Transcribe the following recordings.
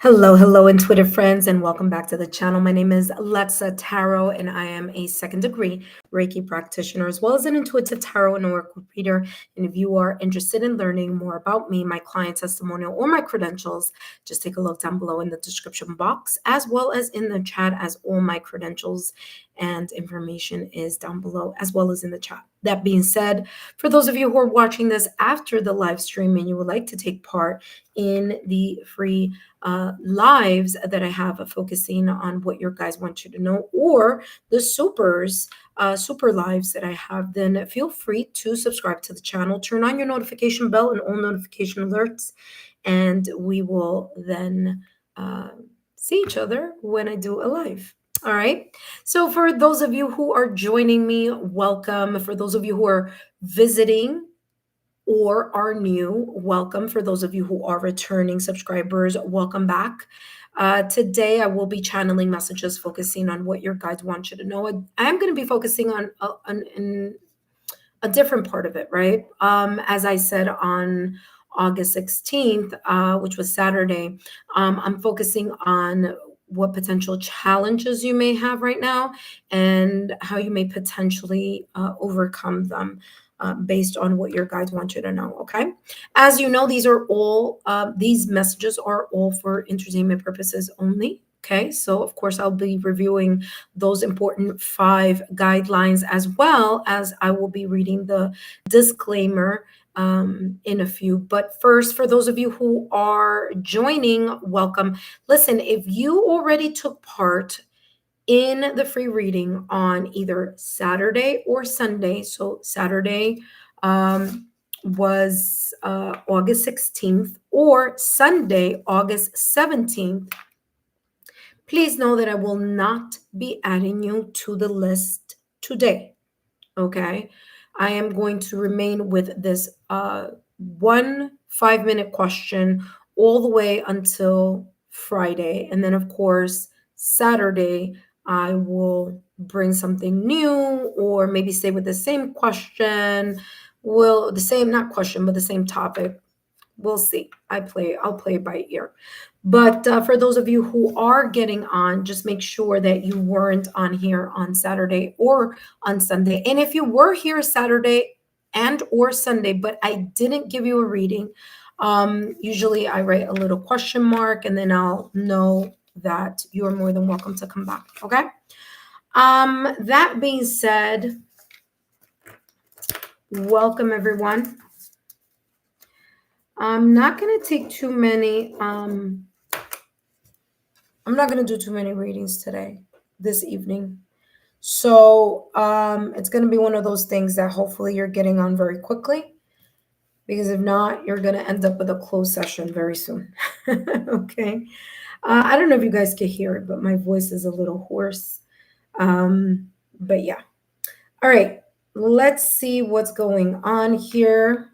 Hello, intuitive friends, and welcome back to the channel. My name is Lexa Tarot, and I am a second degree Reiki practitioner as well as an intuitive tarot and oracle reader. And if you are interested in learning more about me, my client testimonial, or my credentials, just take a look down below in the description box as well as in the chat, as all my credentials and information is down below as well as in the chat. That being said, for those of you who are watching this after the live stream and you would like to take part in the free lives that I have focusing on what your guys want you to know, or the super lives that I have, then feel free to subscribe to the channel, turn on your notification bell and all notification alerts, and we will then see each other when I do a live. All right. So, for those of you who are joining me, welcome. For those of you who are visiting, or are new, welcome. For those of you who are returning subscribers, welcome back. Today, I will be channeling messages focusing on what your guides want you to know. I'm going to be focusing on a different part of it, right? As I said on August 16th, which was Saturday, I'm focusing on what potential challenges you may have right now and how you may potentially overcome them. Based on what your guides want you to know. Okay, as you know, these messages are all for entertainment purposes only. Okay, so of course I'll be reviewing those important 5 guidelines, as well as I will be reading the disclaimer in a few. But first, for those of you who are joining, welcome. Listen, if you already took part in the free reading on either Saturday or Sunday, so Saturday was August 16th, or Sunday, August 17th, please know that I will not be adding you to the list today. Okay. I am going to remain with this one 5-minute question all the way until Friday. And then, of course, Saturday, I will bring something new, or maybe stay with the same question. Well, the same, not question, but the same topic. We'll see. I'll play it by ear. But for those of you who are getting on, just make sure that you weren't on here on Saturday or on Sunday. And if you were here Saturday and or Sunday, but I didn't give you a reading, usually I write a little question mark, and then I'll know that you're more than welcome to come back. Okay. That being said, welcome everyone. I'm not going to take too many. I'm not going to do too many readings today, this evening. So it's going to be one of those things that hopefully you're getting on very quickly, because if not, you're going to end up with a closed session very soon. Okay. I don't know if you guys can hear it, but my voice is a little hoarse. But yeah. All right. Let's see what's going on here.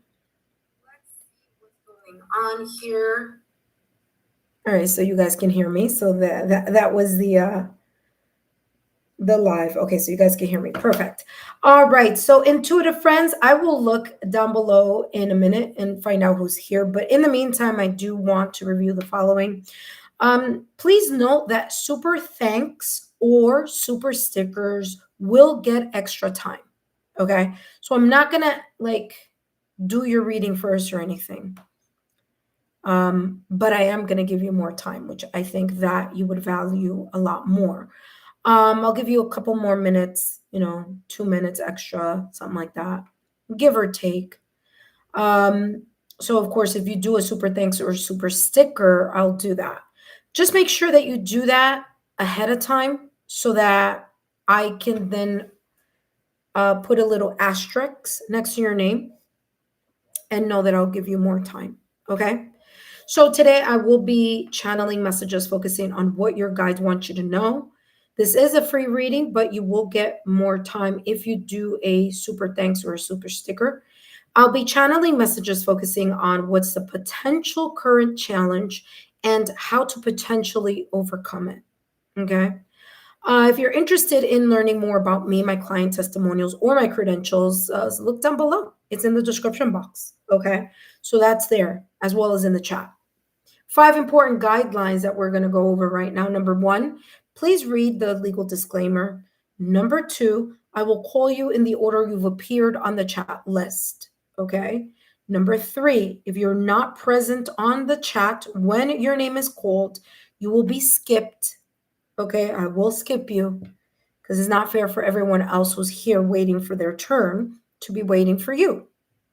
All right, so you guys can hear me. So that was the live. Okay, so you guys can hear me. Perfect. All right, so intuitive friends, I will look down below in a minute and find out who's here. But in the meantime, I do want to review the following. Please note that super thanks or super stickers will get extra time. Okay, so I'm not gonna do your reading first or anything. But I am going to give you more time, which I think that you would value a lot more. I'll give you a couple more minutes, 2 minutes extra, something like that, give or take. So of course, if you do a super thanks or super sticker, I'll do that. Just make sure that you do that ahead of time so that I can then put a little asterisk next to your name and know that I'll give you more time. Okay. So today I will be channeling messages focusing on what your guides want you to know. This is a free reading, but you will get more time if you do a super thanks or a super sticker. I'll be channeling messages focusing on what's the potential current challenge and how to potentially overcome it. Okay. If you're interested in learning more about me, my client testimonials, or my credentials, look down below. It's in the description box. Okay. So that's there as well as in the chat. 5 important guidelines that we're going to go over right now. Number 1, please read the legal disclaimer. Number 2, I will call you in the order you've appeared on the chat list. Okay. Number 3, if you're not present on the chat when your name is called, you will be skipped. Okay. I will skip you because it's not fair for everyone else who's here waiting for their turn to be waiting for you.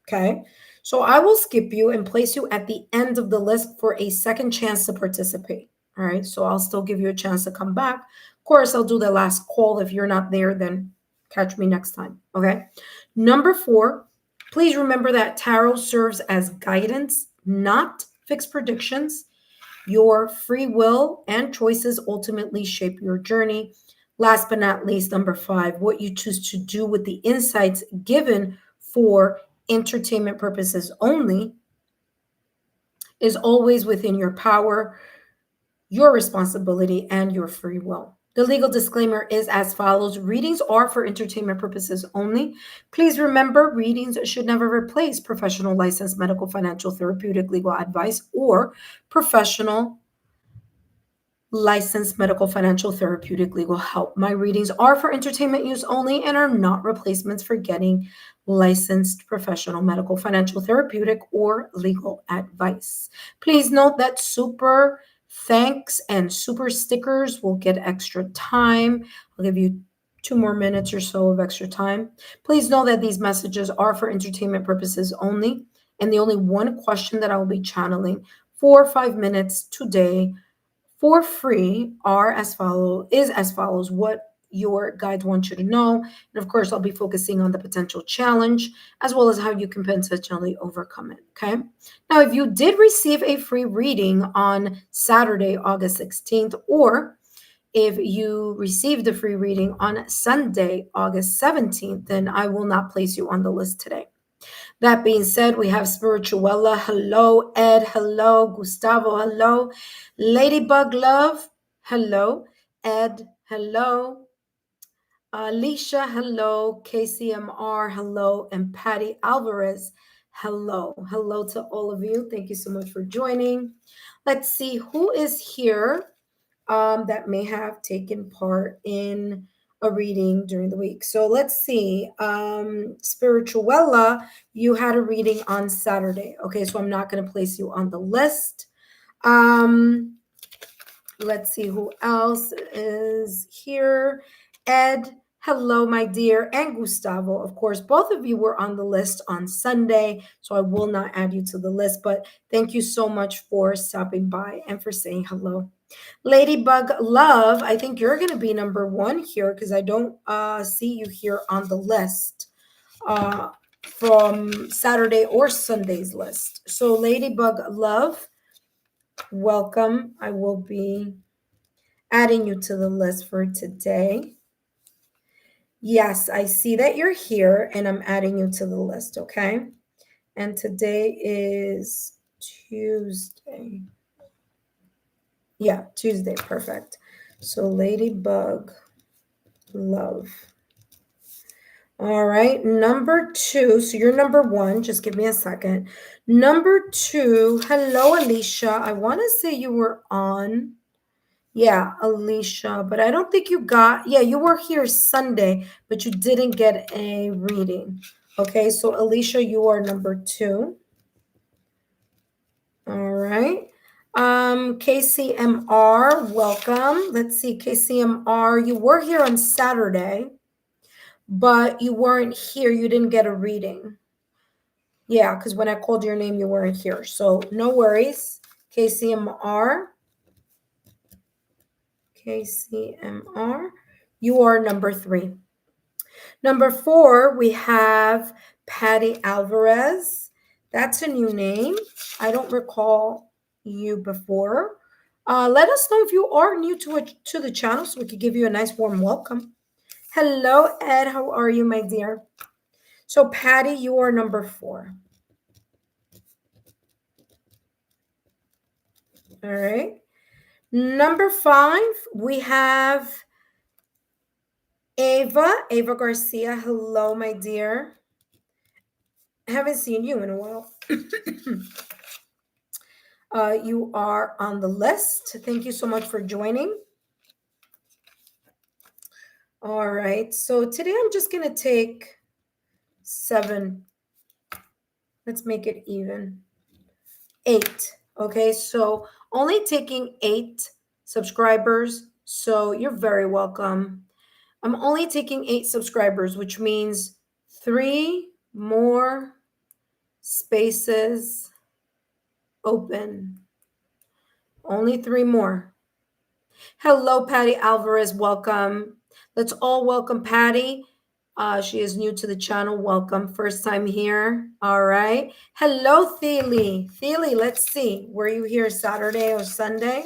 Okay. So I will skip you and place you at the end of the list for a second chance to participate. All right. So I'll still give you a chance to come back. Of course, I'll do the last call. If you're not there, then catch me next time. Okay. Number 4, please remember that tarot serves as guidance, not fixed predictions. Your free will and choices ultimately shape your journey. Last but not least, number 5, what you choose to do with the insights given for entertainment purposes only is always within your power, your responsibility, and your free will. The legal disclaimer is as follows. Readings are for entertainment purposes only. Please remember, readings should never replace professional, licensed medical, financial, therapeutic, legal advice, or professional, licensed medical, financial, therapeutic, legal help. My readings are for entertainment use only and are not replacements for getting licensed professional, medical, financial, therapeutic, or legal advice. Please note that super thanks and super stickers will get extra time. I'll give you 2 more minutes or so of extra time. Please know that these messages are for entertainment purposes only, and the only one question that I will be channeling for 5 minutes today for free is as follows: what your guides want you to know. And of course, I'll be focusing on the potential challenge as well as how you can potentially overcome it. Okay. Now, if you did receive a free reading on Saturday, August 16th, or if you received a free reading on Sunday, August 17th, then I will not place you on the list today. That being said, we have Spirituella. Hello, Ed. Hello, Gustavo. Hello, Ladybug Love. Hello, Ed. Hello, Alicia. Hello, KCMR. Hello, and Patty Alvarez. Hello. Hello to all of you. Thank you so much for joining. Let's see who is here that may have taken part in a reading during the week. So let's see. Spirituella, you had a reading on Saturday. Okay, so I'm not going to place you on the list. Let's see who else is here. Ed, hello, my dear, and Gustavo. Of course, both of you were on the list on Sunday, so I will not add you to the list, but thank you so much for stopping by and for saying hello. Ladybug Love, I think you're going to be number 1 here because I don't see you here on the list from Saturday or Sunday's list. So Ladybug Love, welcome. I will be adding you to the list for today. Yes, I see that you're here and I'm adding you to the list, okay? And today is Tuesday. Yeah, Tuesday, perfect. So Ladybug Love. All right, number 2. So you're number 1. Just give me a second. Number 2. Hello, Alicia. I want to say you were on. Yeah, Alicia, but I don't think you got. Yeah, you were here Sunday, but you didn't get a reading. Okay, so Alicia, you are number 2. All right. KCMR, welcome. Let's see, KCMR, you were here on Saturday, but you weren't here. You didn't get a reading. Yeah, because when I called your name, you weren't here. So no worries. KCMR, you are number 3. Number 4, we have Patty Alvarez. That's a new name. I don't recall you before. Let us know if you are new to the channel so we could give you a nice warm welcome. Hello, Ed. How are you, my dear? So, Patty, you are number 4. All right. Number 5, we have Ava Garcia. Hello, my dear. I haven't seen you in a while. You are on the list. Thank you so much for joining. All right. So today I'm just going to take 7. Let's make it even. 8. Okay. So only taking 8 subscribers. So you're very welcome. I'm only taking 8 subscribers, which means 3 more spaces open. Only 3 more. Hello, Patty Alvarez. Welcome. Let's all welcome Patty. She is new to the channel. Welcome. First time here. All right. Hello, Thely. Thely, let's see. Were you here Saturday or Sunday?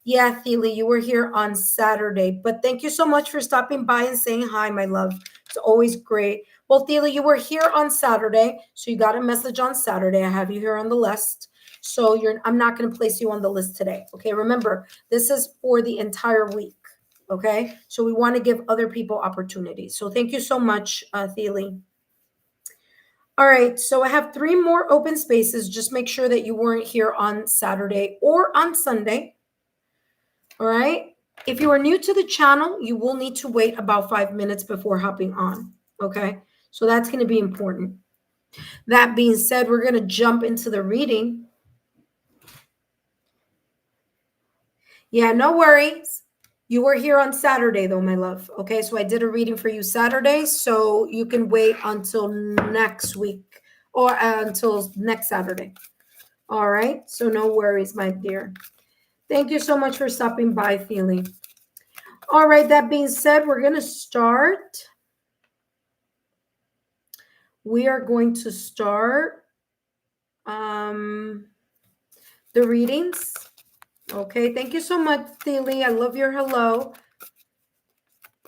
Yeah, Thely, you were here on Saturday. But thank you so much for stopping by and saying hi, my love. It's always great. Well, Thely, you were here on Saturday. So you got a message on Saturday. I have you here on the list. So I'm not going to place you on the list today. Okay. Remember, this is for the entire week. Okay. So we want to give other people opportunities. So thank you so much, Thely. All right. So I have 3 more open spaces. Just make sure that you weren't here on Saturday or on Sunday. All right. If you are new to the channel, you will need to wait about 5 minutes before hopping on. Okay. So that's going to be important. That being said, we're going to jump into the reading. Yeah, no worries. You were here on Saturday, though, my love. Okay, so I did a reading for you Saturday, so you can wait until next week or until next Saturday. All right, so no worries, my dear. Thank you so much for stopping by, Feely. All right, that being said, we're going to start. We are going to start the readings. Okay, thank you so much, Thely. I love your hello.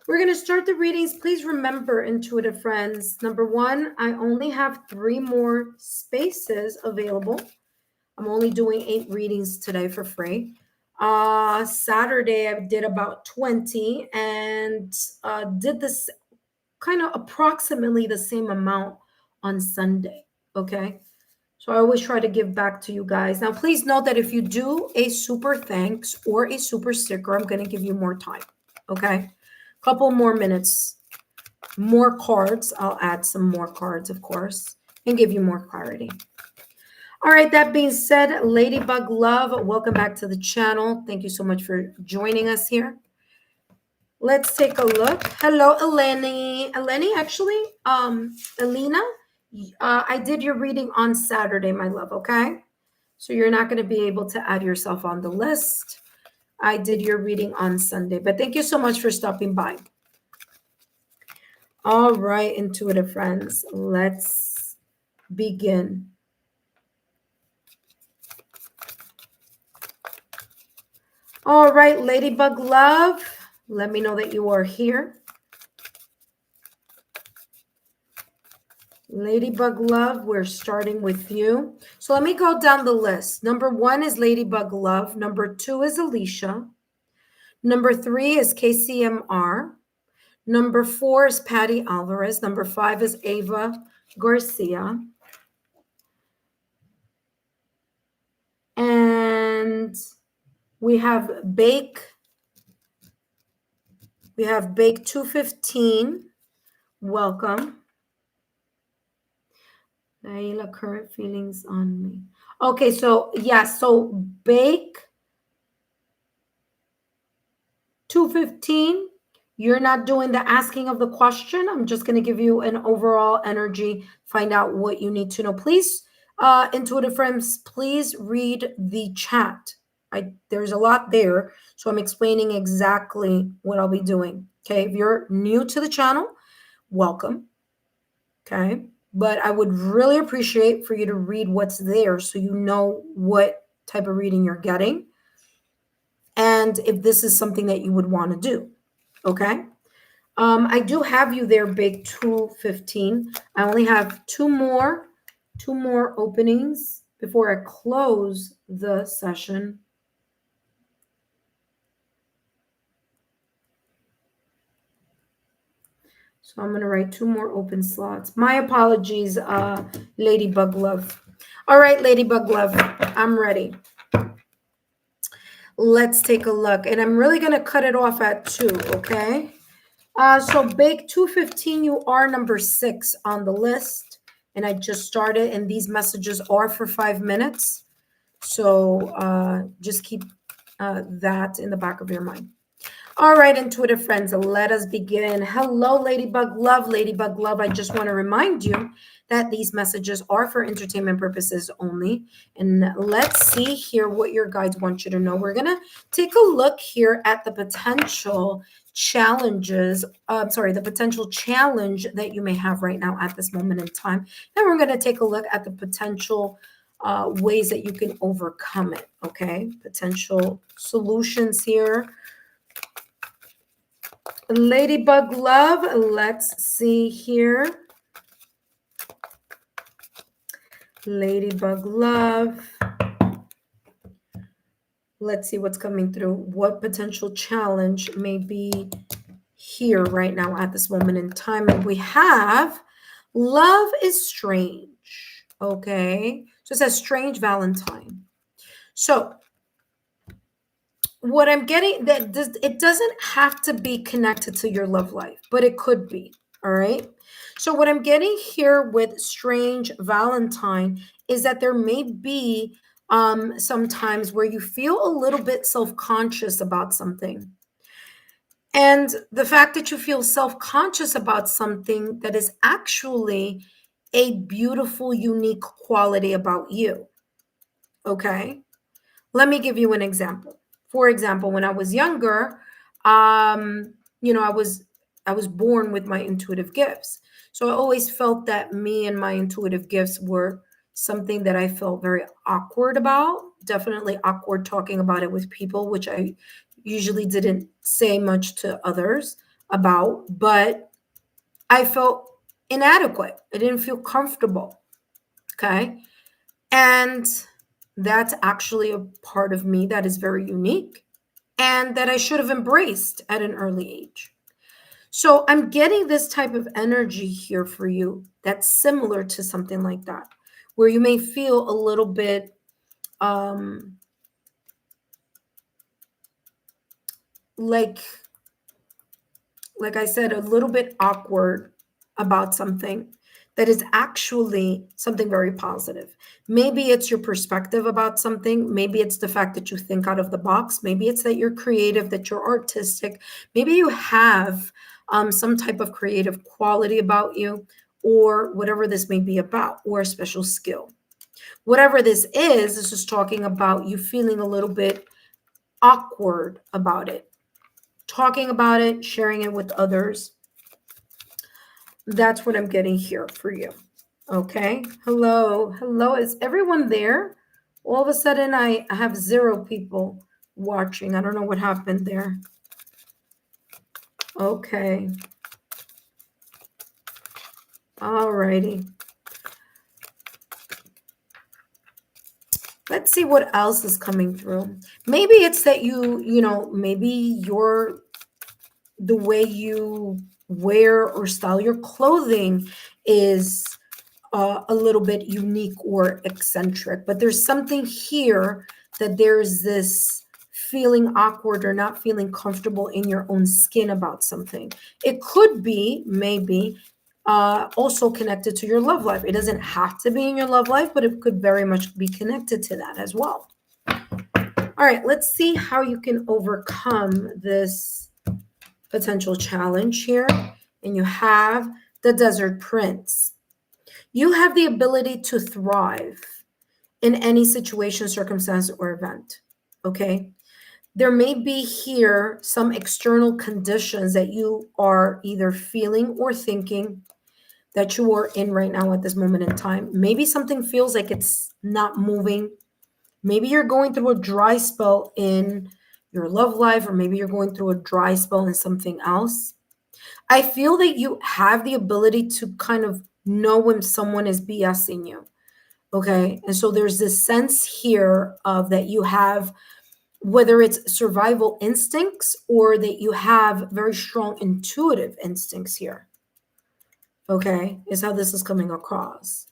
We're going to start the readings. Please remember, intuitive friends, number 1, I only have 3 more spaces available. I'm only doing 8 readings today for free. Saturday, I did about 20 and did this kind of approximately the same amount on Sunday. Okay. So I always try to give back to you guys. Now, please note that if you do a super thanks or a super sticker, I'm going to give you more time. Okay. Couple more minutes, more cards. I'll add some more cards, of course, and give you more clarity. All right, that being said, Ladybug Love, welcome back to the channel. Thank you so much for joining us here. Let's take a look. Hello, Eleni. Eleni, actually, Elena, I did your reading on Saturday, my love, okay? So you're not going to be able to add yourself on the list. I did your reading on Sunday, but thank you so much for stopping by. All right, intuitive friends, let's begin. All right, Ladybug Love, let me know that you are here. Ladybug Love, we're starting with you. So let me go down the list. Number 1 is Ladybug Love. Number 2 is Alicia. Number 3 is KCMR. Number 4 is Patty Alvarez. Number 5 is Ava Garcia. And we have Bake. We have Bake 215. Welcome. Naila, current feelings on me. Okay, so yeah, so Bake 215. You're not doing the asking of the question. I'm just going to give you an overall energy, find out what you need to know. Please, intuitive friends, please read the chat. There's a lot there, so I'm explaining exactly what I'll be doing. Okay, if you're new to the channel, welcome. Okay, but I would really appreciate for you to read what's there so you know what type of reading you're getting and if this is something that you would want to do. Okay. I do have you there, Big 215. I only have two more openings before I close the session. So I'm going to write 2 more open slots. My apologies, Ladybug Love. All right, Ladybug Love, I'm ready. Let's take a look. And I'm really going to cut it off at 2, okay? So Bake 215, you are number 6 on the list. And I just started, and these messages are for 5 minutes. So just keep that in the back of your mind. All right, intuitive friends, let us begin. Hello, Ladybug Love. Ladybug Love, I just want to remind you that these messages are for entertainment purposes only. And let's see here what your guides want you to know. We're going to take a look here at the potential challenges, the potential challenge that you may have right now at this moment in time. And we're going to take a look at the potential ways that you can overcome it, okay? Potential solutions here. Ladybug Love, let's see here. Ladybug Love. Let's see what's coming through. What potential challenge may be here right now at this moment in time? And we have love is strange. Okay. So it says strange Valentine. So what I'm getting, it doesn't have to be connected to your love life, but it could be. All right. So what I'm getting here with strange Valentine is that there may be sometimes where you feel a little bit self-conscious about something. And the fact that you feel self-conscious about something that is actually a beautiful, unique quality about you. Okay. Let me give you an example. For example, when I was younger, I was born with my intuitive gifts. So I always felt that me and my intuitive gifts were something that I felt very awkward about. Definitely awkward talking about it with people, which I usually didn't say much to others about, but I felt inadequate. I didn't feel comfortable. Okay. And that's actually a part of me that is very unique and that I should have embraced at an early age. So I'm getting this type of energy here for you that's similar to something like that, where you may feel a little bit like I said, a little bit awkward about something that is actually something very positive. Maybe it's your perspective about something. Maybe it's the fact that you think out of the box. Maybe it's that you're creative, that you're artistic. Maybe you have some type of creative quality about you, or whatever this may be about, or a special skill. Whatever this is just talking about you feeling a little bit awkward about it, talking about it, sharing it with others. That's what I'm getting here for you. Okay. Hello. Is everyone there? All of a sudden, I have 0 people watching. I don't know what happened there. Okay. All righty. Let's see what else is coming through. Maybe it's that maybe the way you wear or style your clothing is a little bit unique or eccentric, but there's something here that there's this feeling awkward or not feeling comfortable in your own skin about something. It could be maybe also connected to your love life. It doesn't have to be in your love life, but it could very much be connected to that as well. All right, let's see how you can overcome this potential challenge here. And you have the Desert Prince. You have the ability to thrive in any situation, circumstance, or event. Okay. There may be here some external conditions that you are either feeling or thinking that you are in right now at this moment in time. Maybe something feels like it's not moving. Maybe you're going through a dry spell in your love life, or maybe you're going through a dry spell in something else. I feel that you have the ability to kind of know when someone is BSing you. Okay. And so there's this sense here of that you have, whether it's survival instincts or that you have very strong intuitive instincts here. Okay. Is how this is coming across.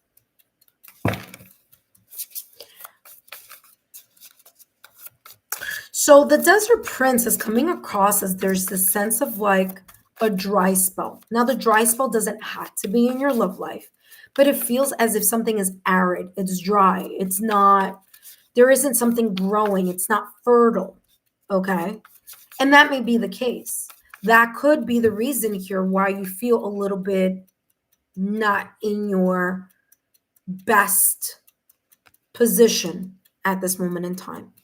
So the Desert Prince is coming across as there's this sense of like a dry spell. Now, the dry spell doesn't have to be in your love life, but it feels as if something is arid, it's dry, it's not, there isn't something growing, it's not fertile. Okay. And that may be the case. That could be the reason here why you feel a little bit not in your best position at this moment in time.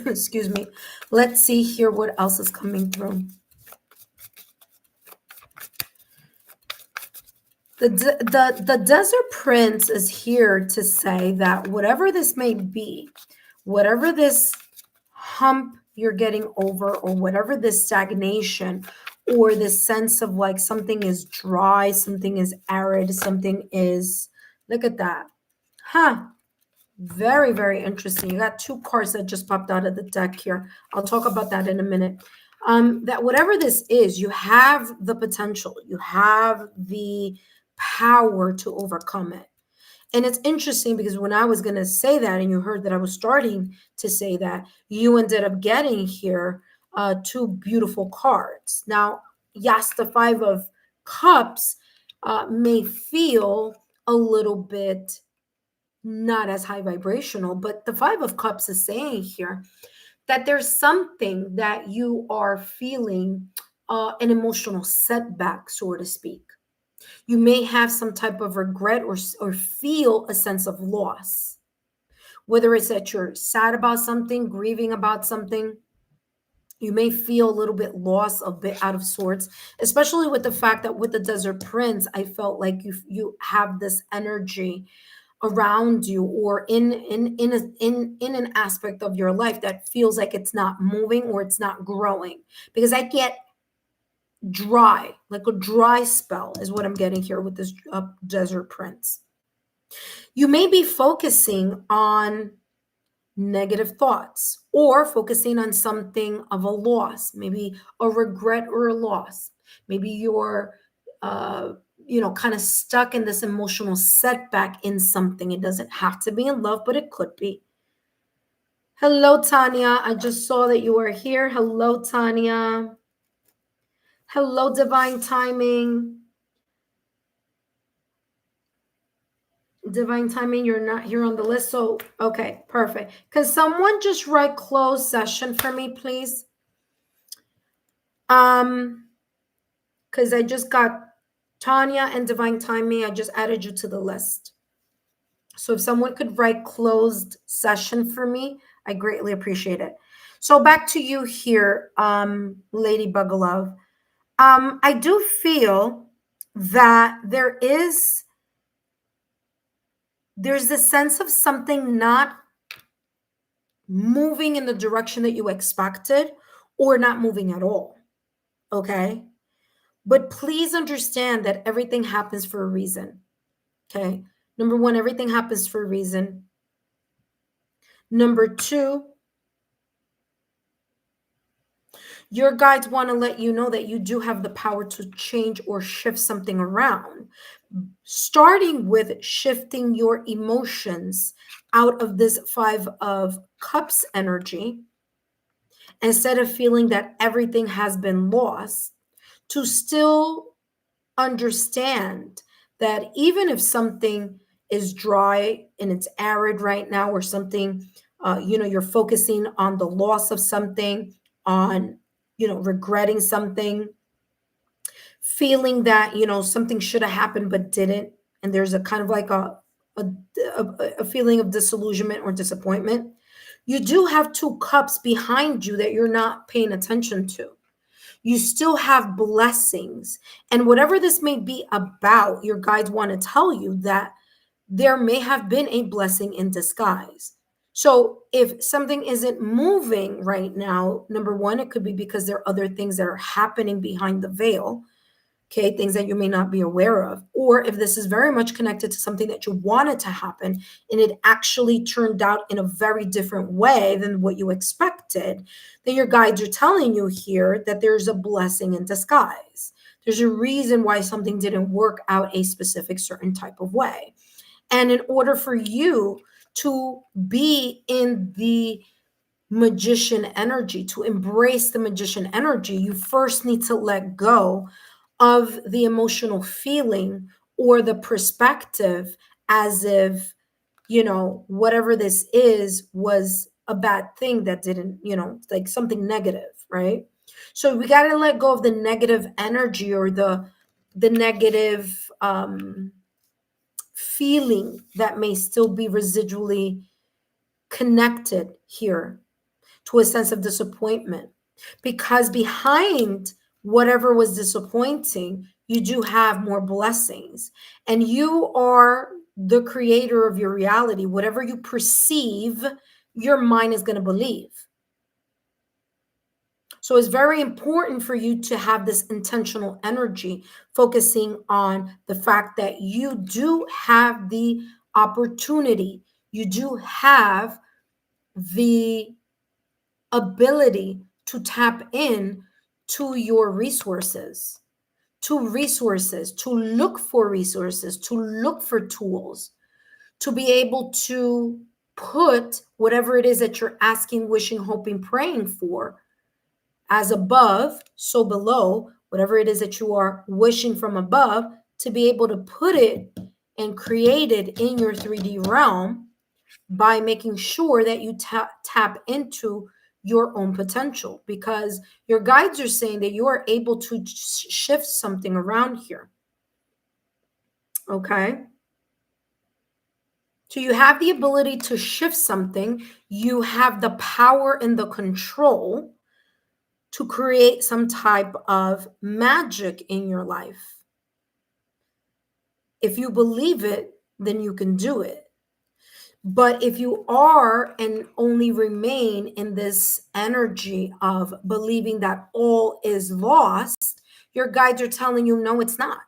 Excuse me. Let's see here what else is coming through. The Desert Prince is here to say that whatever this may be, whatever this hump you're getting over, or whatever this stagnation, or this sense of like something is dry, something is arid, something is, look at that. Huh. Very, very interesting. You got two cards that just popped out of the deck here. I'll talk about that in a minute. That whatever this is, you have the potential, you have the power to overcome it. And it's interesting because when I was going to say that, and you heard that I was starting to say that, you ended up getting here two beautiful cards. Now, yes, the Five of Cups may feel a little bit not as high vibrational, but the Five of Cups is saying here that there's something that you are feeling an emotional setback, so to speak. You may have some type of regret or feel a sense of loss, whether it's that you're sad about something, grieving about something. You may feel a little bit lost, a bit out of sorts, especially with the fact that with the Desert Prince, I felt like you have this energy around you, or in an aspect of your life that feels like it's not moving or it's not growing, because I get dry, like a dry spell is what I'm getting here with this Desert Prince. You may be focusing on negative thoughts, or focusing on something of a loss, maybe a regret or a loss. Maybe you're kind of stuck in this emotional setback in something. It doesn't have to be in love, but it could be. Hello, Tanya. I just saw that you are here. Hello, Tanya. Hello, Divine Timing. Divine Timing, you're not here on the list. So, okay, perfect. Can someone just write closed session for me, please? Because I just got Tanya and Divine Timing. I just added you to the list. So if someone could write closed session for me, I greatly appreciate it. So back to you here, Lady Bugalove. I do feel that there's this sense of something not moving in the direction that you expected, or not moving at all. Okay. But please understand that everything happens for a reason. Okay. Number one, everything happens for a reason. Number two, your guides want to let you know that you do have the power to change or shift something around, starting with shifting your emotions out of this Five of Cups energy. Instead of feeling that everything has been lost, to still understand that even if something is dry and it's arid right now, or something, you're focusing on the loss of something, on, regretting something, feeling that, something should have happened but didn't. And there's a kind of like a feeling of disillusionment or disappointment. You do have two cups behind you that you're not paying attention to. You still have blessings. And whatever this may be about, your guides want to tell you that there may have been a blessing in disguise. So if something isn't moving right now, number one, it could be because there are other things that are happening behind the veil. Okay, things that you may not be aware of. Or if this is very much connected to something that you wanted to happen and it actually turned out in a very different way than what you expected, then your guides are telling you here that there's a blessing in disguise. There's a reason why something didn't work out a specific certain type of way. And in order for you to be in the magician energy, to embrace the magician energy, you first need to let go of the emotional feeling or the perspective as if, whatever this is was a bad thing that didn't, like something negative, right? So we got to let go of the negative energy or the negative feeling that may still be residually connected here to a sense of disappointment. Because behind whatever was disappointing, you do have more blessings. And you are the creator of your reality. Whatever you perceive, your mind is going to believe. So it's very important for you to have this intentional energy, focusing on the fact that you do have the opportunity, you do have the ability to tap in to your resources, to look for resources, to look for tools, to be able to put whatever it is that you're asking, wishing, hoping, praying for, as above, so below, whatever it is that you are wishing from above, to be able to put it and create it in your 3D realm by making sure that you tap into your own potential, because your guides are saying that you are able to shift something around here. Okay. So you have the ability to shift something. You have the power and the control to create some type of magic in your life. If you believe it, then you can do it. But if you are and only remain in this energy of believing that all is lost, your guides are telling you, no, it's not.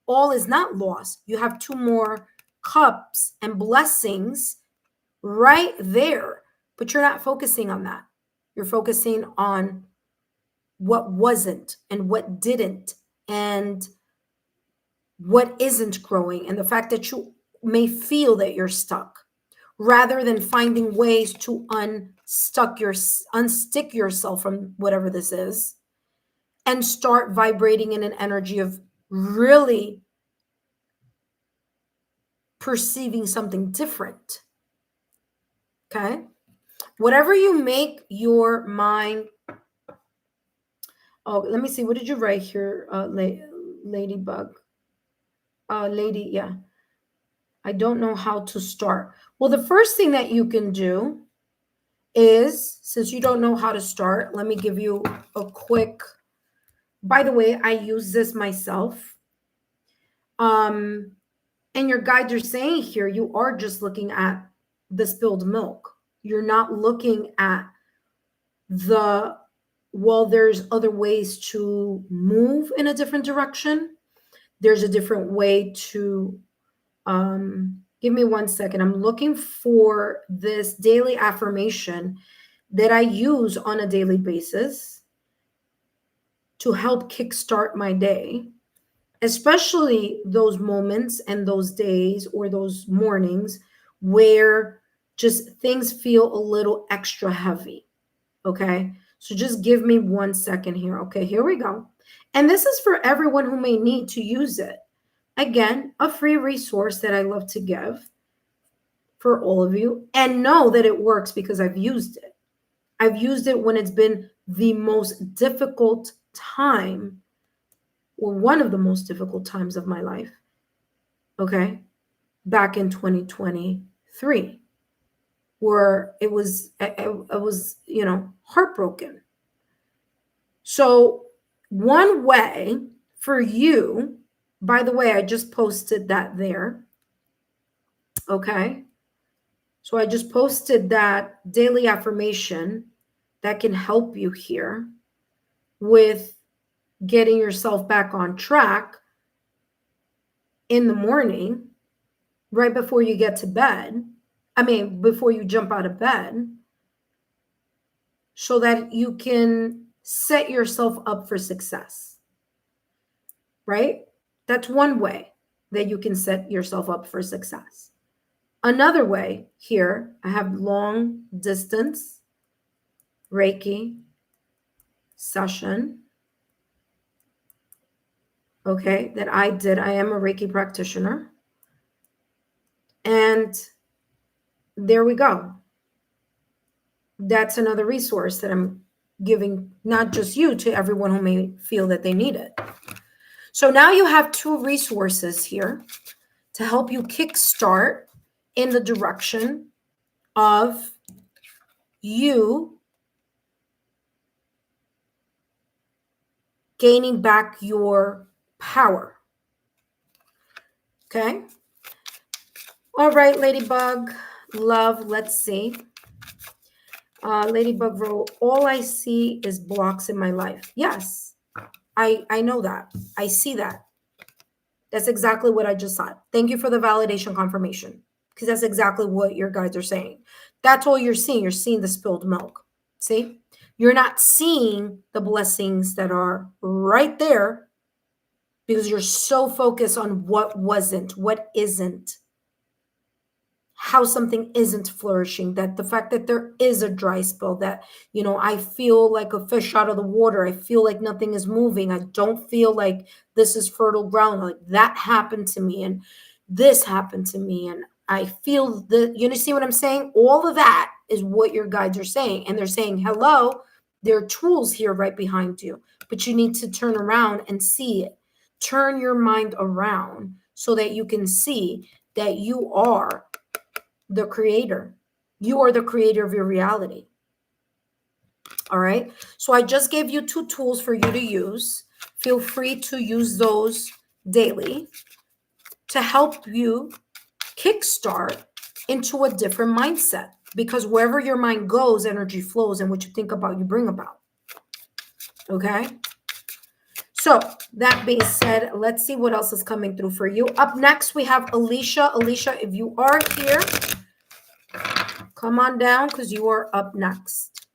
All is not lost. You have two more cups and blessings right there, but you're not focusing on that. You're focusing on what wasn't and what didn't and what isn't growing, and the fact that you may feel that you're stuck, rather than finding ways to unstick yourself from whatever this is and start vibrating in an energy of really perceiving something different. Okay? Whatever you make your mind. Oh, let me see. What did you write here, Ladybug? Lady, yeah. I don't know how to start. Well, the first thing that you can do is, since you don't know how to start, let me give you a quick, by the way, I use this myself. And your guides are saying here, you are just looking at the spilled milk. You're not looking at there's other ways to move in a different direction. There's a different way to, give me 1 second. I'm looking for this daily affirmation that I use on a daily basis to help kickstart my day, especially those moments and those days or those mornings where just things feel a little extra heavy. Okay. So just give me 1 second here. Okay, here we go. And this is for everyone who may need to use it. Again, a free resource that I love to give for all of you, and know that it works because I've used it. I've used it when it's been the most difficult time, or one of the most difficult times of my life. Okay. Back in 2023, where it was, I was, heartbroken. So one way for you, by the way, I just posted that there. Okay. So I just posted that daily affirmation that can help you here with getting yourself back on track in the morning, right before you get to bed. Before you jump out of bed, so that you can set yourself up for success, right? That's one way that you can set yourself up for success. Another way here, I have long distance Reiki session, okay, that I did. I am a Reiki practitioner. And there we go. That's another resource that I'm giving, not just you, to everyone who may feel that they need it. So now you have two resources here to help you kickstart in the direction of you gaining back your power. Okay? All right, Ladybug, love, let's see. Ladybug wrote, all I see is blocks in my life. Yes, I know that. I see that. That's exactly what I just said. Thank you for the validation confirmation, because that's exactly what your guides are saying. That's all you're seeing. You're seeing the spilled milk. See? You're not seeing the blessings that are right there because you're so focused on what wasn't, what isn't, how something isn't flourishing, that the fact that there is a dry spell, that, you know, I feel like a fish out of the water. I feel like nothing is moving. I don't feel like this is fertile ground. Like that happened to me and this happened to me. And I feel the, you see what I'm saying? All of that is what your guides are saying. And they're saying, hello, there are tools here right behind you, but you need to turn around and see it. Turn your mind around so that you can see that you are the creator. You are the creator of your reality. All right. So I just gave you two tools for you to use. Feel free to use those daily to help you kickstart into a different mindset, because wherever your mind goes, energy flows, and what you think about, you bring about. Okay. So that being said, let's see what else is coming through for you. Up next, we have Alicia. Alicia, if you are here, come on down because you are up next.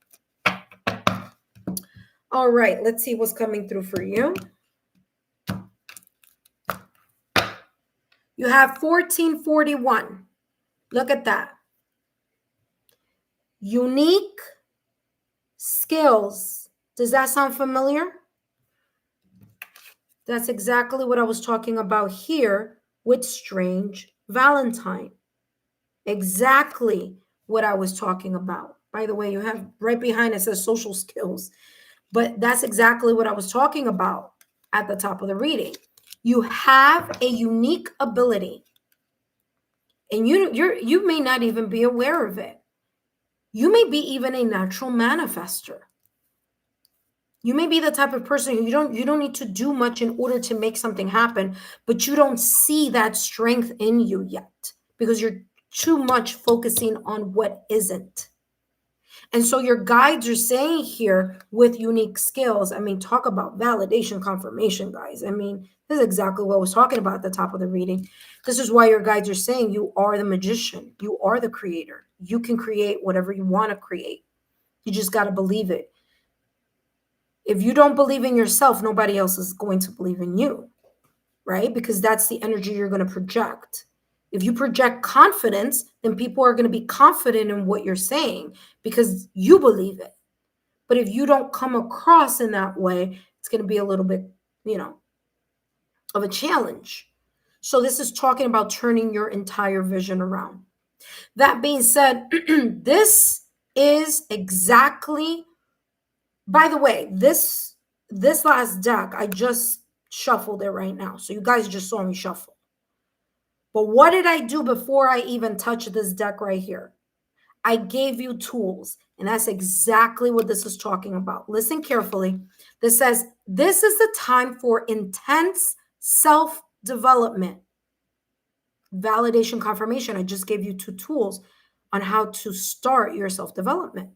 All right, let's see what's coming through for you. You have 1441. Look at that. Unique skills. Does that sound familiar? That's exactly what I was talking about here with Strange Valentine. Exactly what I was talking about. By the way, you have right behind it says social skills, but that's exactly what I was talking about at the top of the reading. You have a unique ability, and you may not even be aware of it. You may be even a natural manifester. You may be the type of person who you don't need to do much in order to make something happen, but you don't see that strength in you yet because you're too much focusing on what isn't. And so your guides are saying here with unique skills, I mean, talk about validation confirmation, guys. I mean, this is exactly what I was talking about at the top of the reading. This is why your guides are saying you are the magician. You are the creator. You can create whatever you want to create. You just got to believe it. If you don't believe in yourself, nobody else is going to believe in you, right? Because that's the energy you're going to project. If you project confidence, then people are going to be confident in what you're saying because you believe it. But if you don't come across in that way, it's going to be a little bit, of a challenge. So this is talking about turning your entire vision around. That being said, this is exactly, by the way, this last deck, I just shuffled it right now. So you guys just saw me shuffle. But what did I do before I even touched this deck right here? I gave you tools, and that's exactly what this is talking about. Listen carefully. This says, this is the time for intense self-development. Validation confirmation. I just gave you two tools on how to start your self-development.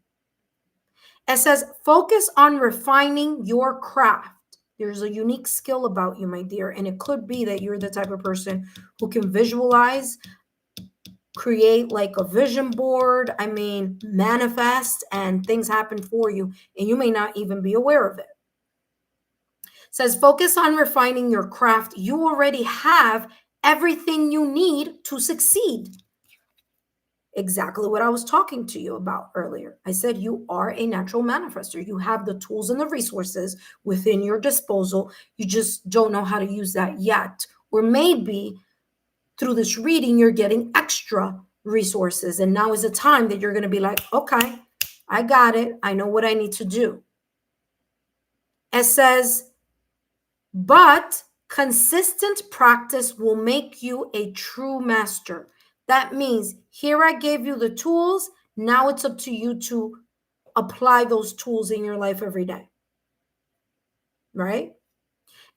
It says, focus on refining your craft. There's a unique skill about you, my dear, and it could be that you're the type of person who can visualize, create like a vision board, manifest, and things happen for you, and you may not even be aware of it. It says, focus on refining your craft. You already have everything you need to succeed. exactly what I was talking to you about earlier. I said you are a natural manifester. You have the tools and the resources within your disposal. You just don't know how to use that yet. Or maybe through this reading, you're getting extra resources. And now is the time that you're going to be like, okay, I got it. I know what I need to do. It says, but consistent practice will make you a true master. That means here I gave you the tools. Now it's up to you to apply those tools in your life every day. Right?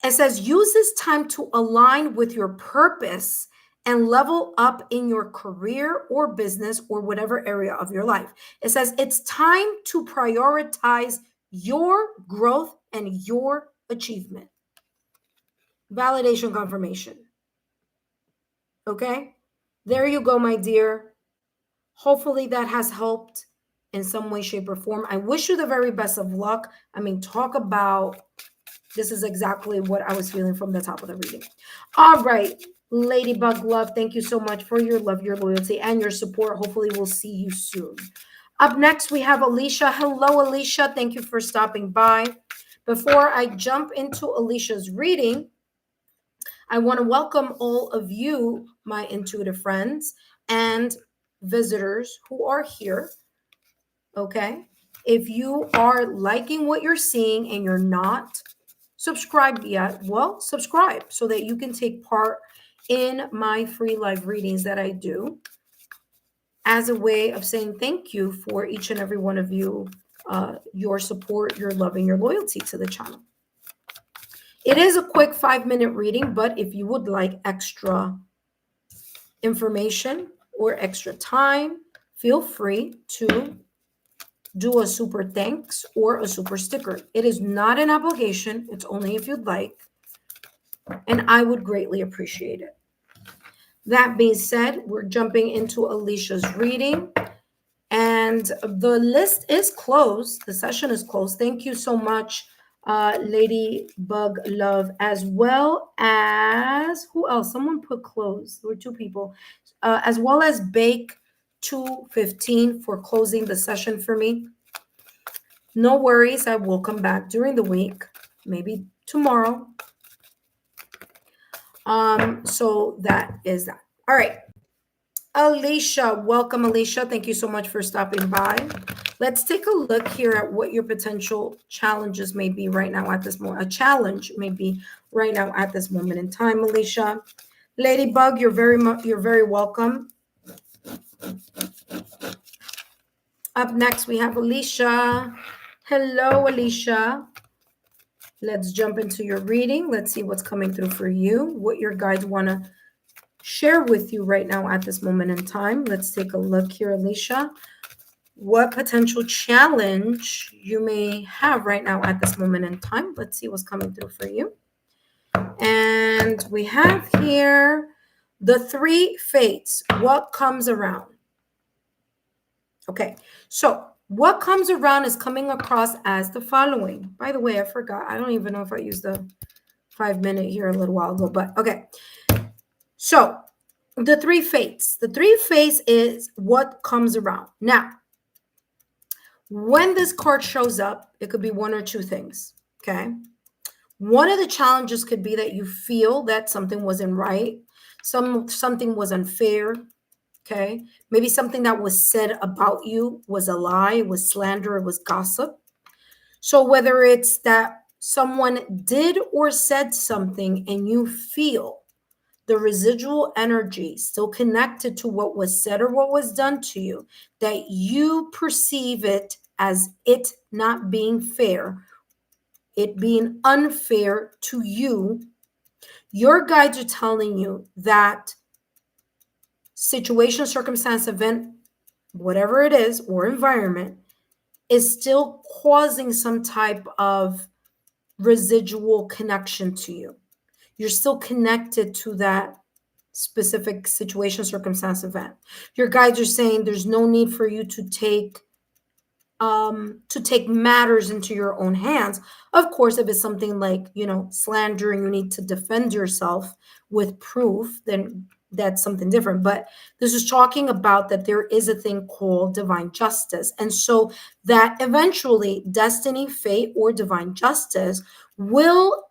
It says use this time to align with your purpose and level up in your career or business or whatever area of your life. It says it's time to prioritize your growth and your achievement. Validation confirmation. Okay? There you go, my dear. Hopefully that has helped in some way, shape, or form. I wish you the very best of luck. I mean, talk about this is exactly what I was feeling from the top of the reading. All right, Ladybug Love, thank you so much for your love, your loyalty, and your support. Hopefully we'll see you soon. Up next, we have Alicia. Hello, Alicia. Thank you for stopping by. Before I jump into Alicia's reading, I want to welcome all of you, my intuitive friends and visitors who are here. Okay. If you are liking what you're seeing and you're not subscribed yet, well, subscribe so that you can take part in my free live readings that I do as a way of saying thank you for each and every one of you, your support, your love, and your loyalty to the channel. It is a quick 5-minute reading, but if you would like extra information or extra time, feel free to do a super thanks or a super sticker. It is not an obligation. It's only if you'd like. And I would greatly appreciate it. That being said, we're jumping into Alicia's reading. And the list is closed. The session is closed. Thank you so much, Ladybug Love, as well as, who else? Someone put close. There were 2 people. As well as Bake 215 for closing the session for me. No worries. I will come back during the week, maybe tomorrow. So that is that. All right. Alicia, welcome, Alicia. Thank you so much for stopping by. Let's take a look here at what your potential challenges may be right now at this moment. A challenge may be right now at this moment in time, Alicia. Ladybug, you're very welcome. Up next, we have Alicia. Hello, Alicia. Let's jump into your reading. Let's see what's coming through for you, what your guides want to share with you right now at this moment in time. Let's take a look here, Alicia. What potential challenge you may have right now at this moment in time. Let's see what's coming through for you. And we have here the 3 fates. What comes around? Okay, so what comes around is coming across as the following. By the way, I forgot. I don't even know if I used the 5-minute here a little while ago, but okay. So the 3 fates. The 3 fates is what comes around. Now, when this card shows up, it could be 1 or 2 things, okay? One of the challenges could be that you feel that something wasn't right, something was unfair, okay? Maybe something that was said about you was a lie, was slander, it was gossip. So whether it's that someone did or said something and you feel the residual energy still connected to what was said or what was done to you, that you perceive it as it not being fair, it being unfair to you, your guides are telling you that situation, circumstance, event, whatever it is, or environment is still causing some type of residual connection to you. You're still connected to that specific situation, circumstance, event. Your guides are saying there's no need for you to take matters into your own hands. Of course, if it's something like, slander and you need to defend yourself with proof, then that's something different. But this is talking about that there is a thing called divine justice. And so that eventually destiny, fate, or divine justice will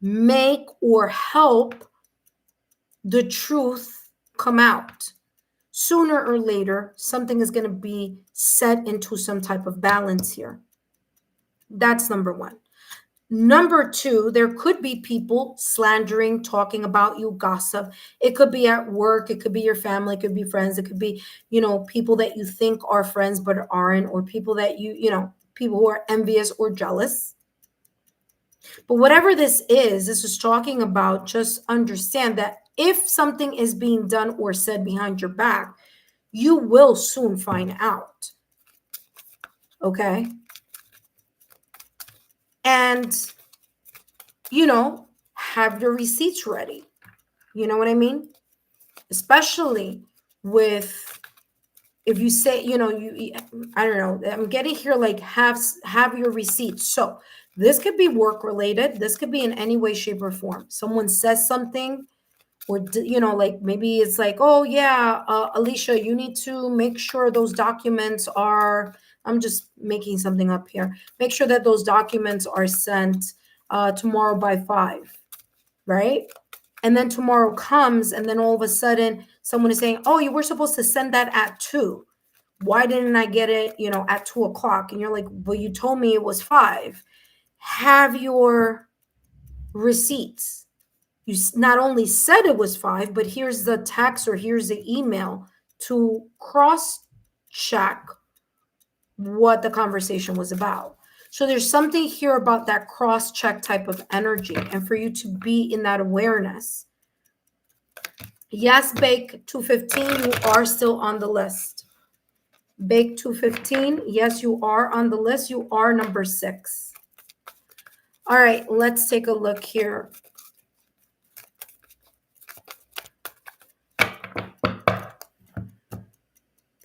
make or help the truth come out. Sooner or later, something is going to be set into some type of balance here. That's number one. Number two, there could be people slandering, talking about you, gossip. It could be at work, it could be your family, it could be friends, it could be, people that you think are friends but aren't, or people that people who are envious or jealous. But whatever this is talking about, just understand that if something is being done or said behind your back, you will soon find out. Okay? And, have your receipts ready. You know what I mean? Especially with, if you say, I don't know, I'm getting here like have your receipts. So this could be work related. This could be in any way, shape, or form. Someone says something, or like maybe it's like, oh yeah, Alicia, you need to make sure those documents are, I'm just making something up here, make sure that those documents are sent tomorrow by 5, right? And then tomorrow comes, and then all of a sudden someone is saying, oh, you were supposed to send that at 2. Why didn't I get it at 2 o'clock? And you're like, well, you told me it was 5. Have your receipts. You not only said it was 5, but here's the text or here's the email to cross check what the conversation was about. So there's something here about that cross check type of energy, and for you to be in that awareness. Yes, Bake 215, you are still on the list. Bake 215, yes, you are on the list. You are number 6. All right, let's take a look here.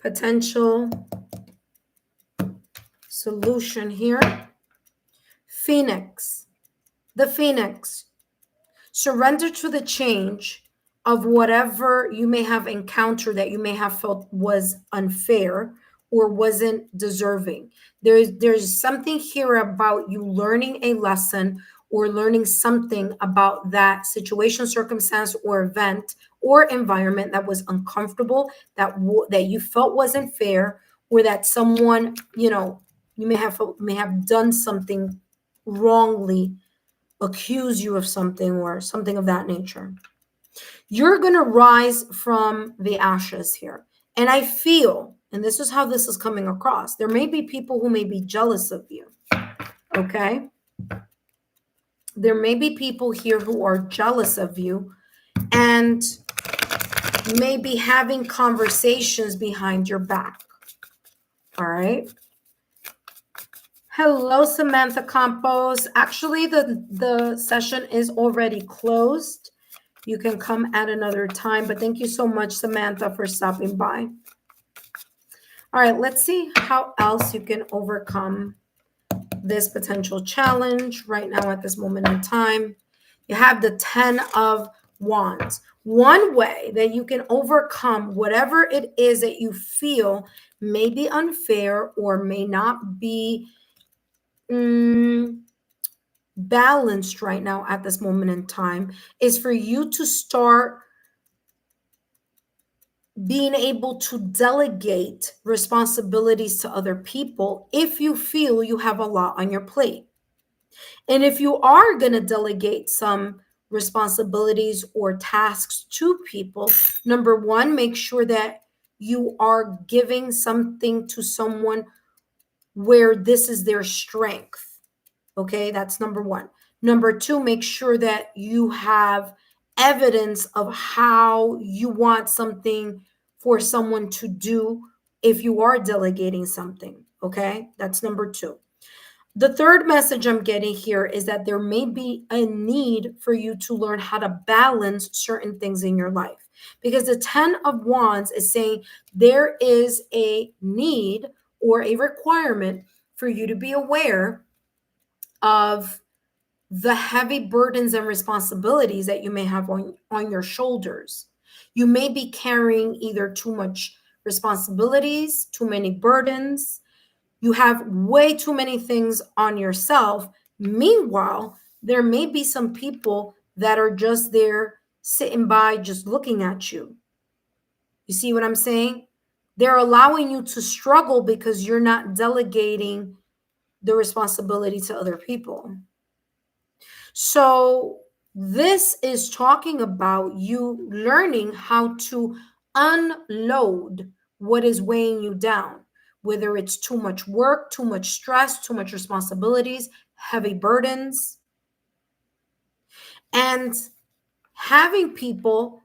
Potential solution here. Phoenix. The Phoenix. Surrender to the change of whatever you may have encountered that you may have felt was unfair or wasn't deserving. There's something here about you learning a lesson or learning something about that situation, circumstance, or event or environment that was uncomfortable, that you felt wasn't fair, or that someone, you may have done something wrongly, accuse you of something or something of that nature. You're going to rise from the ashes here. And I feel, and this is how this is coming across, there may be people who may be jealous of you. Okay? There may be people here who are jealous of you and may be having conversations behind your back. All right? Hello, Samantha Campos. Actually, the session is already closed. You can come at another time, but thank you so much, Samantha, for stopping by. All right, let's see how else you can overcome this potential challenge right now at this moment in time. You have the 10 of Wands. One way that you can overcome whatever it is that you feel may be unfair or may not be balanced right now at this moment in time is for you to start being able to delegate responsibilities to other people if you feel you have a lot on your plate. And if you are going to delegate some responsibilities or tasks to people, number one, make sure that you are giving something to someone where this is their strength. Okay, that's number one. Number two, make sure that you have evidence of how you want something for someone to do if you are delegating something. Okay, that's number two. The third message I'm getting here is that there may be a need for you to learn how to balance certain things in your life, because the 10 of Wands is saying there is a need or a requirement for you to be aware of the heavy burdens and responsibilities that you may have on your shoulders. You may be carrying either too much responsibilities, too many burdens. You have way too many things on yourself. Meanwhile, there may be some people that are just there sitting by, just looking at you. You see what I'm saying? They're allowing you to struggle because you're not delegating the responsibility to other people. So this is talking about you learning how to unload what is weighing you down, whether it's too much work, too much stress, too much responsibilities, heavy burdens, and having people,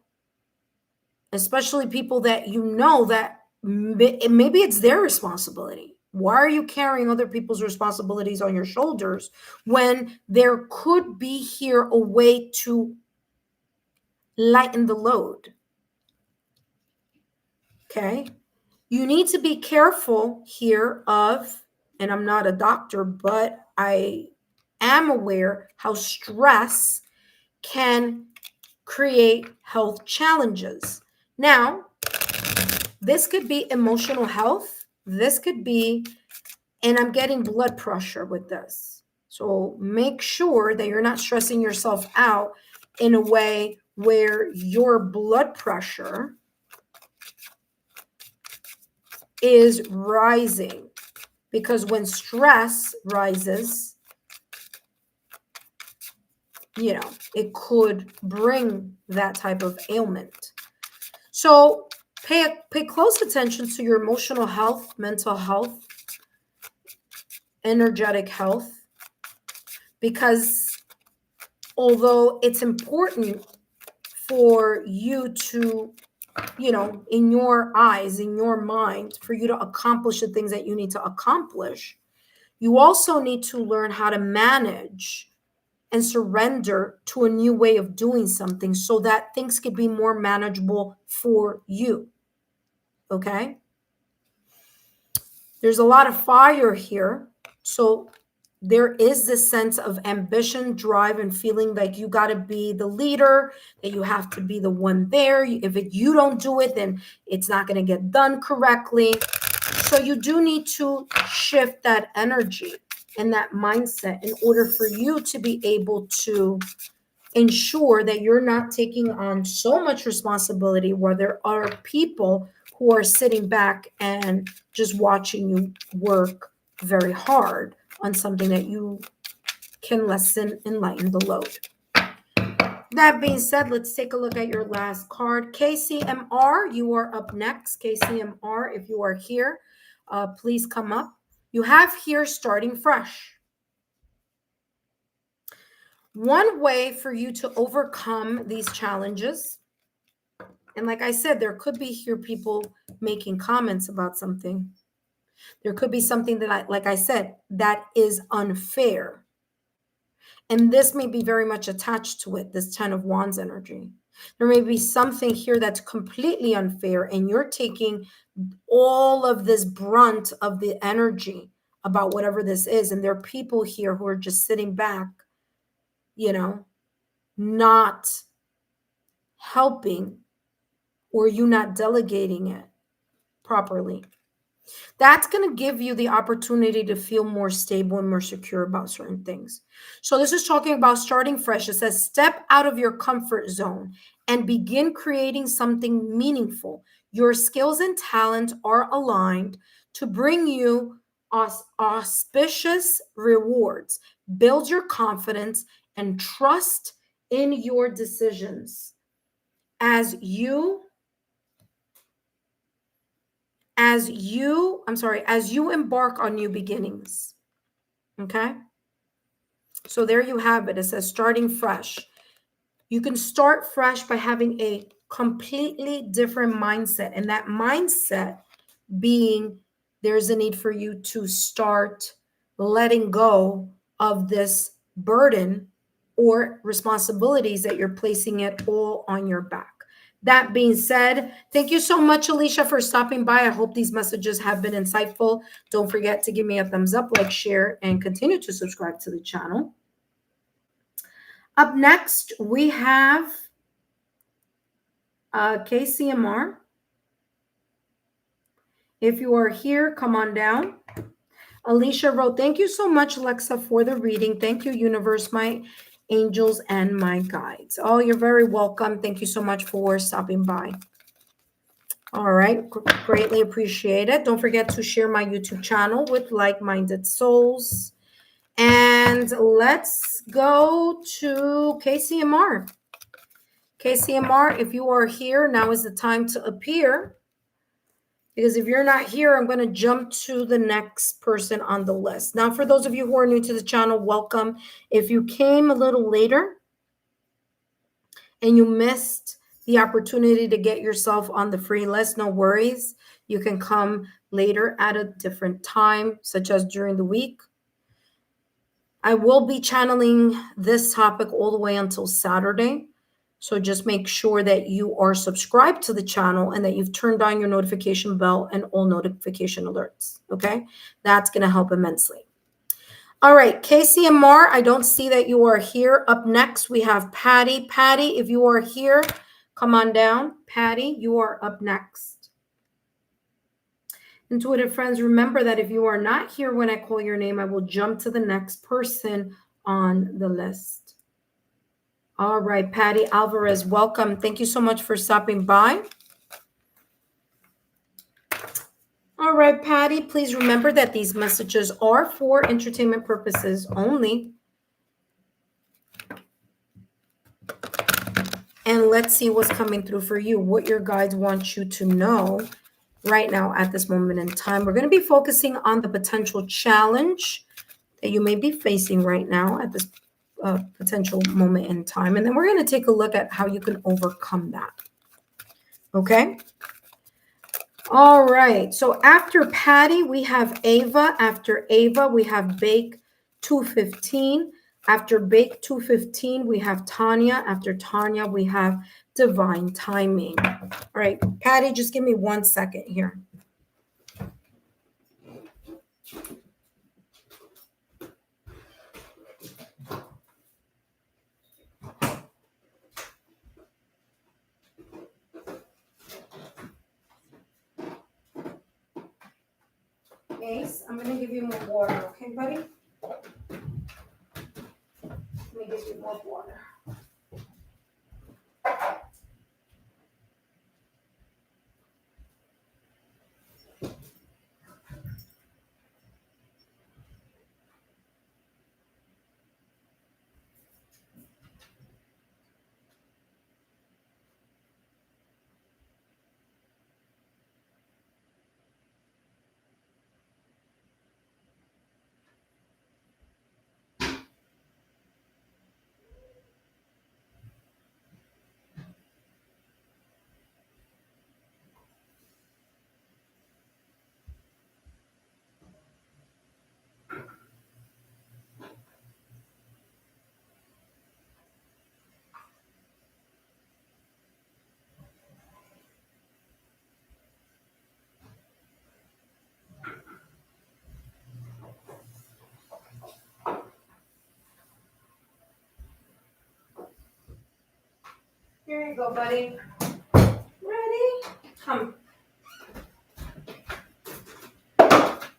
especially people that you know that maybe it's their responsibility. Why are you carrying other people's responsibilities on your shoulders when there could be here a way to lighten the load? Okay. You need to be careful here of, and I'm not a doctor, but I am aware how stress can create health challenges. Now, this could be emotional health. This could be, and I'm getting blood pressure with this. So make sure that you're not stressing yourself out in a way where your blood pressure is rising. Because when stress rises, it could bring that type of ailment. So pay close attention to your emotional health, mental health, energetic health, because although it's important for you to, in your eyes, in your mind, for you to accomplish the things that you need to accomplish, you also need to learn how to manage and surrender to a new way of doing something so that things could be more manageable for you. Okay? There's a lot of fire here. So there is this sense of ambition, drive, and feeling like you got to be the leader, that you have to be the one there. If you don't do it, then it's not going to get done correctly. So you do need to shift that energy and that mindset in order for you to be able to ensure that you're not taking on so much responsibility where there are people who are sitting back and just watching you work very hard on something that you can lessen and lighten the load. That being said, let's take a look at your last card. KCMR, you are up next. KCMR, if you are here, please come up. You have here starting fresh. One way for you to overcome these challenges, and like I said, there could be here people making comments about something. There could be something that, like I said, that is unfair. And this may be very much attached to it, this 10 of Wands energy. There may be something here that's completely unfair, and you're taking all of this brunt of the energy about whatever this is. And there are people here who are just sitting back, not helping, or you not delegating it properly. That's going to give you the opportunity to feel more stable and more secure about certain things. So this is talking about starting fresh. It says, step out of your comfort zone and begin creating something meaningful. Your skills and talent are aligned to bring you auspicious rewards. Build your confidence and trust in your decisions as you embark on new beginnings. Okay? So there you have it. It says starting fresh. You can start fresh by having a completely different mindset. And that mindset being there's a need for you to start letting go of this burden or responsibilities that you're placing it all on your back. That being said, thank you so much, Alicia, for stopping by. I hope these messages have been insightful. Don't forget to give me a thumbs up, like, share, and continue to subscribe to the channel. Up next, we have KCMR, if you are here, come on down. Alicia wrote, thank you so much, Alexa, for the reading. Thank you, universe, my angels, and my guides. Oh, you're very welcome. Thank you so much for stopping by. All right, greatly appreciate it. Don't forget to share my YouTube channel with like-minded souls. And let's go to KCMR. KCMR, if you are here, now is the time to appear. Because if you're not here, I'm going to jump to the next person on the list. Now, for those of you who are new to the channel, welcome. If you came a little later and you missed the opportunity to get yourself on the free list, no worries. You can come later at a different time, such as during the week. I will be channeling this topic all the way until Saturday. So just make sure that you are subscribed to the channel and that you've turned on your notification bell and all notification alerts. Okay, that's going to help immensely. All right, KCMR, I don't see that you are here. Up next, we have Patty. Patty, if you are here, come on down. Patty, you are up next. Intuitive friends, remember that if you are not here when I call your name, I will jump to the next person on the list. All right, Patty Alvarez, welcome. Thank you so much for stopping by. All right, Patty, please remember that these messages are for entertainment purposes only. And let's see what's coming through for you, what your guides want you to know right now at this moment in time. We're going to be focusing on the potential challenge that you may be facing right now at this potential moment in time. And then we're going to take a look at how you can overcome that. Okay? All right. So after Patty, we have Ava. After Ava, we have Bake 215. After Bake 215, we have Tanya. After Tanya, we have Divine Timing. All right, Patty, just give me 1 second here. Ace, I'm going to give you more water, okay, buddy? Let me give you more water. Here you go, buddy. Ready? Come.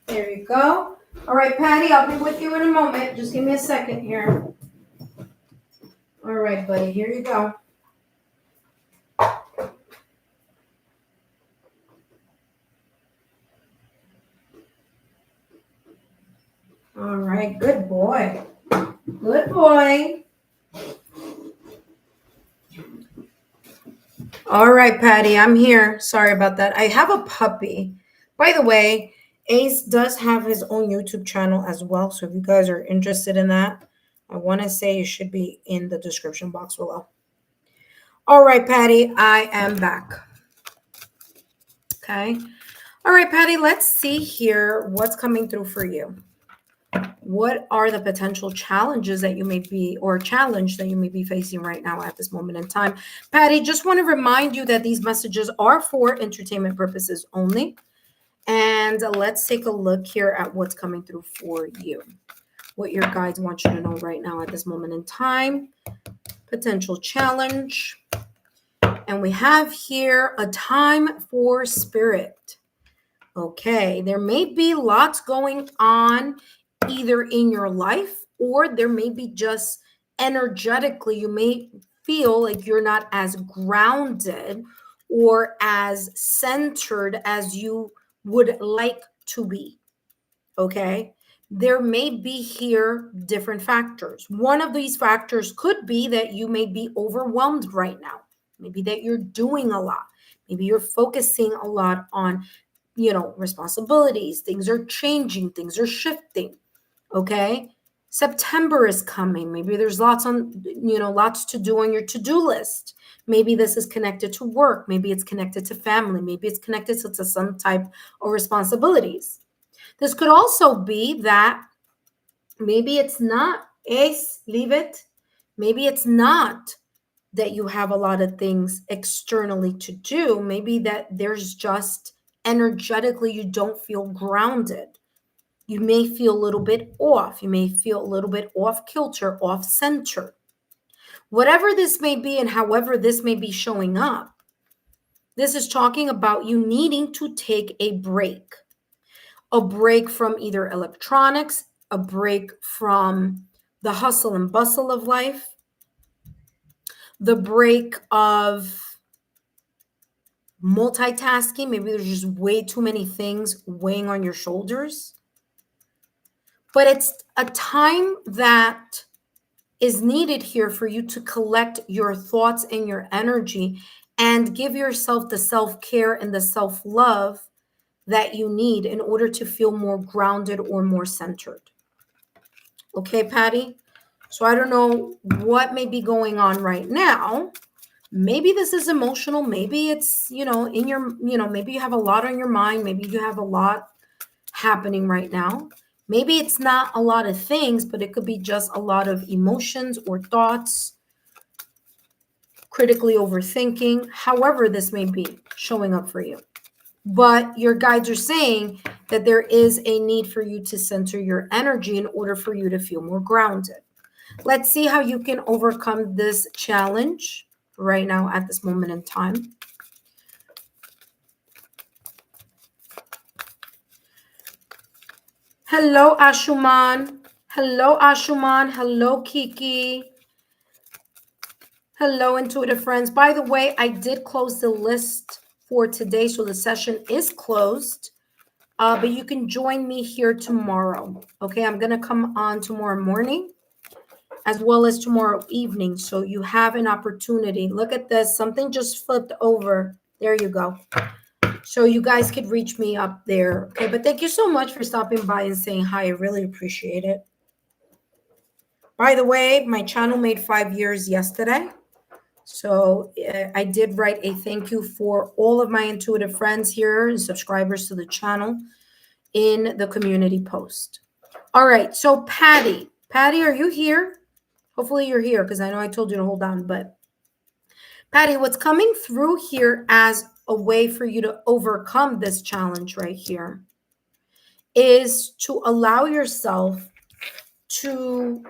There you go. All right, Patty, I'll be with you in a moment. Just give me a second here. All right, buddy, here you go. All right, good boy. Good boy. All right, Patty, I'm here. Sorry about that. I have a puppy. By the way, Ace does have his own YouTube channel as well. So if you guys are interested in that, I want to say it should be in the description box below. All right, Patty, I am back. Okay. All right, Patty, let's see here what's coming through for you. What are the potential challenges that you may be, or challenge that you may be facing right now at this moment in time? Patty, just want to remind you that these messages are for entertainment purposes only. And let's take a look here at what's coming through for you. What your guides want you to know right now at this moment in time. Potential challenge. And we have here a time for spirit. Okay, there may be lots going on either in your life, or there may be just energetically, you may feel like you're not as grounded or as centered as you would like to be. Okay, there may be here different factors. One of these factors could be that you may be overwhelmed right now. Maybe that you're doing a lot. Maybe you're focusing a lot on, responsibilities. Things are changing, things are shifting. Okay, September is coming. Maybe there's lots to do on your to-do list. Maybe this is connected to work, maybe it's connected to family, maybe it's connected to some type of responsibilities. This could also be that maybe it's not, leave it. Maybe it's not that you have a lot of things externally to do. Maybe that there's just energetically you don't feel grounded. You may feel a little bit off. You may feel a little bit off kilter, off center. Whatever this may be and however this may be showing up, this is talking about you needing to take a break from either electronics, a break from the hustle and bustle of life, the break of multitasking. Maybe there's just way too many things weighing on your shoulders. But it's a time that is needed here for you to collect your thoughts and your energy and give yourself the self-care and the self-love that you need in order to feel more grounded or more centered. Okay, Patty? So I don't know what may be going on right now. Maybe this is emotional. Maybe it's, in your, maybe you have a lot on your mind. Maybe you have a lot happening right now. Maybe it's not a lot of things, but it could be just a lot of emotions or thoughts, critically overthinking, however this may be showing up for you. But your guides are saying that there is a need for you to center your energy in order for you to feel more grounded. Let's see how you can overcome this challenge right now at this moment in time. Hello, Ashuman. Hello, Ashuman. Hello, Kiki. Hello, intuitive friends. By the way, I did close the list for today, so the session is closed. But you can join me here tomorrow. Okay, I'm going to come on tomorrow morning as well as tomorrow evening. So you have an opportunity. Look at this. Something just flipped over. There you go. So you guys could reach me up there. Okay, but thank you so much for stopping by and saying hi. I really appreciate it. By the way, my channel made 5 years yesterday. So I did write a thank you for all of my intuitive friends here and subscribers to the channel in the community post. All right. So Patty, are you here? Hopefully you're here because I know I told you to hold on, but Patty, what's coming through here as a way for you to overcome this challenge right here is to allow yourself to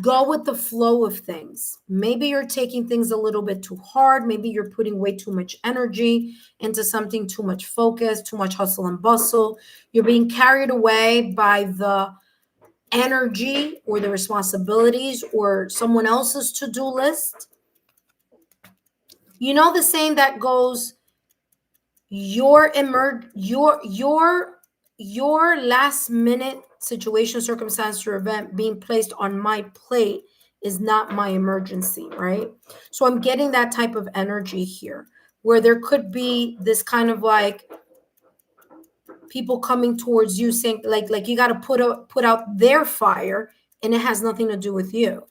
go with the flow of things. Maybe you're taking things a little bit too hard. Maybe you're putting way too much energy into something, too much focus, too much hustle and bustle. You're being carried away by the energy or the responsibilities or someone else's to-do list. You know the saying that goes, your last minute situation, circumstance, or event being placed on my plate is not my emergency, right? So I'm getting that type of energy here where there could be this kind of like people coming towards you saying like you got to put out their fire and it has nothing to do with you.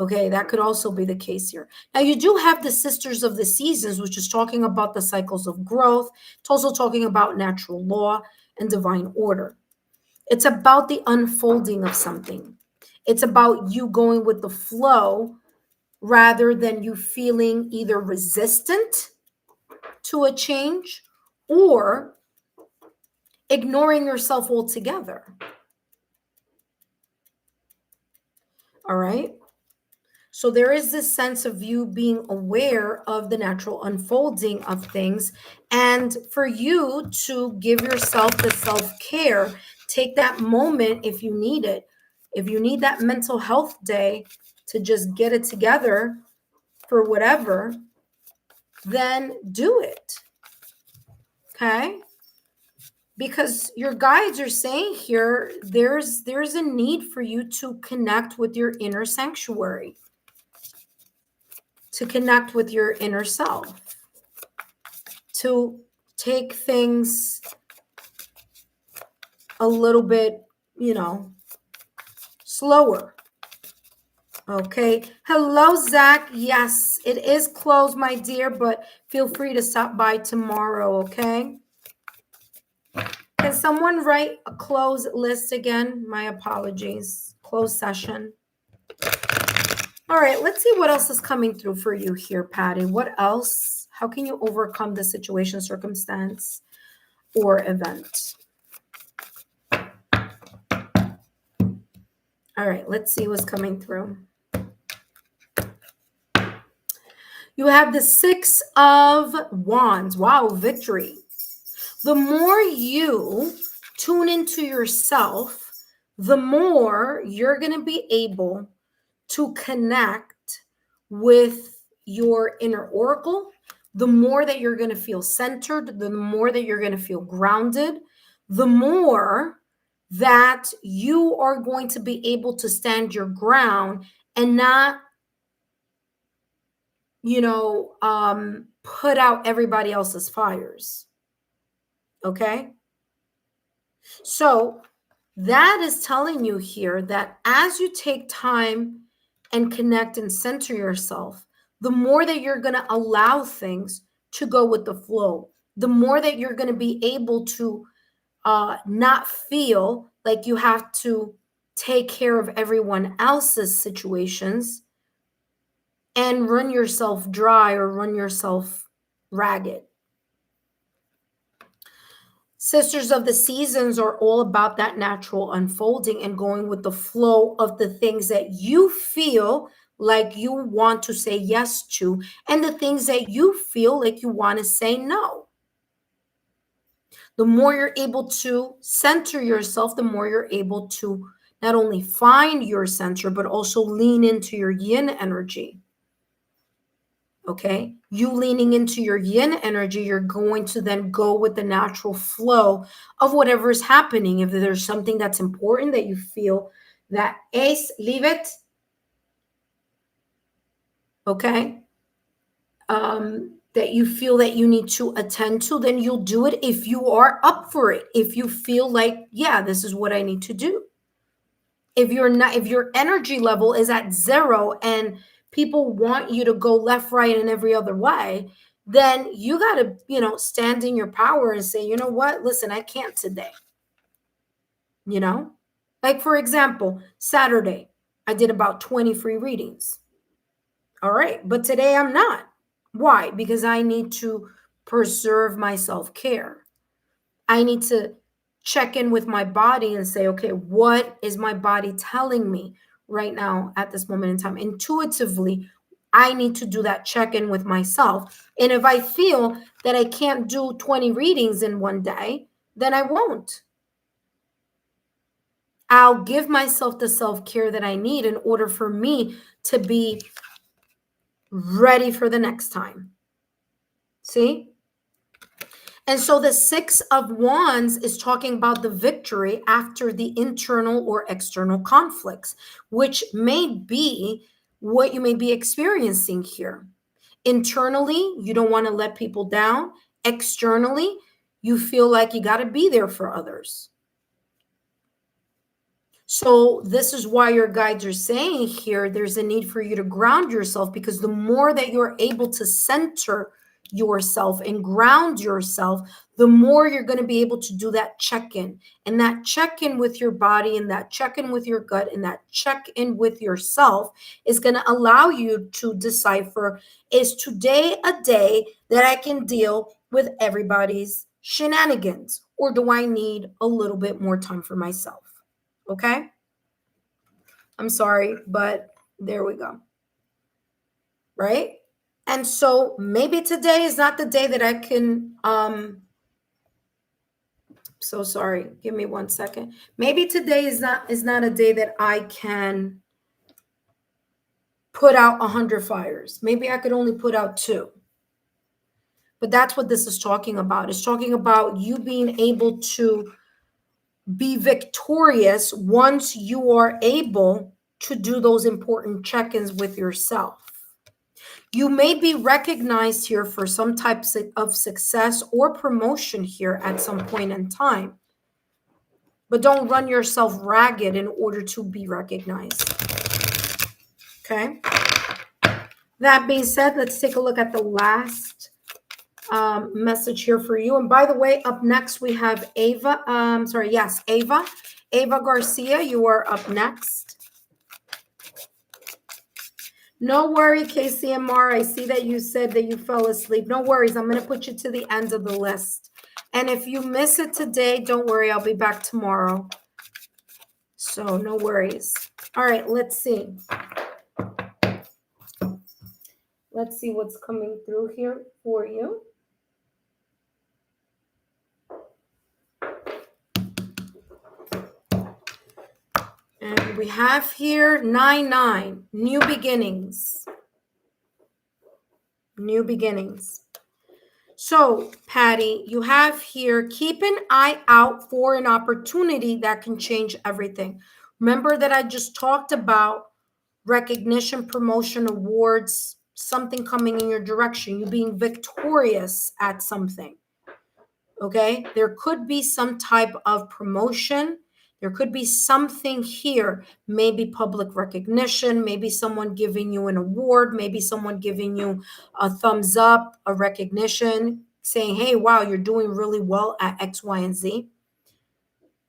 Okay, that could also be the case here. Now, you do have the Sisters of the Seasons, which is talking about the cycles of growth. It's also talking about natural law and divine order. It's about the unfolding of something. It's about you going with the flow rather than you feeling either resistant to a change or ignoring yourself altogether. All right. So there is this sense of you being aware of the natural unfolding of things, and for you to give yourself the self-care. Take that moment if you need it. If you need that mental health day to just get it together for whatever, then do it. Okay? Because your guides are saying here there's a need for you to connect with your inner sanctuary, to connect with your inner self, to take things a little bit, slower. Okay. Hello, Zach. Yes, it is closed, my dear, but feel free to stop by tomorrow. Okay. Can someone write a closed list again? My apologies. Closed session. All right, let's see what else is coming through for you here, Patty. What else? How can you overcome the situation, circumstance, or event? All right, let's see what's coming through. You have the Six of Wands. Wow, victory. The more you tune into yourself, the more you're going to be able to connect with your inner oracle, the more that you're going to feel centered, the more that you're going to feel grounded, the more that you are going to be able to stand your ground and not, put out everybody else's fires. Okay? So that is telling you here that as you take time and connect and center yourself, the more that you're going to allow things to go with the flow, the more that you're going to be able to not feel like you have to take care of everyone else's situations and run yourself dry or run yourself ragged. Sisters of the Seasons are all about that natural unfolding and going with the flow of the things that you feel like you want to say yes to, and the things that you feel like you want to say no. The more you're able to center yourself, the more you're able to not only find your center, but also lean into your yin energy. Okay, you leaning into your yin energy, you're going to then go with the natural flow of whatever is happening. If there's something that's important that you feel that Ace, leave it. Okay. That you feel that you need to attend to, then you'll do it if you are up for it. If you feel like, yeah, this is what I need to do. If you're not, if your energy level is at zero and people want you to go left, right, and every other way, then you got to, stand in your power and say, you know what? Listen, I can't today. Like for example, Saturday, I did about 20 free readings. All right. But today I'm not. Why? Because I need to preserve my self-care. I need to check in with my body and say, okay, what is my body telling me right now at this moment in time? Intuitively, I need to do that check in with myself. And if I feel that I can't do 20 readings in one day, then I won't. I'll give myself the self-care that I need in order for me to be ready for the next time. See? And so the Six of Wands is talking about the victory after the internal or external conflicts, which may be what you may be experiencing here. Internally, you don't want to let people down. Externally, you feel like you got to be there for others. So this is why your guides are saying here, there's a need for you to ground yourself, because the more that you're able to center yourself and ground yourself, the more you're going to be able to do that check-in, and that check-in with your body, and that check-in with your gut, and that check-in with yourself is going to allow you to decipher, is today a day that I can deal with everybody's shenanigans, or do I need a little bit more time for myself? Okay? I'm sorry, but there we go. right? And so maybe today is not the day that I can, so sorry, give me 1 second. Maybe today is not a day that I can put out 100 fires. Maybe I could only put out 2. But that's what this is talking about. It's talking about you being able to be victorious once you are able to do those important check-ins with yourself. You may be recognized here for some types of success or promotion here at some point in time, but don't run yourself ragged in order to be recognized. Okay. That being said, let's take a look at the last message here for you. And by the way, up next we have Ava. Ava Garcia, you are up next. No worry, KCMR. I see that you said that you fell asleep. No worries. I'm going to put you to the end of the list. And if you miss it today, don't worry. I'll be back tomorrow. So no worries. All right, let's see. Let's see what's coming through here for you. And we have here 9-9, new beginnings. New beginnings. So, Patty, you have here, keep an eye out for an opportunity that can change everything. Remember that I just talked about recognition, promotion, awards, something coming in your direction, you being victorious at something. Okay? There could be some type of promotion. There could be something here, maybe public recognition, maybe someone giving you an award, maybe someone giving you a thumbs up, a recognition, saying, hey, wow, you're doing really well at X, Y, and Z.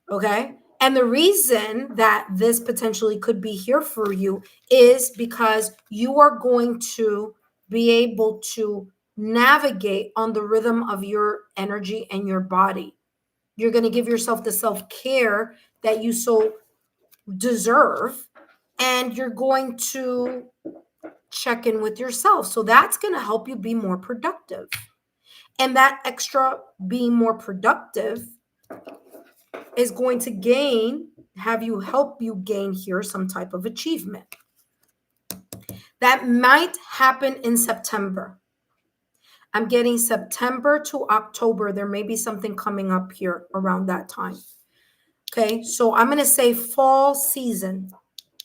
Okay. And the reason that this potentially could be here for you is because you are going to be able to navigate on the rhythm of your energy and your body. You're going to give yourself the self-care that you so deserve, and you're going to check in with yourself. So that's going to help you be more productive. And that extra being more productive is going to help you gain here some type of achievement. That might happen in September. I'm getting September to October. There may be something coming up here around that time. Okay, so I'm going to say fall season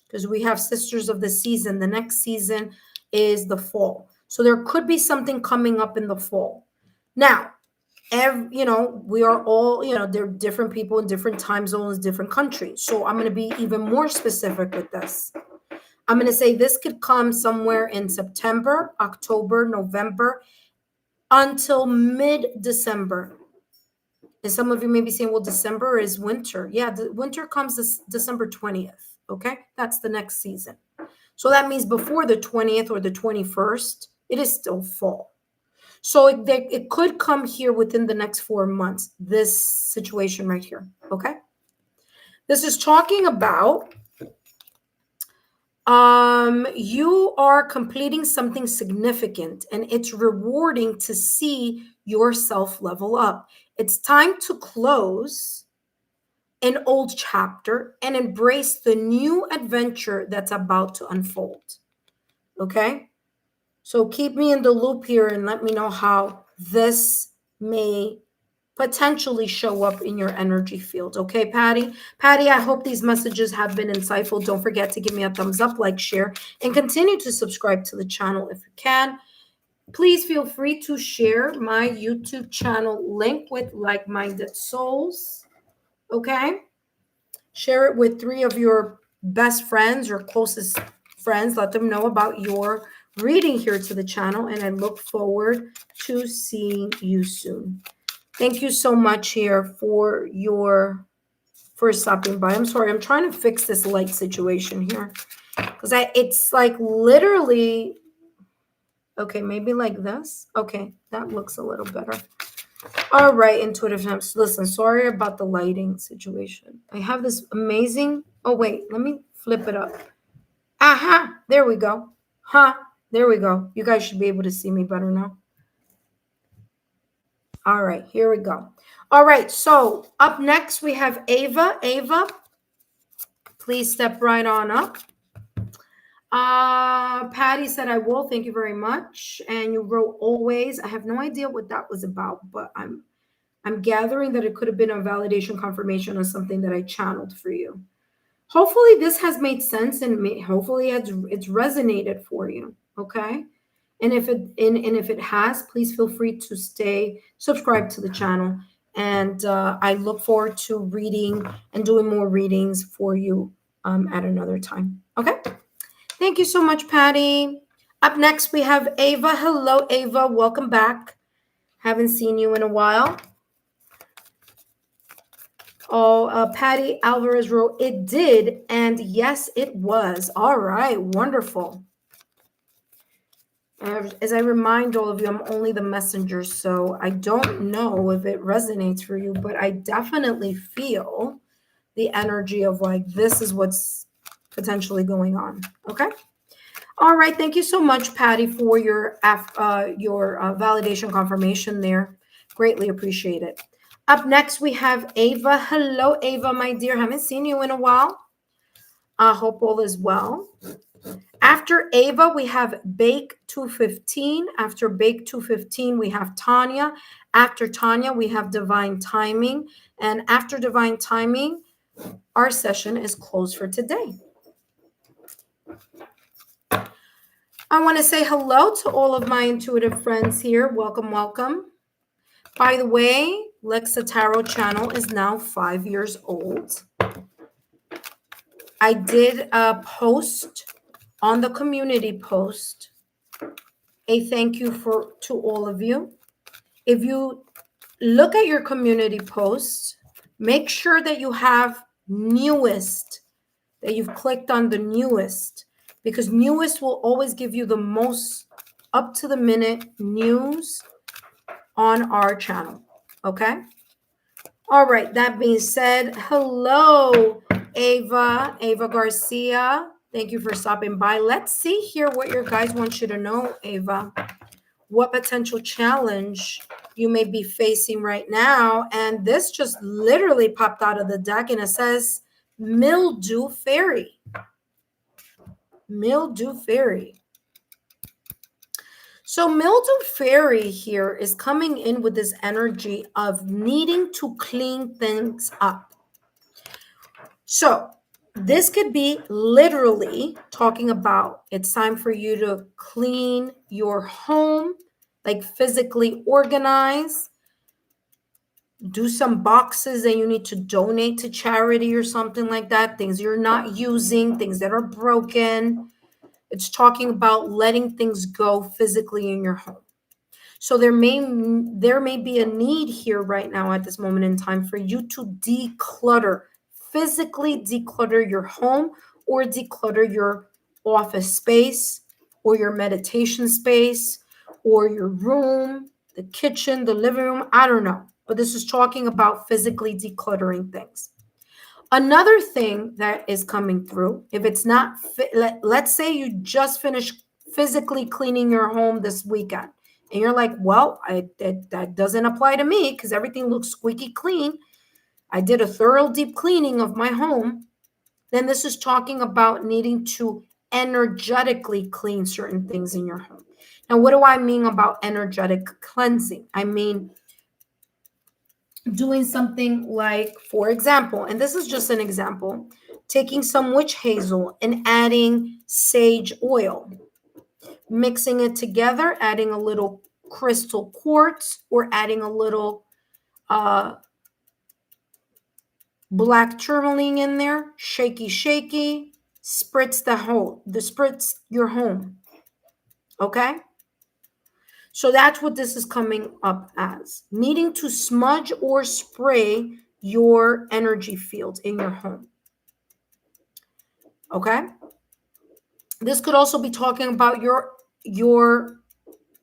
because we have Sisters of the Season. The next season is the fall. So there could be something coming up in the fall. Now, we are all, there are different people in different time zones, different countries. So I'm going to be even more specific with this. I'm going to say this could come somewhere in September, October, November, until mid-December. And some of you may be saying, well, December is winter. Yeah, the winter comes this December 20th. Okay, that's the next season. So that means before the 20th or the 21st, it is still fall. So it could come here within the next 4 months, this situation right here, okay? This is talking about you are completing something significant, and it's rewarding to see yourself level up. It's time to close an old chapter and embrace the new adventure that's about to unfold, okay? So keep me in the loop here and let me know how this may potentially show up in your energy field. Okay, Patty? Patty, I hope these messages have been insightful. Don't forget to give me a thumbs up, like, share, and continue to subscribe to the channel if you can. Please feel free to share my YouTube channel link with like-minded souls. Okay? Share it with 3 of your best friends or closest friends. Let them know about your reading here to the channel, and I look forward to seeing you soon. Thank you so much here for stopping by. I'm sorry, I'm trying to fix this light situation here because it's like literally, okay, maybe like this. Okay, that looks a little better. All right, intuitive gems. Listen, sorry about the lighting situation. I have this amazing, oh wait, let me flip it up. Aha, there we go. There we go. You guys should be able to see me better now. All right, here we go. All right, so up next we have Ava. Ava, please step right on up. Patty said, I will. Thank you very much. And you wrote always. I have no idea what that was about, but I'm gathering that it could have been a validation confirmation on something that I channeled for you. Hopefully this has made sense and hopefully it's resonated for you. Okay. And if it has, please feel free to stay subscribed to the channel. And I look forward to reading and doing more readings for you at another time. Okay. Thank you so much, Patty. Up next, we have Ava. Hello, Ava. Welcome back. Haven't seen you in a while. Oh, Patty Alvarez wrote, it did. And yes, it was. All right. Wonderful. As I remind all of you, I'm only the messenger, so I don't know if it resonates for you, but I definitely feel the energy of like, this is what's potentially going on. Okay. All right. Thank you so much, Patty, for your validation confirmation there. Greatly appreciate it. Up next, we have Ava. Hello, Ava, my dear. Haven't seen you in a while. I hope all is well. After Ava, we have Bake 215. After Bake 215, we have Tanya. After Tanya, we have Divine Timing. And after Divine Timing, our session is closed for today. I want to say hello to all of my intuitive friends here. Welcome, welcome. By the way, Lexa Tarot channel is now 5 years old. I did a post on the community post, a thank you to all of you. If you look at your community posts, make sure that you have newest, that you've clicked on the newest, because newest will always give you the most up-to-the-minute news on our channel, okay? All right, that being said, hello, Ava Garcia. Thank you for stopping by. Let's see here what your guys want you to know, Ava. What potential challenge you may be facing right now. And this just literally popped out of the deck and it says Mildew Fairy. Mildew Fairy. So Mildew Fairy here is coming in with this energy of needing to clean things up. So this could be literally talking about it's time for you to clean your home, like physically organize, do some boxes that you need to donate to charity or something like that, things you're not using, things that are broken. It's talking about letting things go physically in your home. So there may be a need here right now at this moment in time for you to declutter, physically declutter your home or declutter your office space or your meditation space or your room, the kitchen, the living room, I don't know. But this is talking about physically decluttering things. Another thing that is coming through, if it's not, let's say you just finished physically cleaning your home this weekend. And you're like, well, that doesn't apply to me because everything looks squeaky clean. I did a thorough deep cleaning of my home. Then this is talking about needing to energetically clean certain things in your home. Now, what do I mean about energetic cleansing? I mean doing something like, for example, and this is just an example, taking some witch hazel and adding sage oil, mixing it together, adding a little crystal quartz or adding a little black tourmaline in there, shaky, spritz spritz your home. Okay? So that's what this is coming up as. Needing to smudge or spray your energy field in your home. Okay? This could also be talking about your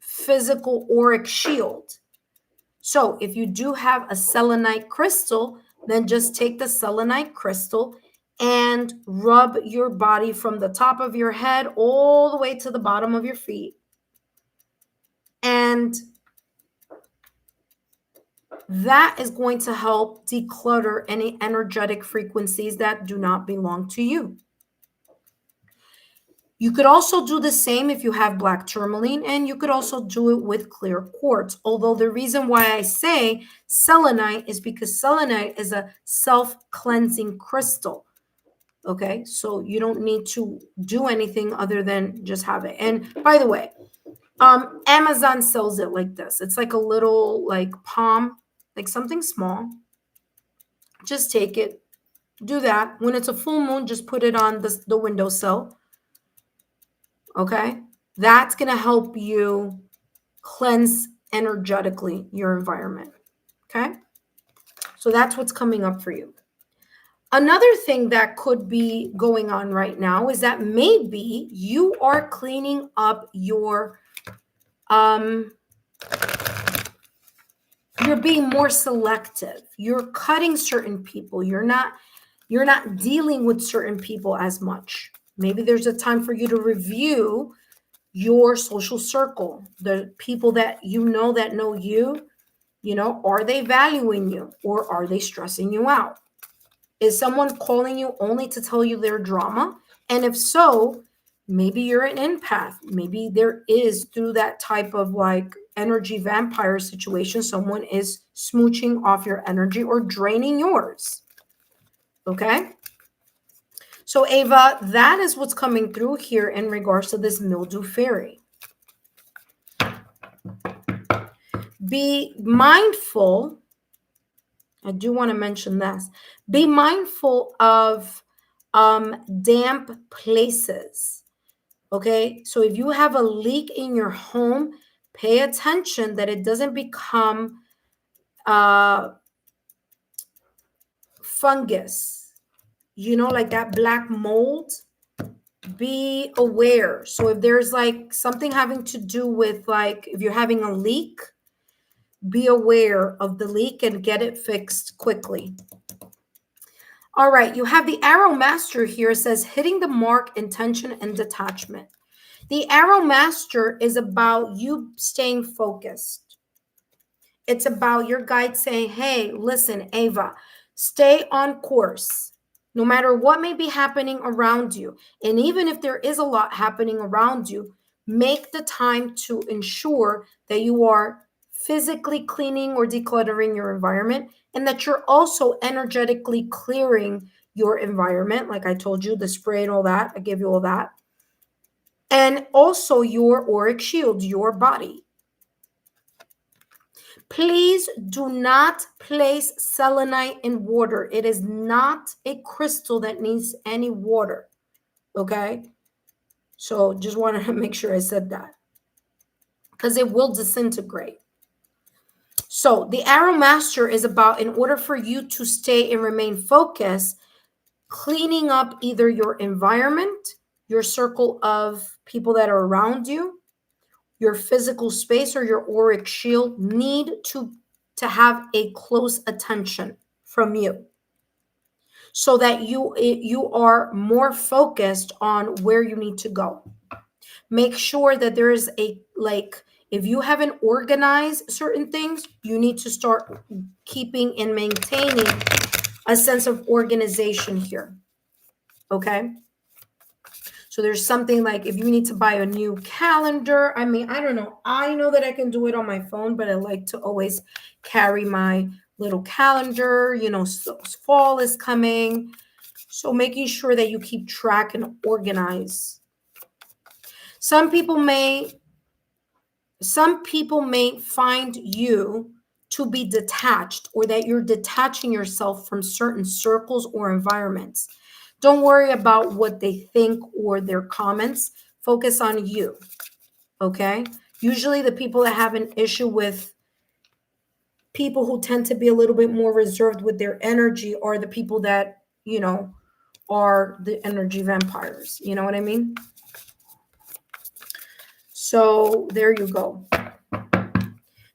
physical auric shield. So if you do have a selenite crystal, then just take the selenite crystal and rub your body from the top of your head all the way to the bottom of your feet. And that is going to help declutter any energetic frequencies that do not belong to you. You could also do the same if you have black tourmaline, and you could also do it with clear quartz. Although the reason why I say selenite is because selenite is a self-cleansing crystal. Okay, so you don't need to do anything other than just have it. And by the way, Amazon sells it like this. It's like a little like palm, like something small. Just take it, do that. When it's a full moon, just put it on the windowsill. Okay, that's going to help you cleanse energetically your environment. Okay, so that's what's coming up for you. Another thing that could be going on right now is that maybe you are cleaning up your you're being more selective. You're cutting certain people. You're not dealing with certain people as much. Maybe there's a time for you to review your social circle, the people that you know you, are they valuing you or are they stressing you out? Is someone calling you only to tell you their drama? And if so, maybe you're an empath. Maybe there is, through that type of like energy vampire situation, someone is smooching off your energy or draining yours. Okay? So Ava, that is what's coming through here in regards to this mildew fairy. Be mindful. I do want to mention this. Be mindful of damp places. Okay, so if you have a leak in your home, pay attention that it doesn't become fungus, like that black mold. Be aware. So if there's like something having to do with like if you're having a leak, be aware of the leak and get it fixed quickly. All right, you have the Arrow Master here. It says hitting the mark, intention, and detachment. The Arrow Master is about you staying focused. It's about your guide saying, hey, listen, Ava, stay on course. No matter what may be happening around you, and even if there is a lot happening around you, make the time to ensure that you are physically cleaning or decluttering your environment, and that you're also energetically clearing your environment. Like I told you, the spray and all that, I gave you all that. And also your auric shield, your body. Please do not place selenite in water. It is not a crystal that needs any water. Okay? So just wanted to make sure I said that, because it will disintegrate. So the Arrow Master is about, in order for you to stay and remain focused, cleaning up either your environment, your circle of people that are around you, your physical space, or your auric shield need to have a close attention from you, so that you are more focused on where you need to go. Make sure that there is if you haven't organized certain things, you need to start keeping and maintaining a sense of organization here. Okay? So there's something like if you need to buy a new calendar, I don't know. I know that I can do it on my phone, but I like to always carry my little calendar. So fall is coming. So making sure that you keep track and organize. Some people may find you to be detached, or that you're detaching yourself from certain circles or environments. Don't worry about what they think or their comments. Focus on you, okay? Usually the people that have an issue with people who tend to be a little bit more reserved with their energy are the people that, are the energy vampires. You know what I mean? So there you go.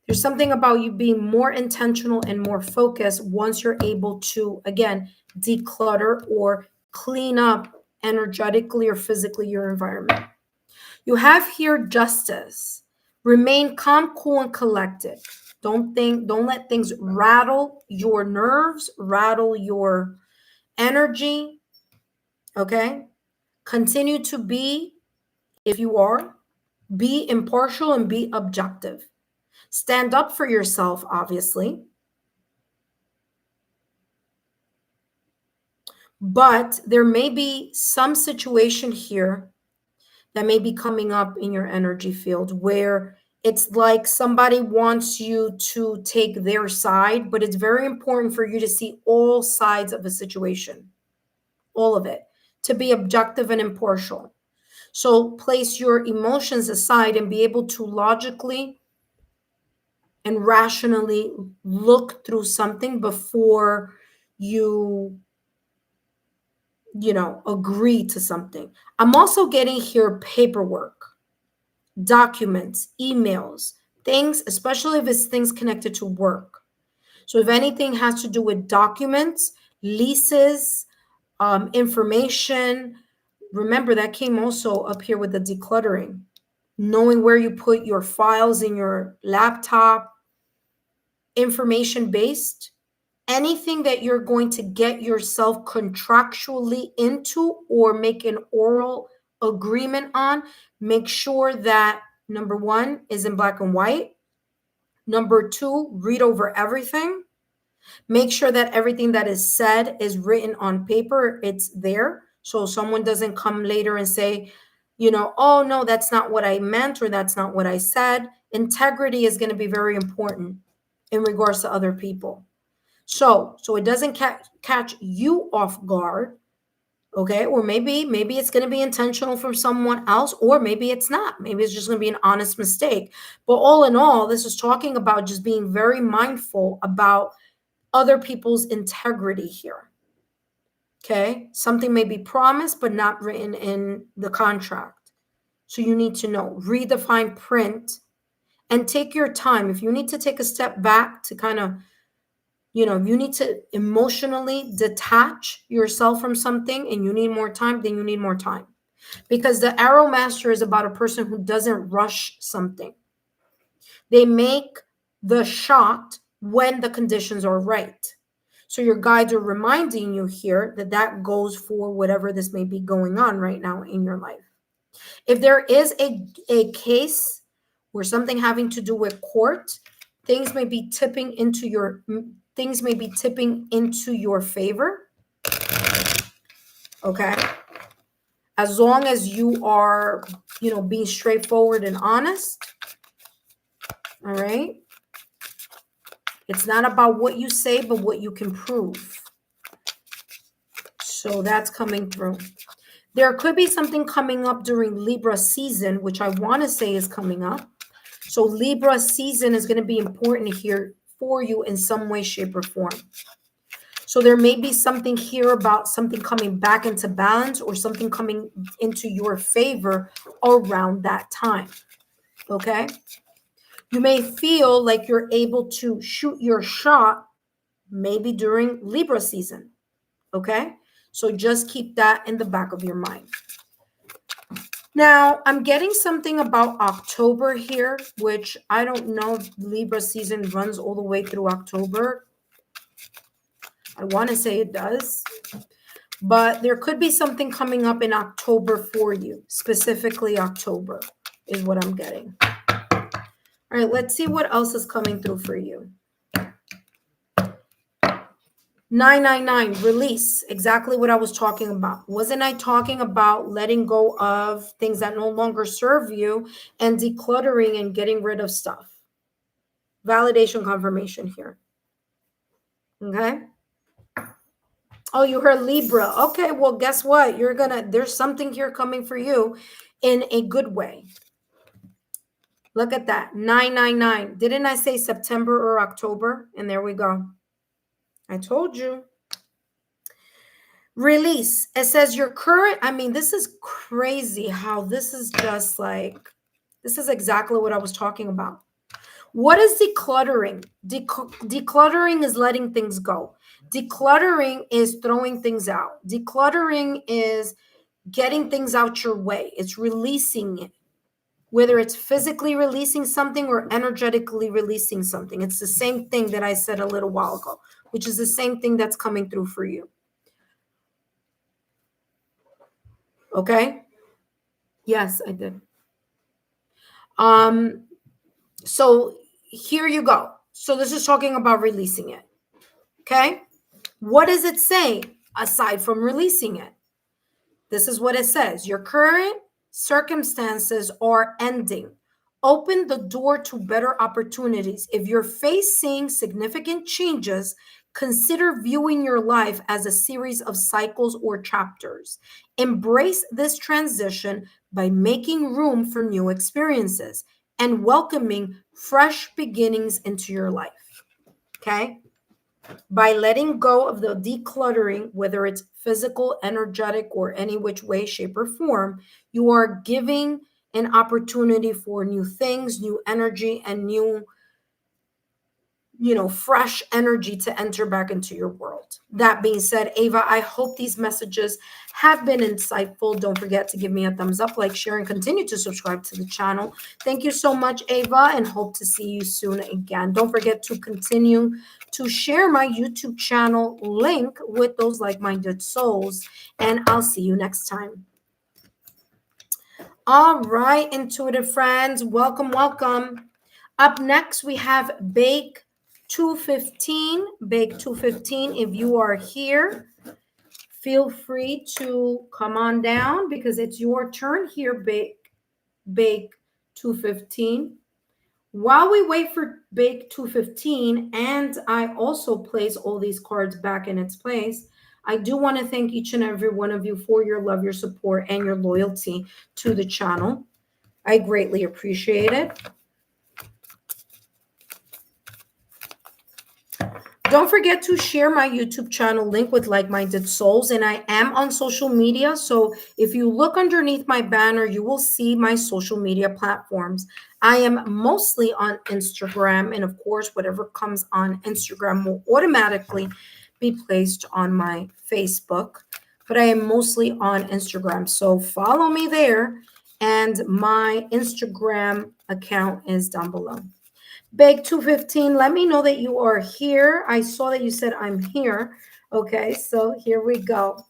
There's something about you being more intentional and more focused once you're able to, again, declutter or clean up energetically or physically your environment. You have here justice. Remain calm, cool, and collected. Don't let things rattle your nerves, rattle your energy. Okay? Continue to be, if you are, be impartial and be objective. Stand up for yourself, obviously. But there may be some situation here that may be coming up in your energy field where it's like somebody wants you to take their side, but it's very important for you to see all sides of a situation, all of it, to be objective and impartial. So place your emotions aside and be able to logically and rationally look through something before you agree to something. I'm also getting here paperwork, documents, emails, things, especially if it's things connected to work. So if anything has to do with documents, leases, information, remember that came also up here with the decluttering, knowing where you put your files in your laptop, information based, anything that you're going to get yourself contractually into or make an oral agreement on, make sure that number one is in black and white. Number two, read over everything. Make sure that everything that is said is written on paper, it's there. So someone doesn't come later and say, oh, no, that's not what I meant or that's not what I said. Integrity is going to be very important in regards to other people. So it doesn't catch you off guard, okay? Or maybe it's going to be intentional for someone else, or maybe it's not. Maybe it's just going to be an honest mistake. But all in all, this is talking about just being very mindful about other people's integrity here, okay? Something may be promised but not written in the contract. So you need to know, read the fine print and take your time. If you need to take a step back to kind of if you need to emotionally detach yourself from something and you need more time, then you need more time. Because the Arrow Master is about a person who doesn't rush something. They make the shot when the conditions are right. So your guides are reminding you here that goes for whatever this may be going on right now in your life. If there is a case or something having to do with court, things may be tipping into your favor. Okay. As long as you are, being straightforward and honest. All right. It's not about what you say, but what you can prove. So that's coming through. There could be something coming up during Libra season, which I want to say is coming up. So Libra season is going to be important here for you in some way, shape, or form. So there may be something here about something coming back into balance or something coming into your favor around that time. Okay? You may feel like you're able to shoot your shot maybe during Libra season. Okay? So just keep that in the back of your mind. Now, I'm getting something about October here, which I don't know if Libra season runs all the way through October. I want to say it does. But there could be something coming up in October for you. Specifically, October is what I'm getting. All right, let's see what else is coming through for you. 999, release. Exactly what I was talking about. Wasn't I talking about letting go of things that no longer serve you and decluttering and getting rid of stuff? Validation confirmation here. Okay. Oh, you heard Libra. Okay, well, guess what? There's something here coming for you in a good way. Look at that. 999. Didn't I say September or October? And there we go. I told you. Release. It says your current, this is crazy how this is just like, this is exactly what I was talking about. What is decluttering? Decluttering is letting things go. Decluttering is throwing things out. Decluttering is getting things out your way. It's releasing it, whether it's physically releasing something or energetically releasing something. It's the same thing that I said a little while ago, which is the same thing that's coming through for you. Okay? Yes, I did. So here you go. So this is talking about releasing it. Okay? What does it say aside from releasing it? This is what it says. Your current circumstances are ending. Open the door to better opportunities. If you're facing significant changes, consider viewing your life as a series of cycles or chapters. Embrace this transition by making room for new experiences and welcoming fresh beginnings into your life. Okay? By letting go of the decluttering, whether it's physical, energetic, or any which way, shape, or form, you are giving an opportunity for new things, new energy, and new, fresh energy to enter back into your world. That being said, Ava, I hope these messages have been insightful. Don't forget to give me a thumbs up, like, share, and continue to subscribe to the channel. Thank you so much, Ava, and hope to see you soon again. Don't forget to continue to share my YouTube channel link with those like-minded souls, and I'll see you next time. All right, intuitive friends, welcome, welcome. Up next, we have Bake 215. Bake 215, if you are here, feel free to come on down because it's your turn here, Bake 215. While we wait for Bake 215, and I also place all these cards back in its place, I do want to thank each and every one of you for your love, your support, and your loyalty to the channel. I greatly appreciate it. Don't forget to share my YouTube channel link with like-minded souls, and I am on social media. So if you look underneath my banner, you will see my social media platforms. I am mostly on Instagram, and of course, whatever comes on Instagram will automatically be placed on my Facebook, but I am mostly on Instagram. So follow me there, and my Instagram account is down below. Bake 215, let me know that you are here. I saw that you said I'm here. Okay, so here we go.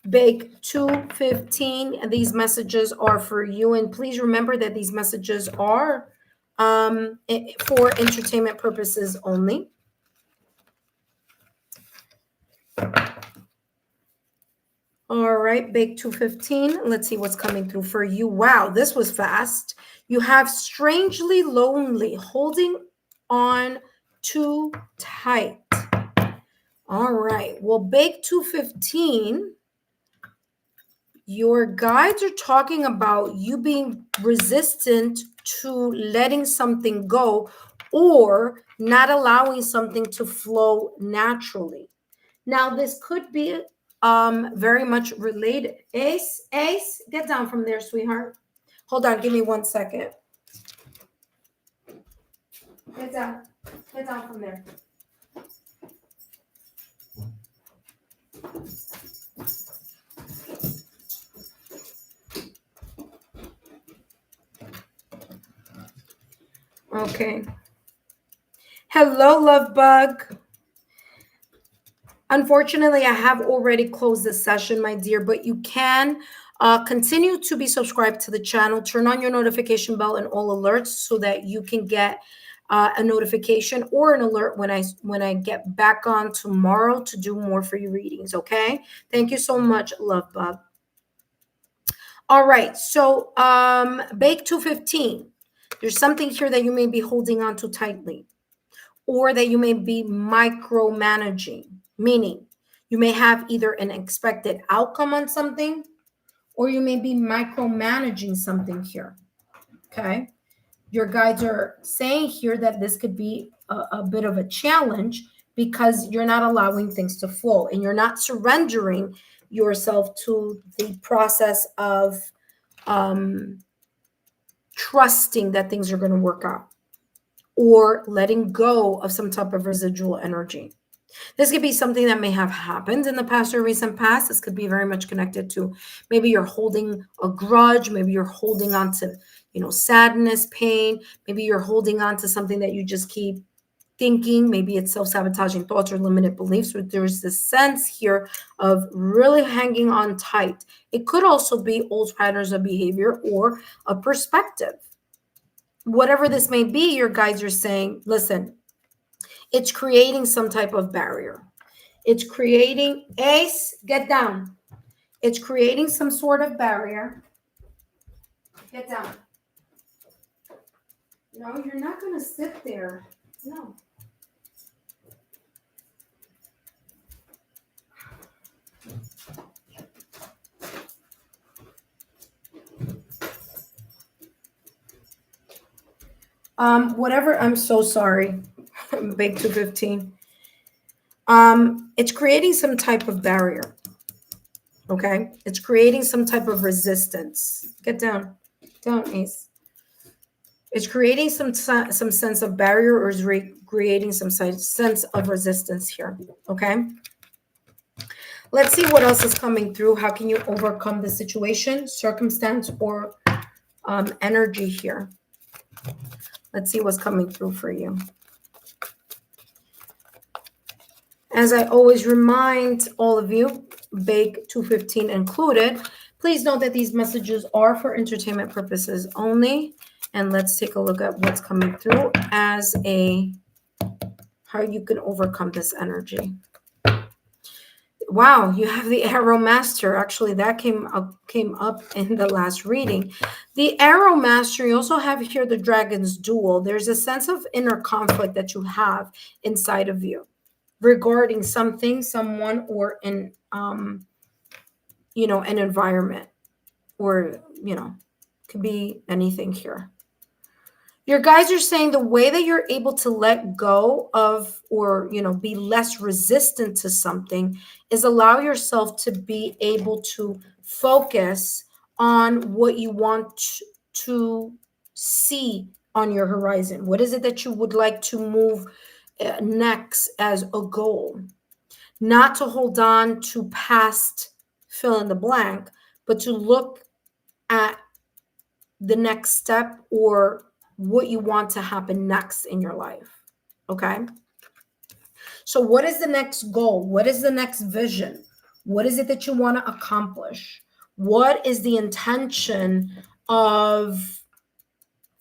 Bake 215, these messages are for you. And please remember that these messages are for entertainment purposes only. All right, Bake 215. Let's see what's coming through for you. Wow, this was fast. You have strangely lonely, holding on too tight. All right. Well, Bake 215, your guides are talking about you being resistant to letting something go or not allowing something to flow naturally. Now, this could be very much related. Ace, get down from there, sweetheart. Hold on, give me 1 second. Get down from there. Okay. Hello, love bug. Unfortunately, I have already closed this session, my dear, but you can continue to be subscribed to the channel. Turn on your notification bell and all alerts so that you can get a notification or an alert when I get back on tomorrow to do more for you readings. Okay. Thank you so much, love bug. All right. So Bake 215. There's something here that you may be holding on to tightly, or that you may be micromanaging, meaning you may have either an expected outcome on something, or you may be micromanaging something here. Okay. Your guides are saying here that this could be a bit of a challenge because you're not allowing things to flow and you're not surrendering yourself to the process of trusting that things are going to work out, or letting go of some type of residual energy. This could be something that may have happened in the past or recent past. This could be very much connected to maybe you're holding a grudge, maybe you're holding on to, sadness, pain, maybe you're holding on to something that you just keep thinking, maybe it's self-sabotaging thoughts or limited beliefs, but there's this sense here of really hanging on tight. It could also be old patterns of behavior or a perspective. Whatever this may be, your guides are saying, listen, it's creating some type of barrier. It's creating, Ace, get down. It's creating some sort of barrier. Get down. No, you're not going to sit there. No. Whatever, I'm so sorry. Big 215. It's creating some type of barrier. Okay? It's creating some type of resistance. Get down. Down, Ace. It's creating some sense of barrier, or is creating some sense of resistance here. Okay? Let's see what else is coming through. How can you overcome the situation, circumstance, or energy here? Let's see what's coming through for you. As I always remind all of you, Big 215 included, please note that these messages are for entertainment purposes only. And let's take a look at what's coming through as how you can overcome this energy. Wow, you have the Arrow Master. Actually, that came up in the last reading. The Arrow Master, you also have here the Dragon's Duel. There's a sense of inner conflict that you have inside of you regarding something, someone, or an environment, or could be anything here. Your guides are saying the way that you're able to let go of, or be less resistant to something, is allow yourself to be able to focus on what you want to see on your horizon. What is it that you would like to move next as a goal? Not to hold on to past fill in the blank, but to look at the next step, or what you want to happen next in your life. Okay? So what is the next goal? What is the next vision? What is it that you want to accomplish? What is the intention of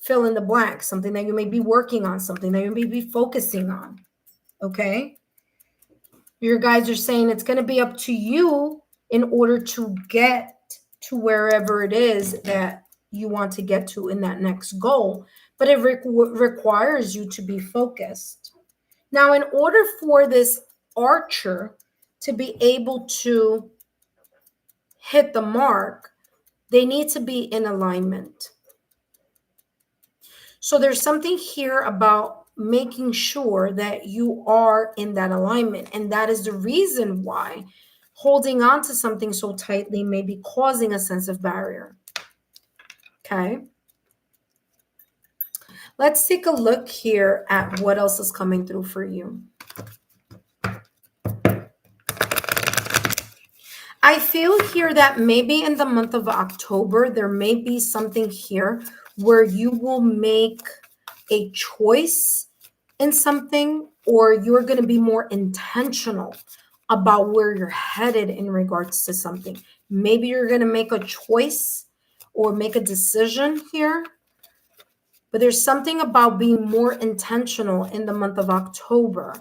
fill in the blank? Something that you may be working on, something that you may be focusing on. Okay? Your guides are saying it's going to be up to you in order to get to wherever it is that you want to get to in that next goal. But it requires you to be focused. Now, in order for this archer to be able to hit the mark, they need to be in alignment. So there's something here about making sure that you are in that alignment. And that is the reason why holding on to something so tightly may be causing a sense of barrier. Okay. Let's take a look here at what else is coming through for you. I feel here that maybe in the month of October, there may be something here where you will make a choice in something, or you're going to be more intentional about where you're headed in regards to something. Maybe you're going to make a choice or make a decision here. But there's something about being more intentional in the month of October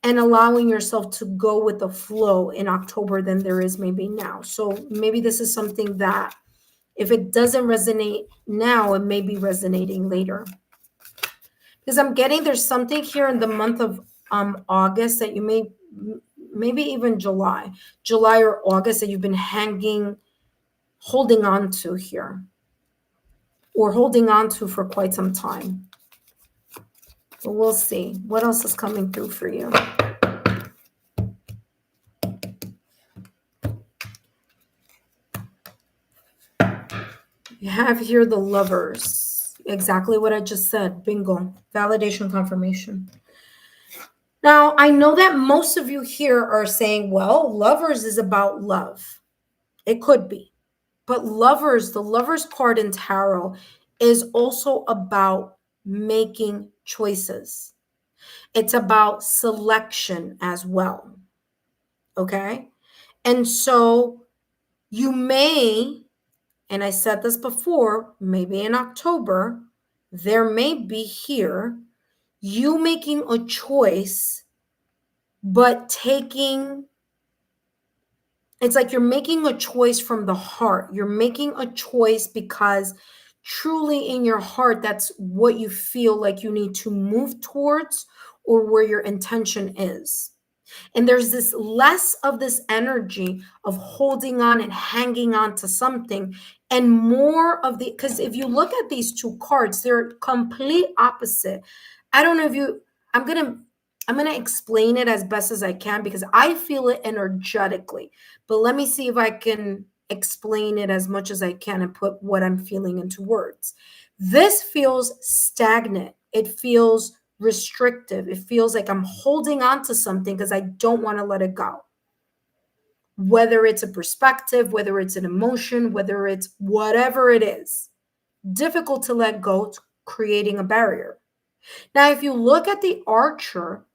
and allowing yourself to go with the flow in October than there is maybe now. So maybe this is something that if it doesn't resonate now, it may be resonating later. Because I'm getting there's something here in the month of August that you maybe even July or August that you've been holding on to here, or holding on to for quite some time. But we'll see. What else is coming through for you? You have here the Lovers. Exactly what I just said. Bingo. Validation confirmation. Now, I know that most of you here are saying, well, Lovers is about love. It could be. But Lovers, the Lovers card in tarot is also about making choices. It's about selection as well. Okay? And so you may, and I said this before, maybe in October, there may be here you making a choice, but it's like you're making a choice from the heart. You're making a choice because truly in your heart, that's what you feel like you need to move towards or where your intention is. And there's this less of this energy of holding on and hanging on to something, and more of the, because if you look at these two cards, they're complete opposite. I don't know if you, I'm gonna I'm gonna explain it as best as I can because I feel it energetically. But let me see if I can explain it as much as I can and put what I'm feeling into words. This feels stagnant. It feels restrictive. It feels like I'm holding on to something because I don't want to let it go. Whether it's a perspective, whether it's an emotion, whether it's whatever it is, difficult to let go, creating a barrier. Now, if you look at the archer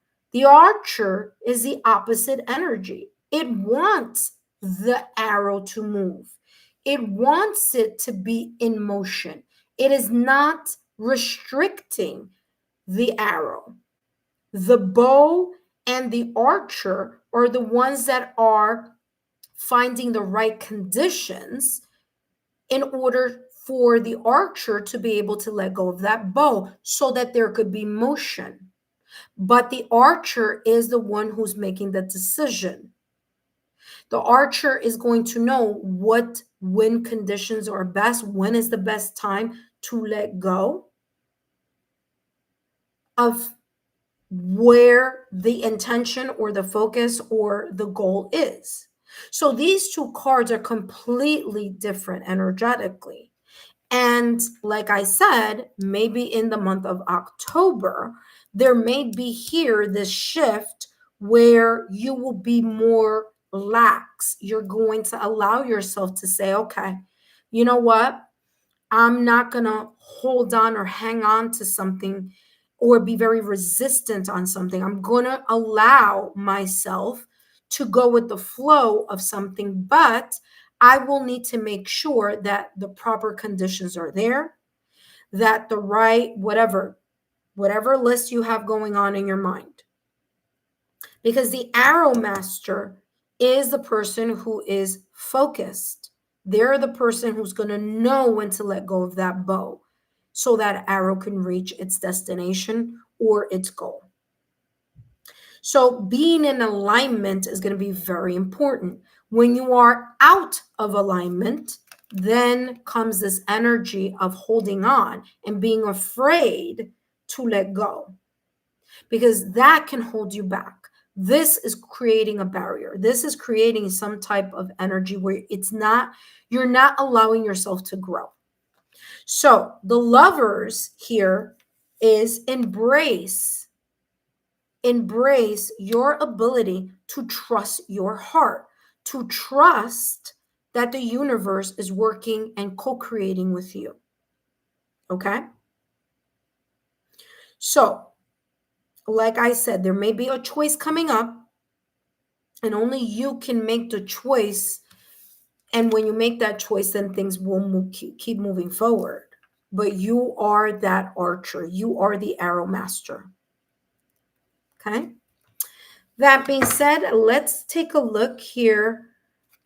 is the opposite energy. It wants the arrow to move. It wants it to be in motion. It is not restricting the arrow. The bow and the archer are the ones that are finding the right conditions in order for the archer to be able to let go of that bow so that there could be motion. But the archer is the one who's making the decision. The archer is going to know when conditions are best, when is the best time to let go of where the intention or the focus or the goal is. So these two cards are completely different energetically. And like I said, maybe in the month of October, there may be here this shift where you will be more lax. You're going to allow yourself to say, okay, you know what? I'm not going to hold on or hang on to something or be very resistant on something. I'm going to allow myself to go with the flow of something, but I will need to make sure that the proper conditions are there, that the right, whatever list you have going on in your mind. Because the arrow master is the person who is focused. They're the person who's going to know when to let go of that bow so that arrow can reach its destination or its goal. So being in alignment is going to be very important. When you are out of alignment, then comes this energy of holding on and being afraid to let go, because that can hold you back. This is creating a barrier. This is creating some type of energy where you're not allowing yourself to grow. So the Lovers here is embrace your ability to trust your heart, to trust that the universe is working and co-creating with you. Okay? So, like I said, there may be a choice coming up, and only you can make the choice. And when you make that choice, then things will keep moving forward. But you are that archer. You are the arrow master. Okay? That being said, let's take a look here.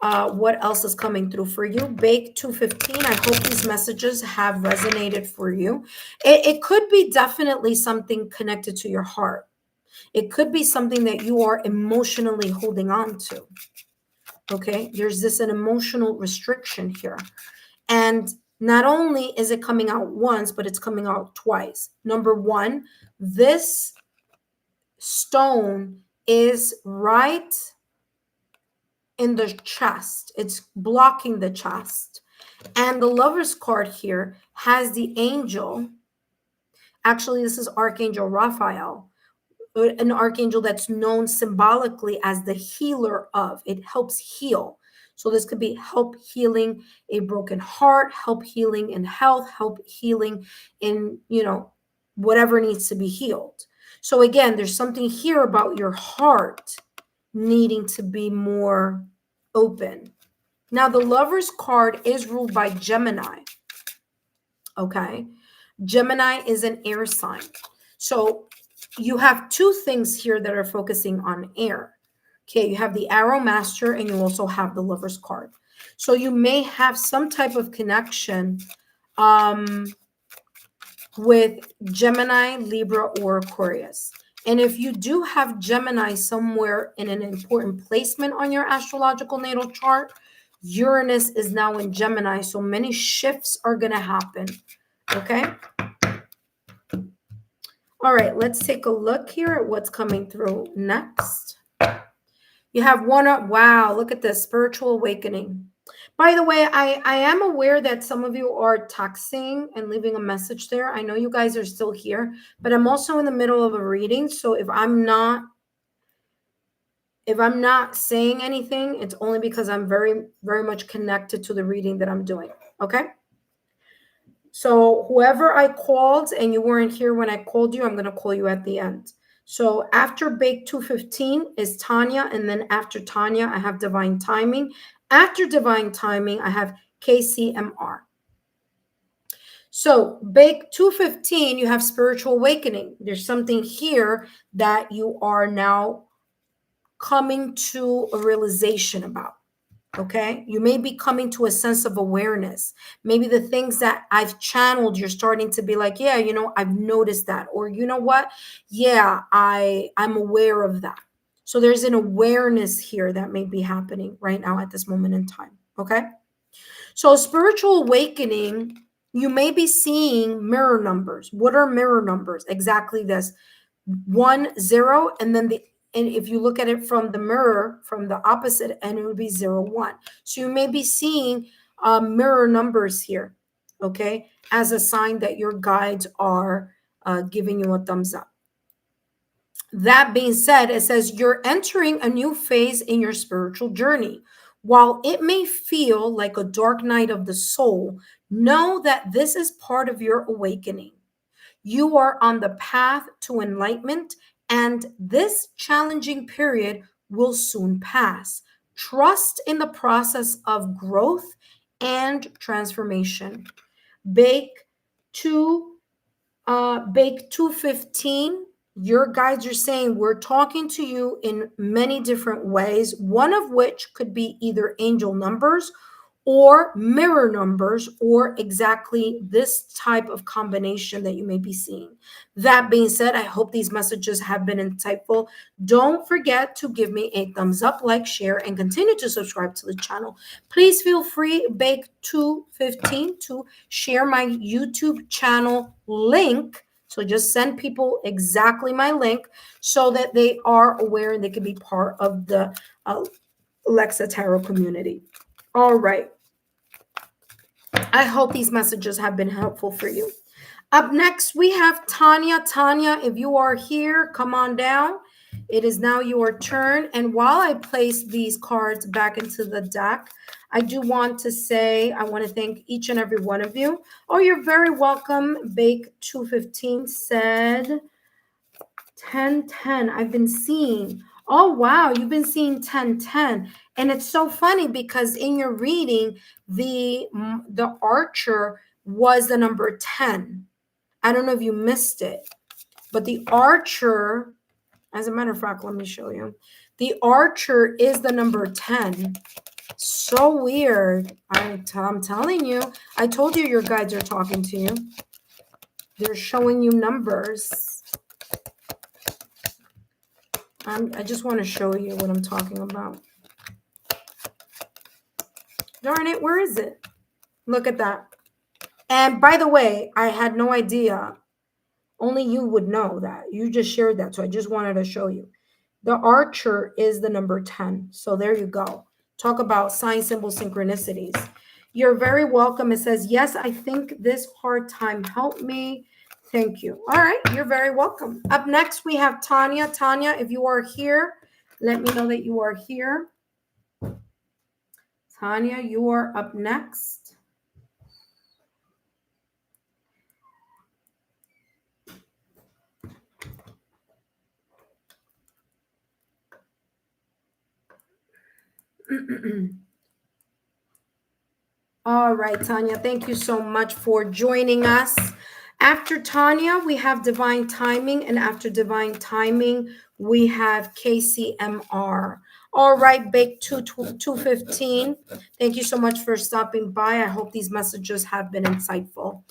What else is coming through for you? Bake 215. I hope these messages have resonated for you. It could be definitely something connected to your heart. It could be something that you are emotionally holding on to. Okay, there's an emotional restriction here. And not only is it coming out once, but it's coming out twice. Number one, this stone is right in the chest. It's blocking the chest. And the Lover's card here has the angel. Actually, this is Archangel Raphael, an archangel that's known symbolically as the healer of. It helps heal. So this could be help healing a broken heart, help healing in health, help healing in, whatever needs to be healed. So again, there's something here about your heart needing to be more open. Now, the Lover's card is ruled by Gemini. Okay. Gemini is an air sign. So you have two things here that are focusing on air. Okay. You have the Arrow Master and you also have the Lover's card. So you may have some type of connection with Gemini, Libra, or Aquarius. And if you do have Gemini somewhere in an important placement on your astrological natal chart, Uranus is now in Gemini. So many shifts are going to happen. Okay. All right. Let's take a look here at what's coming through next. You have one up. Wow. Look at this spiritual awakening. By the way, I am aware that some of you are texting and leaving a message there. I know you guys are still here, but I'm also in the middle of a reading. So if I'm not saying anything, it's only because I'm very, very much connected to the reading that I'm doing. Okay. So whoever I called and you weren't here when I called you, I'm going to call you at the end. So after Bake 215 is Tanya. And then after Tanya, I have Divine Timing. After Divine Timing, I have KCMR. So Bake 215, you have Spiritual Awakening. There's something here that you are now coming to a realization about. Okay. You may be coming to a sense of awareness. Maybe the things that I've channeled, you're starting to be like, yeah, I've noticed that. Or you know what? Yeah, I'm aware of that. So there's an awareness here that may be happening right now at this moment in time. Okay. So spiritual awakening, you may be seeing mirror numbers. What are mirror numbers? Exactly this 1, 0, and if you look at it from the mirror, from the opposite end, it would be 0, 1. So you may be seeing mirror numbers here, okay, as a sign that your guides are giving you a thumbs up. That being said, it says you're entering a new phase in your spiritual journey. While it may feel like a dark night of the soul, know that this is part of your awakening. You are on the path to enlightenment, and this challenging period will soon pass. Trust in the process of growth and transformation. Bake 215. Your guides are saying we're talking to you in many different ways, one of which could be either angel numbers or mirror numbers, or exactly this type of combination that you may be seeing. That being said, I hope these messages have been insightful. Don't forget to give me a thumbs up, like, share, and continue to subscribe to the channel. Please feel free, Bake 215, to share my YouTube channel link. So just send people exactly my link so that they are aware and they can be part of the Alexa Tarot community. All right. I hope these messages have been helpful for you. Up next, we have Tanya. Tanya, if you are here, come on down. It is now your turn. And while I place these cards back into the deck, I do want to say, I want to thank each and every one of you. Oh, you're very welcome. Bake 215 said 1010. I've been seeing. Oh, wow. You've been seeing 1010. And it's so funny because in your reading, the archer was the number 10. I don't know if you missed it, but the archer, as a matter of fact, let me show you. The archer is the number 10. So weird. I'm telling you. I told you your guides are talking to you. They're showing you numbers. I just want to show you what I'm talking about. Darn it, where is it? Look at that. And by the way, I had no idea. Only you would know that. You just shared that. So I just wanted to show you. The archer is the number 10. So there you go. Talk about sign symbol synchronicities. You're very welcome. It says, yes, I think this hard time helped me. Thank you. All right, you're very welcome. Up next, we have Tanya. Tanya, if you are here, let me know that you are here. Tanya, you are up next. All right, Tanya, thank you so much for joining us. After Tanya, we have Divine Timing, and after Divine Timing, we have KCMR. All right, Bake 215. Thank you so much for stopping by. I hope these messages have been insightful.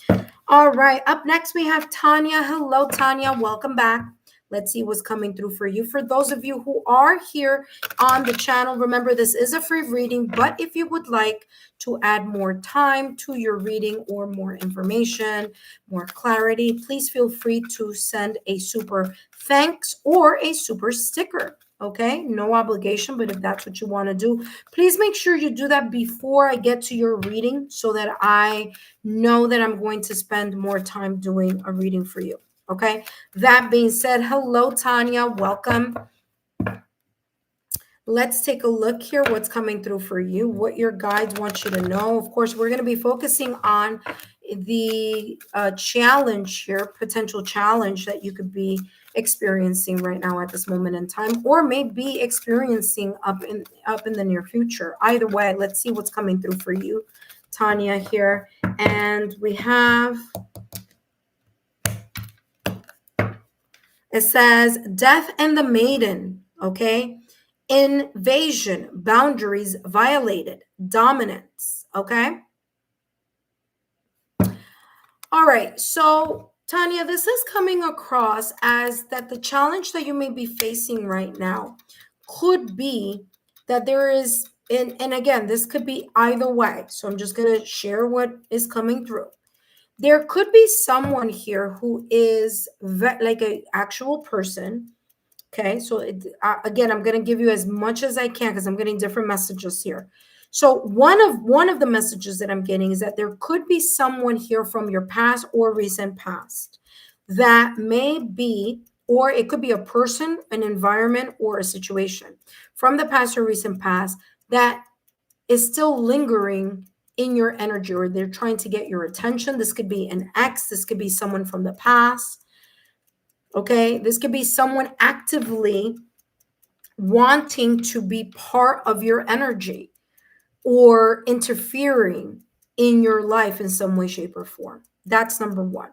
All right, up next, we have Tanya. Hello, Tanya. Welcome back. Let's see what's coming through for you. For those of you who are here on the channel, remember this is a free reading, but if you would like to add more time to your reading or more information, more clarity, please feel free to send a super thanks or a super sticker. Okay, no obligation, but if that's what you want to do, please make sure you do that before I get to your reading so that I know that I'm going to spend more time doing a reading for you. Okay, that being said, hello, Tanya, welcome. Let's take a look here, what's coming through for you, what your guides want you to know. Of course, we're going to be focusing on the challenge here, potential challenge that you could be experiencing right now at this moment in time, or may be experiencing up in the near future. Either way, let's see what's coming through for you, Tanya, here. And we have, it says, Death and the Maiden, okay? Invasion, boundaries violated, dominance, okay? All right, so Tanya, this is coming across as that the challenge that you may be facing right now could be that there is, and again, this could be either way. So I'm just going to share what is coming through. There could be someone here who is like an actual person. Okay, so again, I'm going to give you as much as I can because I'm getting different messages here. So one of the messages that I'm getting is that there could be someone here from your past or recent past that may be, or it could be a person, an environment, or a situation from the past or recent past that is still lingering in your energy, or they're trying to get your attention. This could be an ex, this could be someone from the past. Okay, this could be someone actively wanting to be part of your energy or interfering in your life in some way, shape, or form. That's number one.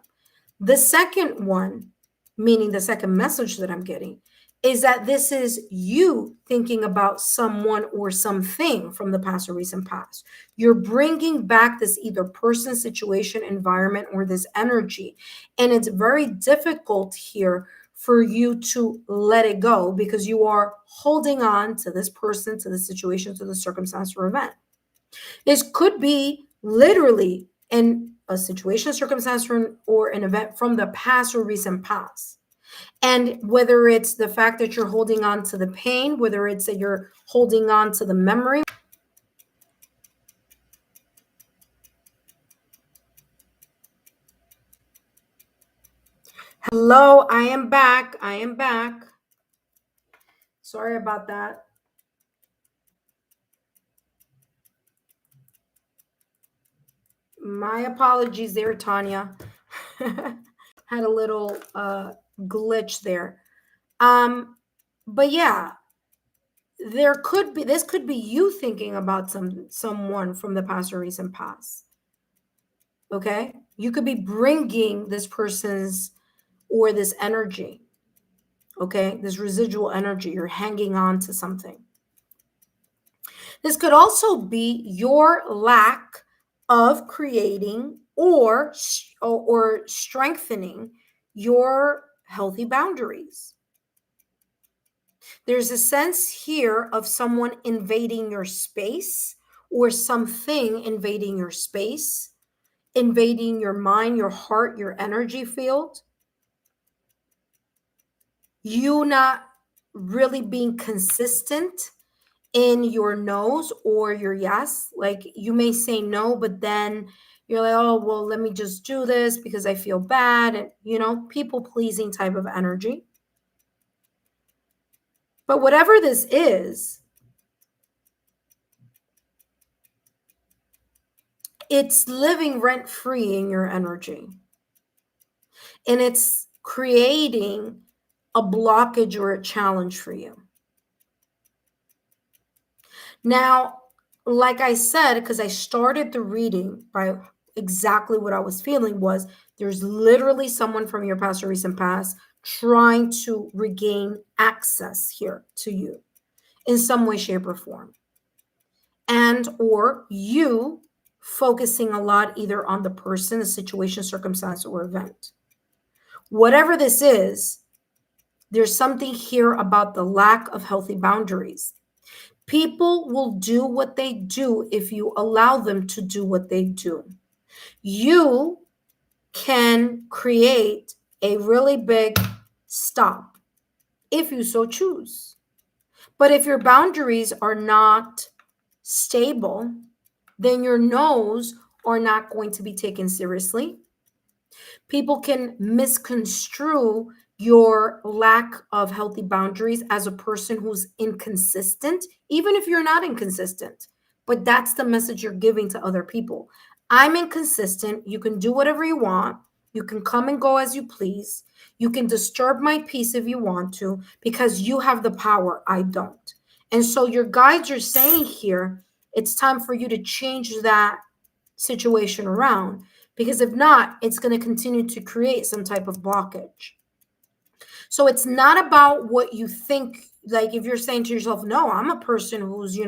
The second one, meaning the second message that I'm getting, is that this is you thinking about someone or something from the past or recent past. You're bringing back this either person, situation, environment, or this energy. And it's very difficult here for you to let it go because you are holding on to this person, to the situation, to the circumstance or event. This could be literally a situation, circumstance, or an event from the past or recent past. And whether it's the fact that you're holding on to the pain, whether it's that you're holding on to the memory. Hello, I am back. I am back. Sorry about that. My apologies there, Tanya. Had a little glitch there. But yeah, this could be you thinking about someone from the past or recent past. Okay, you could be bringing this person's or this energy. Okay, this residual energy, you're hanging on to something. This could also be your lack of creating or strengthening your healthy boundaries. There's a sense here of someone invading your space or something invading your space, invading your mind, your heart, your energy field. You not really being consistent in your no's or your yes. Like you may say no, but then you're like, oh, well, let me just do this because I feel bad. And, people pleasing type of energy. But whatever this is, it's living rent free in your energy. And it's creating a blockage or a challenge for you. Now, like I said, because I started the reading by exactly what I was feeling was there's literally someone from your past or recent past trying to regain access here to you in some way, shape, or form. And or you focusing a lot either on the person, the situation, circumstance, or event. Whatever this is, there's something here about the lack of healthy boundaries. People will do what they do if you allow them to do what they do. You can create a really big stop if you so choose. But if your boundaries are not stable, then your no's are not going to be taken seriously. People can misconstrue your lack of healthy boundaries as a person who's inconsistent, even if you're not inconsistent. But that's the message you're giving to other people. I'm inconsistent. You can do whatever you want. You can come and go as you please. You can disturb my peace if you want to, because you have the power. I don't. And so your guides are saying here, it's time for you to change that situation around, because if not, it's going to continue to create some type of blockage. So it's not about what you think. Like if you're saying to yourself, no, I'm a person who's,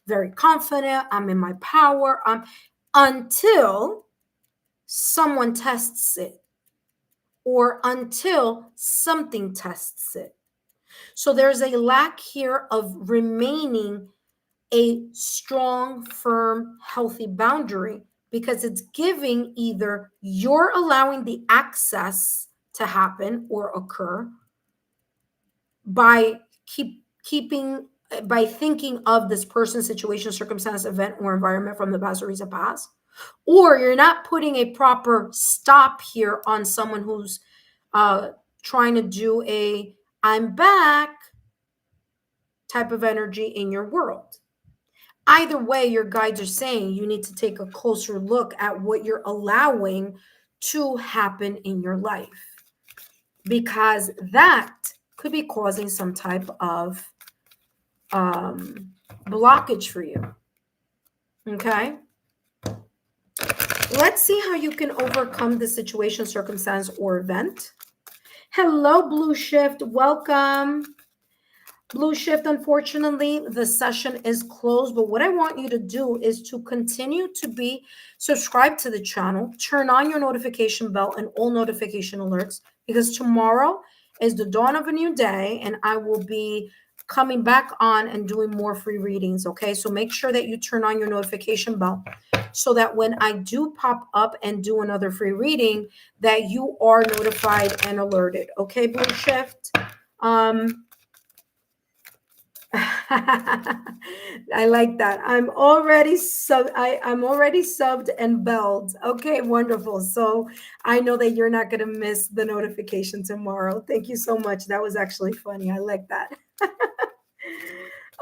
very confident, I'm in my power, until someone tests it or until something tests it. So there's a lack here of remaining a strong, firm, healthy boundary, because it's giving either you're allowing the access to happen or occur by keeping by thinking of this person, situation, circumstance, event, or environment from the past or recent past, or you're not putting a proper stop here on someone who's trying to do a I'm back type of energy in your world. Either way, your guides are saying you need to take a closer look at what you're allowing to happen in your life, because that could be causing some type of blockage for you. Okay. Let's see how you can overcome the situation, circumstance, or event. Hello, Blue Shift. Welcome. Blue Shift, unfortunately, the session is closed, but what I want you to do is to continue to be subscribed to the channel, turn on your notification bell and all notification alerts, because tomorrow is the dawn of a new day and I will be coming back on and doing more free readings, okay? So make sure that you turn on your notification bell so that when I do pop up and do another free reading, that you are notified and alerted, okay, Blue Shift? I like that. I'm already subbed and belled. Okay, wonderful. So I know that you're not going to miss the notification tomorrow. Thank you so much. That was actually funny. I like that.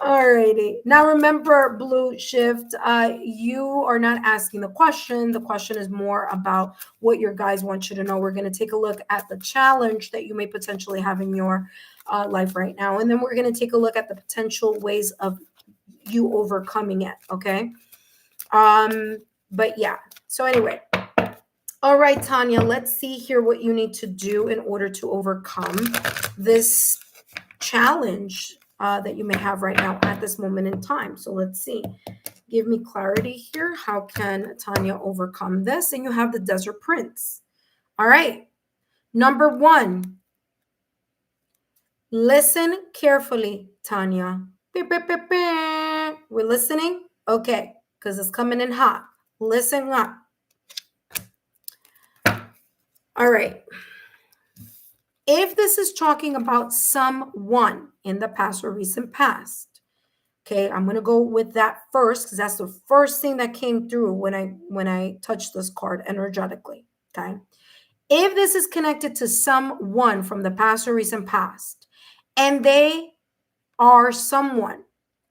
All righty. Now remember, Blue Shift, you are not asking the question. The question is more about what your guys want you to know. We're going to take a look at the challenge that you may potentially have in your life right now. And then we're going to take a look at the potential ways of you overcoming it. Okay. But yeah. So anyway. All right, Tanya, let's see here what you need to do in order to overcome this challenge that you may have right now at this moment in time. So let's see. Give me clarity here. How can Tanya overcome this? And you have the Desert Prince. All right. Number 1. Listen carefully, Tanya. Beep, beep, beep, beep. We're listening? Okay, because it's coming in hot. Listen up. All right. If this is talking about someone in the past or recent past, Okay, I'm going to go with that first because that's the first thing that came through when I touched this card energetically. Okay. If this is connected to someone from the past or recent past, and they are someone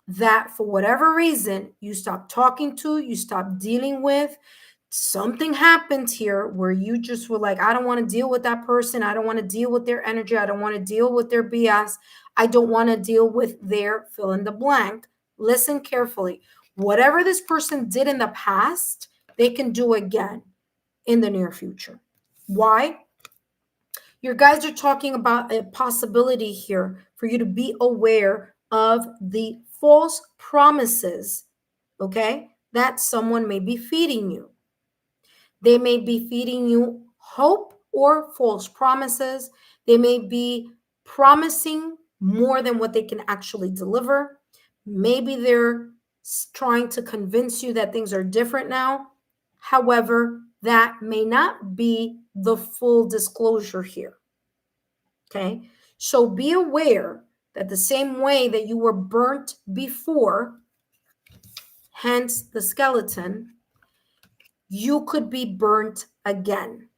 that for whatever reason you stop talking to, you stop dealing with, something happened here where you just were like, I don't want to deal with that person. I don't want to deal with their energy. I don't want to deal with their BS. I don't want to deal with their fill in the blank. Listen carefully. Whatever this person did in the past, they can do again in the near future. Why? Your guys are talking about a possibility here for you to be aware of the false promises, okay, that someone may be feeding you. They may be feeding you hope or false promises. They may be promising more than what they can actually deliver. Maybe they're trying to convince you that things are different now. However, that may not be the full disclosure here. Okay. So be aware that the same way that you were burnt before, hence the skeleton, you could be burnt again.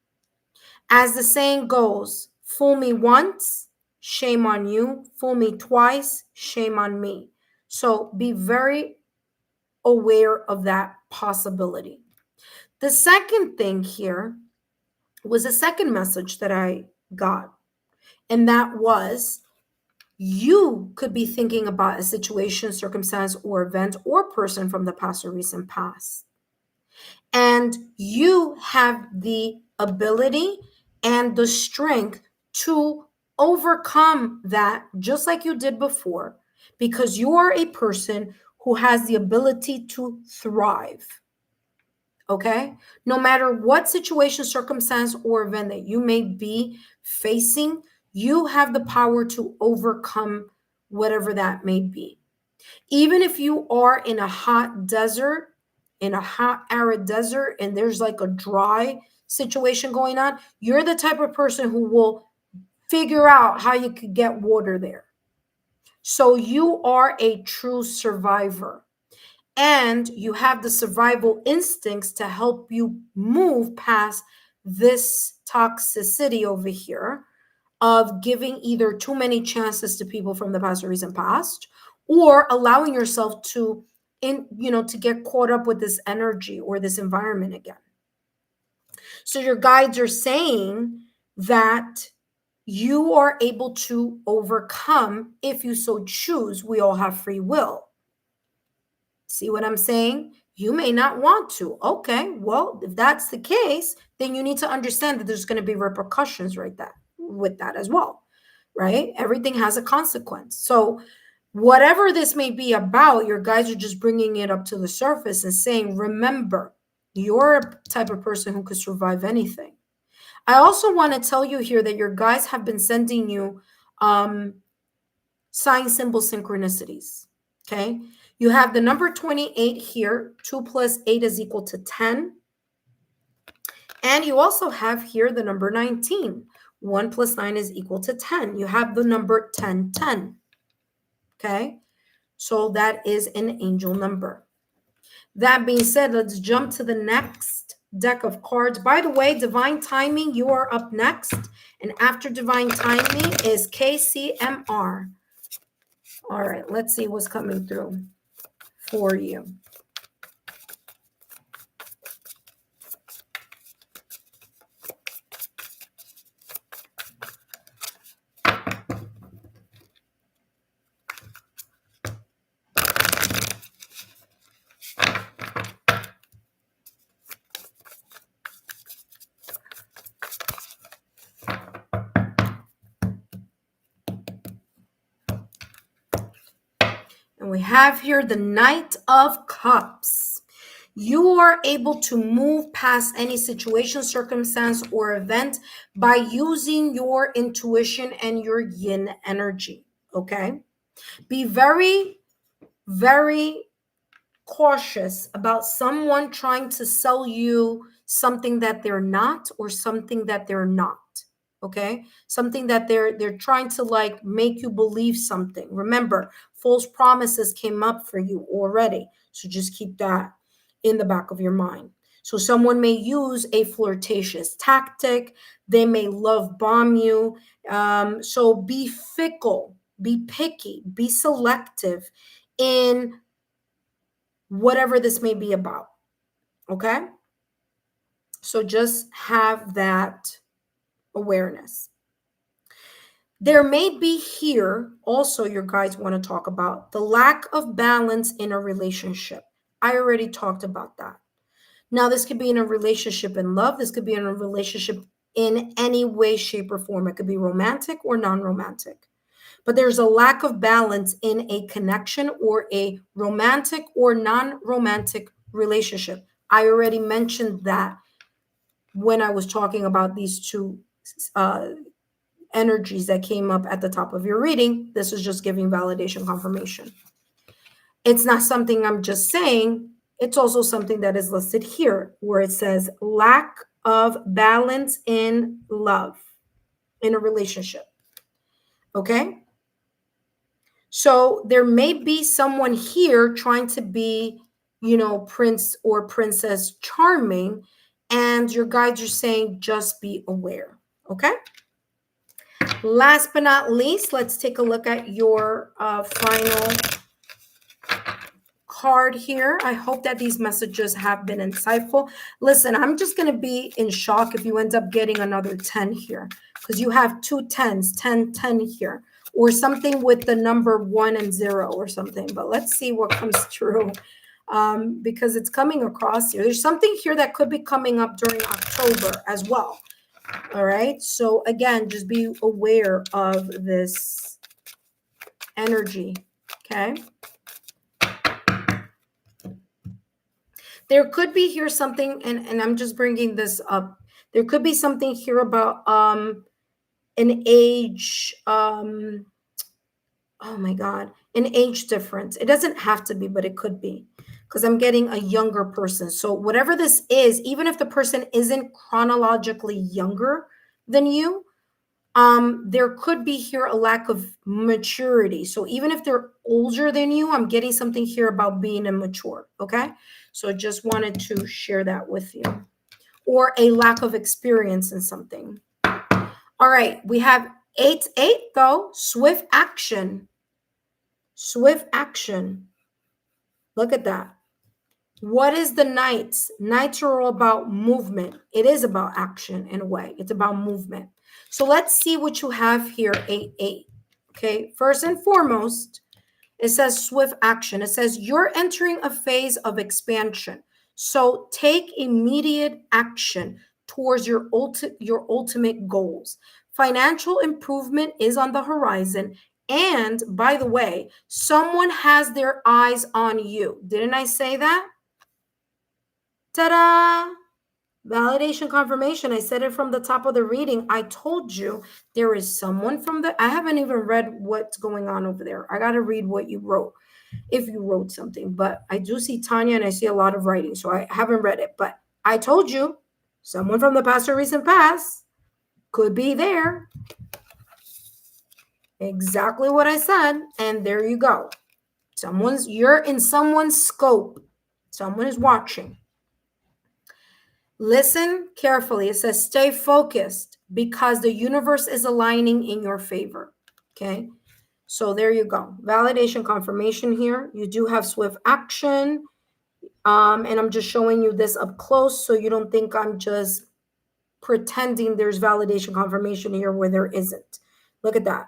As the saying goes, fool me once, shame on you. Fool me twice, shame on me. So be very aware of that possibility. The second thing here was a second message that I got, and that was you could be thinking about a situation, circumstance, or event or person from the past or recent past. And you have the ability and the strength to overcome that just like you did before, because you are a person who has the ability to thrive. Okay? No matter what situation, circumstance, or event that you may be facing, you have the power to overcome whatever that may be. Even if you are in a hot desert, in a hot, arid desert, and there's like a dry situation going on, you're the type of person who will figure out how you could get water there. So you are a true survivor. And you have the survival instincts to help you move past this toxicity over here of giving either too many chances to people from the past or recent past, or allowing yourself to to get caught up with this energy or this environment again. So your guides are saying that you are able to overcome if you so choose. We all have free will. See what I'm saying? You may not want to. Okay, well, if that's the case, then you need to understand that there's going to be repercussions with that as well, right? Everything has a consequence. So whatever this may be about, your guys are just bringing it up to the surface and saying, remember, you're a type of person who could survive anything. I also want to tell you here that your guys have been sending you sign symbol synchronicities. Okay. You have the number 28 here. 2 plus 8 is equal to 10. And you also have here the number 19. 1 plus 9 is equal to 10. You have the number 1010. Okay. So that is an angel number. That being said, let's jump to the next deck of cards. By the way, Divine Timing, you are up next. And after Divine Timing is KCMR. All right, let's see what's coming through for you. And we have here the Knight of Cups. You are able to move past any situation, circumstance, or event by using your intuition and your yin energy. Okay? Be very, very cautious about someone trying to sell you something that they're not or something that they're not. okay? Something that they're trying to like make you believe something. Remember, false promises came up for you already. So just keep that in the back of your mind. So someone may use a flirtatious tactic. They may love bomb you. So be fickle, be picky, be selective in whatever this may be about. Okay? So just have that awareness. There may be here also, your guides want to talk about the lack of balance in a relationship. I already talked about that. Now, this could be in a relationship in love. This could be in a relationship in any way, shape, or form. It could be romantic or non romantic. But there's a lack of balance in a connection or a romantic or non romantic relationship. I already mentioned that when I was talking about these two energies that came up at the top of your reading. This is just giving validation confirmation. It's not something I'm just saying. It's also something that is listed here where it says lack of balance in love in a relationship. Okay? So there may be someone here trying to be, prince or princess charming, and your guides are saying just be aware. Okay? Last but not least, let's take a look at your final card here. I hope that these messages have been insightful. Listen, I'm just going to be in shock if you end up getting another 10 here because you have two 10s, 10, 10 here, or something with the number 1 and 0 or something. But let's see what comes through because it's coming across here. There's something here that could be coming up during October as well. All right. So again, just be aware of this energy. Okay. There could be here something, and I'm just bringing this up. There could be something here about an age, oh my God, an age difference. It doesn't have to be, but it could be because I'm getting a younger person. So whatever this is, even if the person isn't chronologically younger than you, there could be here a lack of maturity. So even if they're older than you, I'm getting something here about being immature. Okay. So I just wanted to share that with you. Or a lack of experience in something. All right. We have 8-8 though. Swift action. Swift action. Look at that. What is the Knights? Knights are all about movement. It is about action in a way. It's about movement. So let's see what you have here, 8-8. Okay, first and foremost, it says swift action. It says you're entering a phase of expansion. So take immediate action towards your ultimate goals. Financial improvement is on the horizon. And by the way, someone has their eyes on you. Didn't I say that? Ta-da! Validation confirmation. I said it from the top of the reading. I told you there is someone from I haven't even read what's going on over there. I got to read what you wrote, if you wrote something. But I do see Tanya and I see a lot of writing, so I haven't read it. But I told you someone from the past or recent past could be there. Exactly what I said. And there you go. You're in someone's scope. Someone is watching. Listen carefully. It says stay focused because the universe is aligning in your favor. Okay. So there you go. Validation confirmation here. You do have swift action. And I'm just showing you this up close so you don't think I'm just pretending there's validation confirmation here where there isn't. Look at that.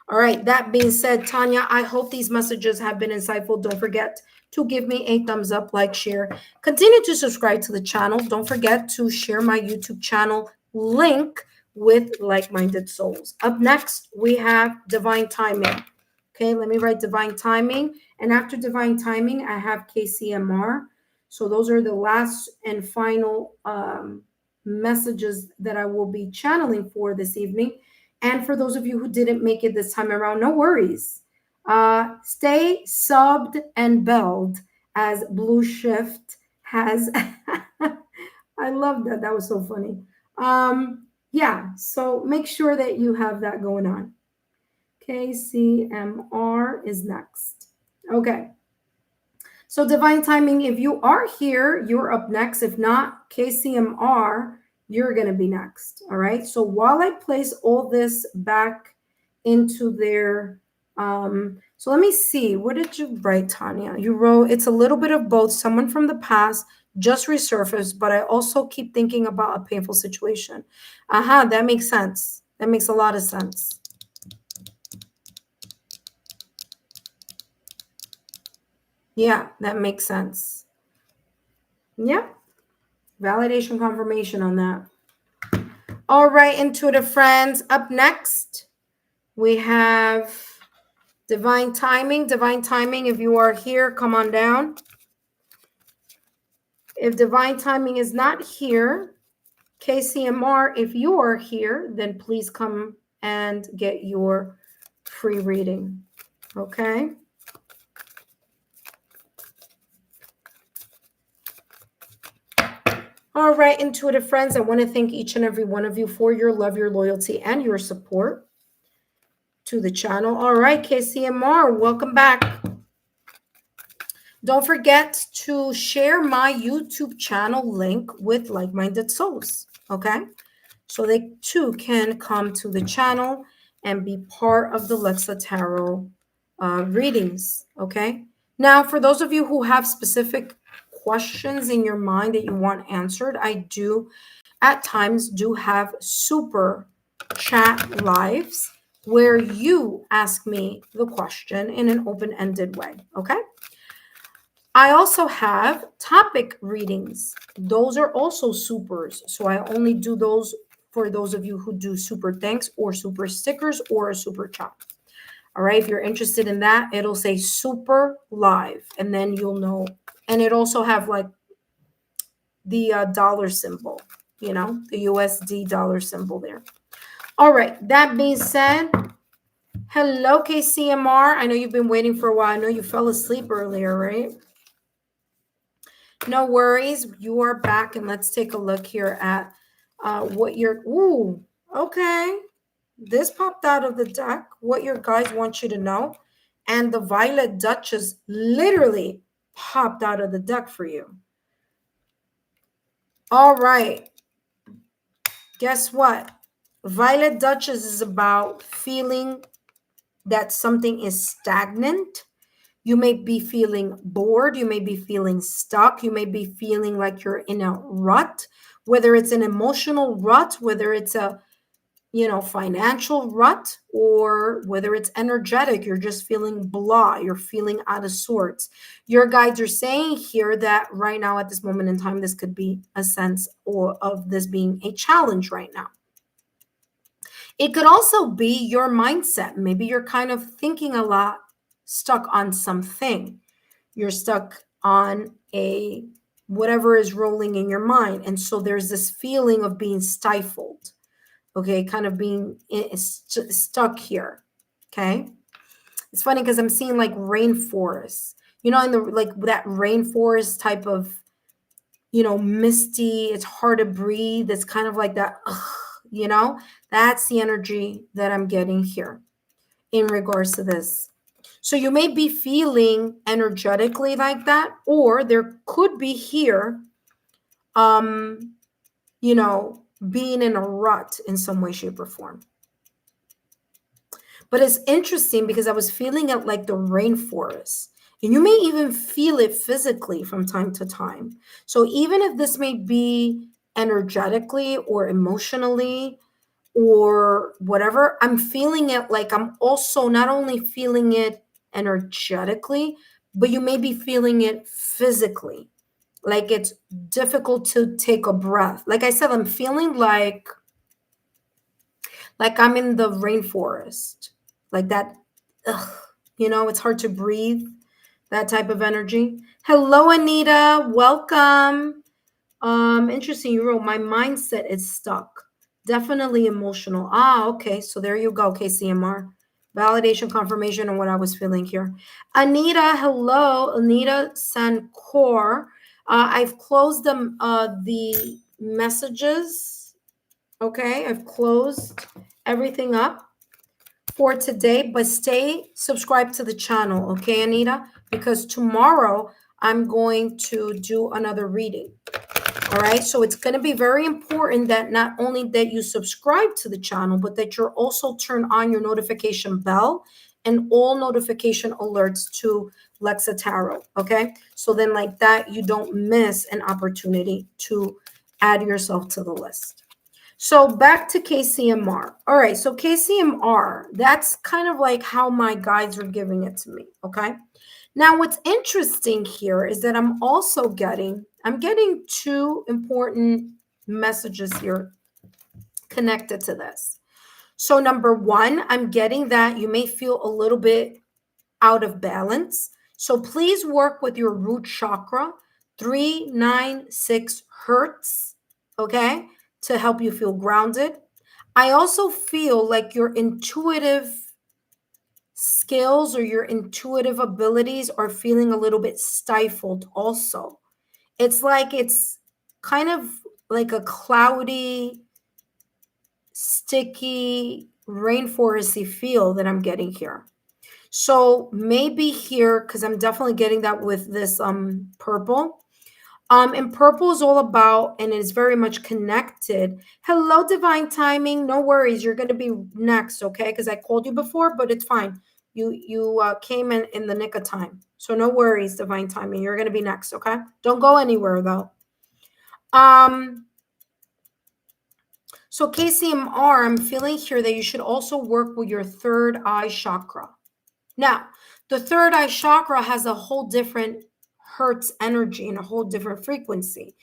All right. That being said, Tanya, I hope these messages have been insightful. Don't forget to give me a thumbs up, like, share. Continue to subscribe to the channel. Don't forget to share my YouTube channel link with like-minded souls. Up next, we have divine timing. Okay, let me write divine timing. And after divine timing, I have KCMR. So those are the last and final messages that I will be channeling for this evening. And for those of you who didn't make it this time around, no worries. Stay subbed and belled as Blue Shift has. I love that. That was so funny. Yeah, so make sure that you have that going on. KCMR is next. Okay. So divine timing, if you are here, you're up next. If not, KCMR, you're going to be next. All right. So while I place all this back into their, so let me see. What did you write, Tanya? You wrote, it's a little bit of both. Someone from the past just resurfaced, but I also keep thinking about a painful situation. That makes sense. That makes a lot of sense. Yeah, that makes sense. Yeah. Validation confirmation on that. All right, intuitive friends. Up next, we have divine timing. Divine timing, if you are here, come on down. If divine timing is not here, KCMR, if you are here, then please come and get your free reading. Okay. All right, intuitive friends, I want to thank each and every one of you for your love, your loyalty, and your support to the channel. All right, KCMR, welcome back. Don't forget to share my YouTube channel link with like-minded souls, okay? So they too can come to the channel and be part of the Lexa Tarot readings, okay? Now, for those of you who have specific questions in your mind that you want answered, I do at times do have super chat lives where you ask me the question in an open-ended way, okay? I also have topic readings. Those are also supers. So I only do those for those of you who do super thanks or super stickers or a super chat. All right. If you're interested in that, it'll say super live and then you'll know. And it also have like the dollar symbol, you know, the USD dollar symbol there. All right. That being said, hello, KCMR. I know you've been waiting for a while. I know you fell asleep earlier, right? No worries. You are back, and let's take a look here at what your, ooh, okay. This popped out of the deck, what your guides want you to know. And the Violet Duchess literally popped out of the deck for you. All right. Guess what? Violet Duchess is about feeling that something is stagnant. You may be feeling bored. You may be feeling stuck. You may be feeling like you're in a rut, whether it's an emotional rut, whether it's a, financial rut, or whether it's energetic. You're just feeling blah. You're feeling out of sorts. Your guides are saying here that right now at this moment in time, this could be a sense of this being a challenge right now. It could also be your mindset. Maybe you're kind of thinking a lot, stuck on something. You're stuck on a whatever is rolling in your mind. And so there's this feeling of being stifled, okay, kind of being stuck here, okay? It's funny because I'm seeing like rainforest, in the like that rainforest type of, misty, it's hard to breathe. It's kind of like that, that's the energy that I'm getting here in regards to this. So you may be feeling energetically like that, or there could be here, being in a rut in some way, shape, or form. But it's interesting because I was feeling it like the rainforest. And you may even feel it physically from time to time. So even if this may be energetically or emotionally or whatever, I'm feeling it like I'm also not only feeling it energetically, but you may be feeling it physically. Like it's difficult to take a breath. Like I said, I'm feeling like I'm in the rainforest, like that. It's hard to breathe, that type of energy. Hello, Anita, welcome. Interesting. You wrote, my mindset is stuck. Definitely emotional. Okay. So there you go, KCMR. Validation, confirmation on what I was feeling here. Anita, hello. Anita Sankor. I've closed the messages Okay, I've closed everything up for today, but stay subscribed to the channel, okay, Anita? Because tomorrow I'm going to do another reading. All right, so it's going to be very important that not only that you subscribe to the channel, but that you're also turn on your notification bell and all notification alerts to Lexa Tarot. Okay, so then like that, you don't miss an opportunity to add yourself to the list. So back to KCMR. All right, so KCMR, that's kind of like how my guides are giving it to me. Okay. Now, what's interesting here is that I'm getting two important messages here connected to this. So number one, I'm getting that you may feel a little bit out of balance. So please work with your root chakra, 396 hertz, okay, to help you feel grounded. I also feel like your intuitive skills or your intuitive abilities are feeling a little bit stifled also. It's kind of like a cloudy, sticky, rainforesty feel that I'm getting here. So maybe here, because I'm definitely getting that with this purple. And purple is all about, and it's very much connected. Hello, divine timing. No worries, you're gonna be next, okay? Because I called you before, but it's fine. You came in the nick of time, so no worries, divine timing. You're gonna be next, okay? Don't go anywhere though. So KCMR, I'm feeling here that you should also work with your third eye chakra. Now, the third eye chakra has a whole different hertz energy and a whole different frequency.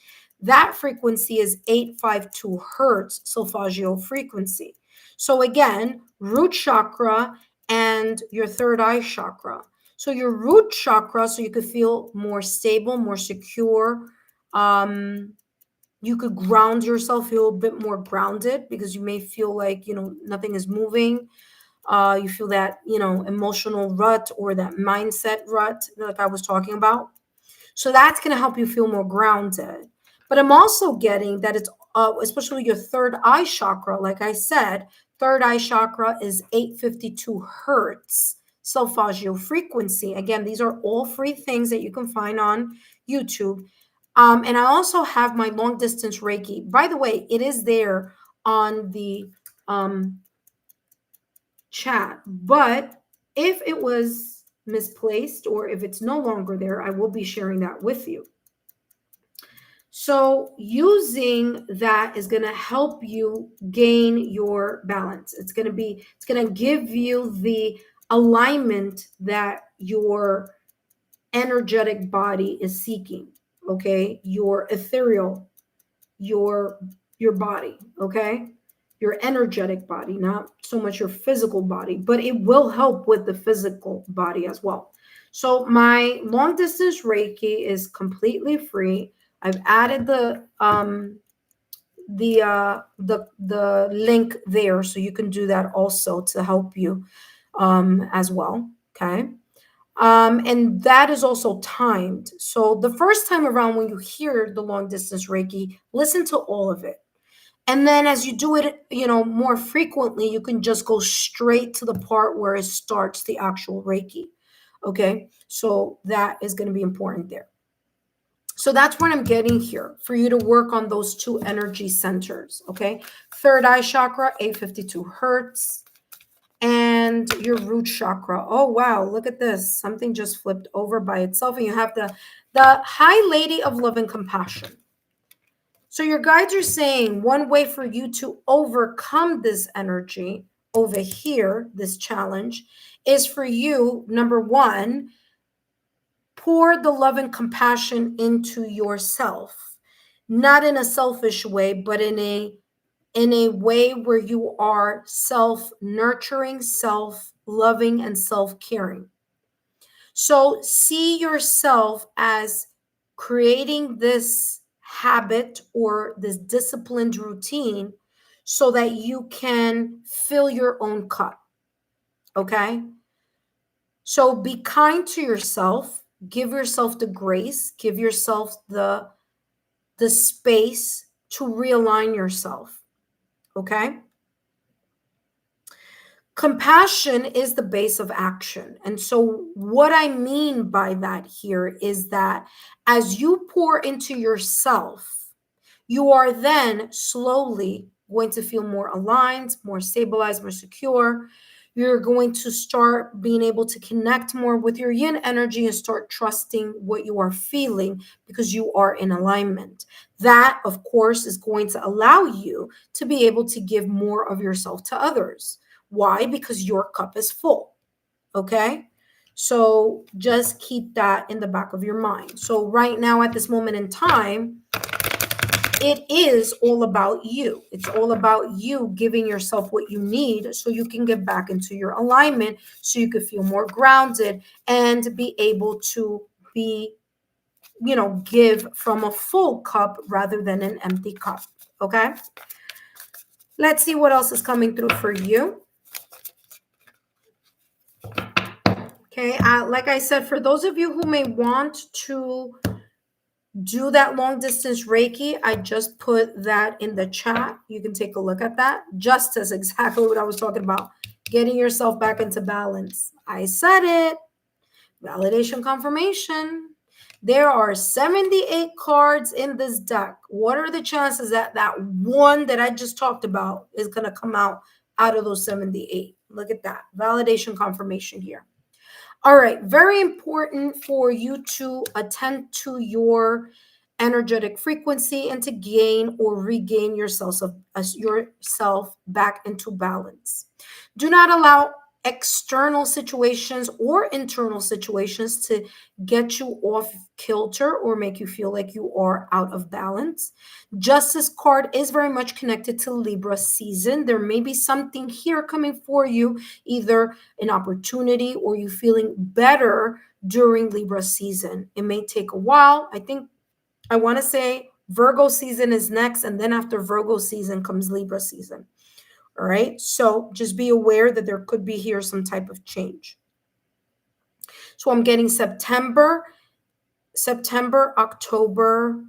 That frequency is 852 hertz, solfeggio frequency. So again, root chakra and your third eye chakra. So your root chakra, so you could feel more stable, more secure. You could ground yourself, feel a bit more grounded because you may feel like, nothing is moving. You feel that, emotional rut or that mindset rut, like I was talking about. So that's going to help you feel more grounded. But I'm also getting that it's, especially your third eye chakra, like I said, third eye chakra is 852 hertz, solfeggio frequency. Again, these are all free things that you can find on YouTube. And I also have my long distance Reiki. By the way, it is there on the chat, but if it was misplaced or if it's no longer there, I will be sharing that with you. So using that is going to help you gain your balance. It's going to give you the alignment that your energetic body is seeking. Okay, your ethereal, your body. Okay, your energetic body, not so much your physical body, but it will help with the physical body as well. So my long distance Reiki is completely free. I've added the link there, so you can do that also to help you as well. Okay. And that is also timed. So the first time around, when you hear the long distance Reiki, listen to all of it. And then as you do it, more frequently, you can just go straight to the part where it starts the actual Reiki. Okay. So that is going to be important there. So that's what I'm getting here for you to work on those two energy centers. Okay. Third eye chakra, 852 hertz, and your root chakra. Oh, wow. Look at this. Something just flipped over by itself. And you have the High Lady of Love and Compassion. So your guides are saying one way for you to overcome this energy over here, this challenge, is for you, number one, pour the love and compassion into yourself, not in a selfish way, but in a way where you are self-nurturing, self-loving, and self-caring. So see yourself as creating this habit or this disciplined routine so that you can fill your own cup. Okay? So be kind to yourself, give yourself the grace, give yourself the space to realign yourself. Okay. Compassion is the base of action. And so, what I mean by that here is that as you pour into yourself, you are then slowly going to feel more aligned, more stabilized, more secure. You're going to start being able to connect more with your yin energy and start trusting what you are feeling because you are in alignment. That, of course, is going to allow you to be able to give more of yourself to others. Why? Because your cup is full. Okay. So just keep that in the back of your mind. So, right now, at this moment in time, it is all about you. It's all about you giving yourself what you need so you can get back into your alignment, so you could feel more grounded and be able to be, give from a full cup rather than an empty cup. Okay. Let's see what else is coming through for you. Okay. Like I said, for those of you who may want to do that long distance Reiki, I just put that in the chat. You can take a look at that. Just as exactly what I was talking about, getting yourself back into balance. I said it. Validation confirmation. There are 78 cards in this deck. What are the chances that that one that I just talked about is going to come out of those 78? Look at that. Validation confirmation here. All right, very important for you to attend to your energetic frequency and to gain or regain yourself back into balance. Do not allow external situations or internal situations to get you off kilter or make you feel like you are out of balance. Justice card is very much connected to Libra season. There may be something here coming for you, either an opportunity or you feeling better during Libra season. It may take a while. I want to say Virgo season is next, and then after Virgo season comes Libra season. All right. So just be aware that there could be here some type of change. So I'm getting September, October.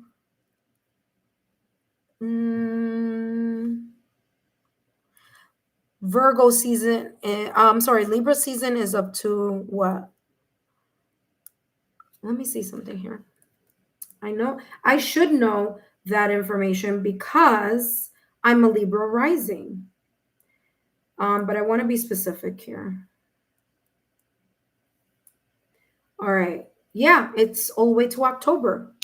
Virgo season. I'm sorry, Libra season is up to what? Let me see something here. I know I should know that information because I'm a Libra rising. But I want to be specific here. All right. Yeah, it's all the way to October.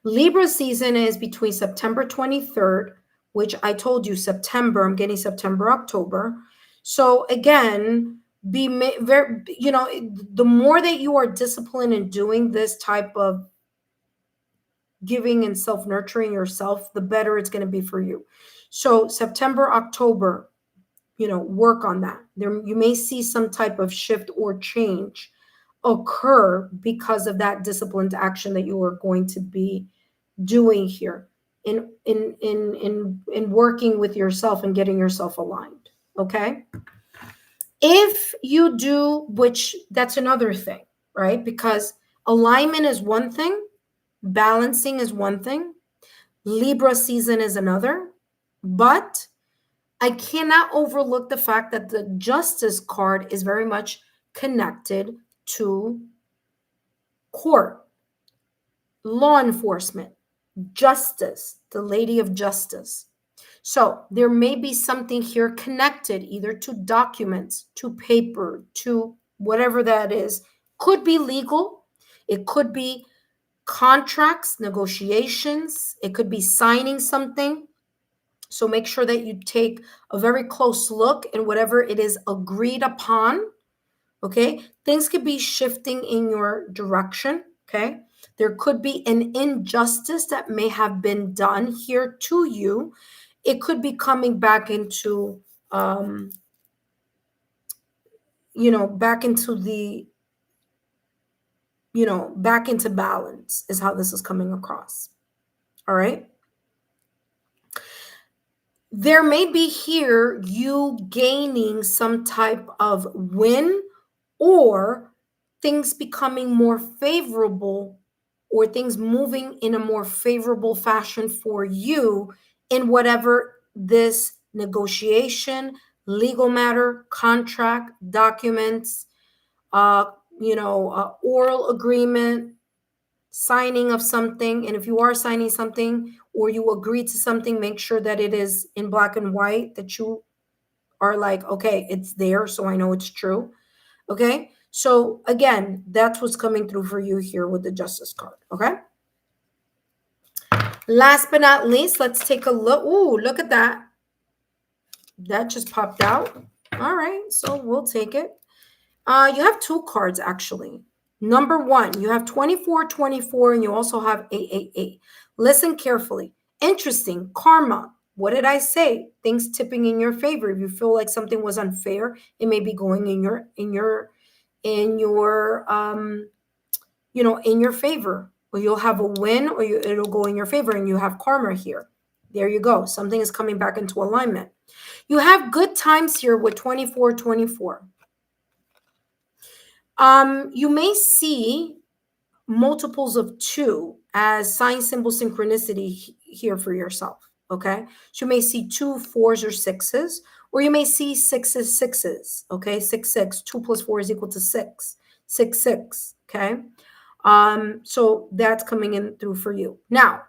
Libra season is between September 23rd, which I told you September, I'm getting September, October. So again, be very, the more that you are disciplined in doing this type of giving and self-nurturing yourself, the better it's going to be for you. So September, October, work on that. There, you may see some type of shift or change occur because of that disciplined action that you are going to be doing here in working with yourself and getting yourself aligned. Okay. If you do, which that's another thing, right? Because alignment is one thing, balancing is one thing, Libra season is another, but I cannot overlook the fact that the Justice card is very much connected to court, law enforcement, justice, the Lady of Justice. So there may be something here connected either to documents, to paper, to whatever that is. Could be legal. It could be contracts, negotiations. It could be signing something. So make sure that you take a very close look in whatever it is agreed upon. Okay. Things could be shifting in your direction. Okay. There could be an injustice that may have been done here to you. It could be coming back into, back into the, back into balance is how this is coming across. All right. There may be here you gaining some type of win or things becoming more favorable or things moving in a more favorable fashion for you in whatever this negotiation, legal matter, contract, documents, oral agreement, signing of something. And if you are signing something or you agree to something, make sure that it is in black and white, that you are like, okay, it's there, so I know it's true. Okay. So again, that's what's coming through for you here with the Justice card. Okay. Last but not least, let's take a look. Ooh, look at that. That just popped out. All right. So we'll take it. You have two cards actually. Number one, you have 2424 and you also have 888. Listen carefully. Interesting. Karma. What did I say? Things tipping in your favor. If you feel like something was unfair, it may be going in your in your favor. Or you'll have a win, or it'll go in your favor, and you have karma here. There you go. Something is coming back into alignment. You have good times here with 2424. You may see multiples of 2 as sign symbol synchronicity here for yourself. Okay. So you may see 2 4s or 6s, or you may see 6s 6s. Okay. 6 6. 2 plus 4 is equal to 6. 6 6. Okay. So that's coming in through for you. Now,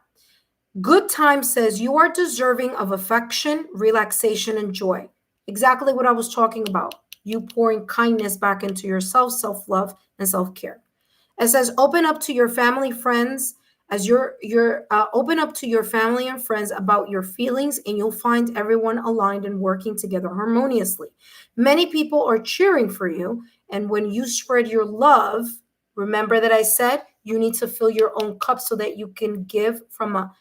good time says you are deserving of affection, relaxation, and joy. Exactly what I was talking about. You pouring kindness back into yourself, self-love, and self-care. It says open up to your family, friends, as you're open up to your family and friends about your feelings, and you'll find everyone aligned and working together harmoniously. Many people are cheering for you, and when you spread your love, remember that I said you need to fill your own cup so that you can give from a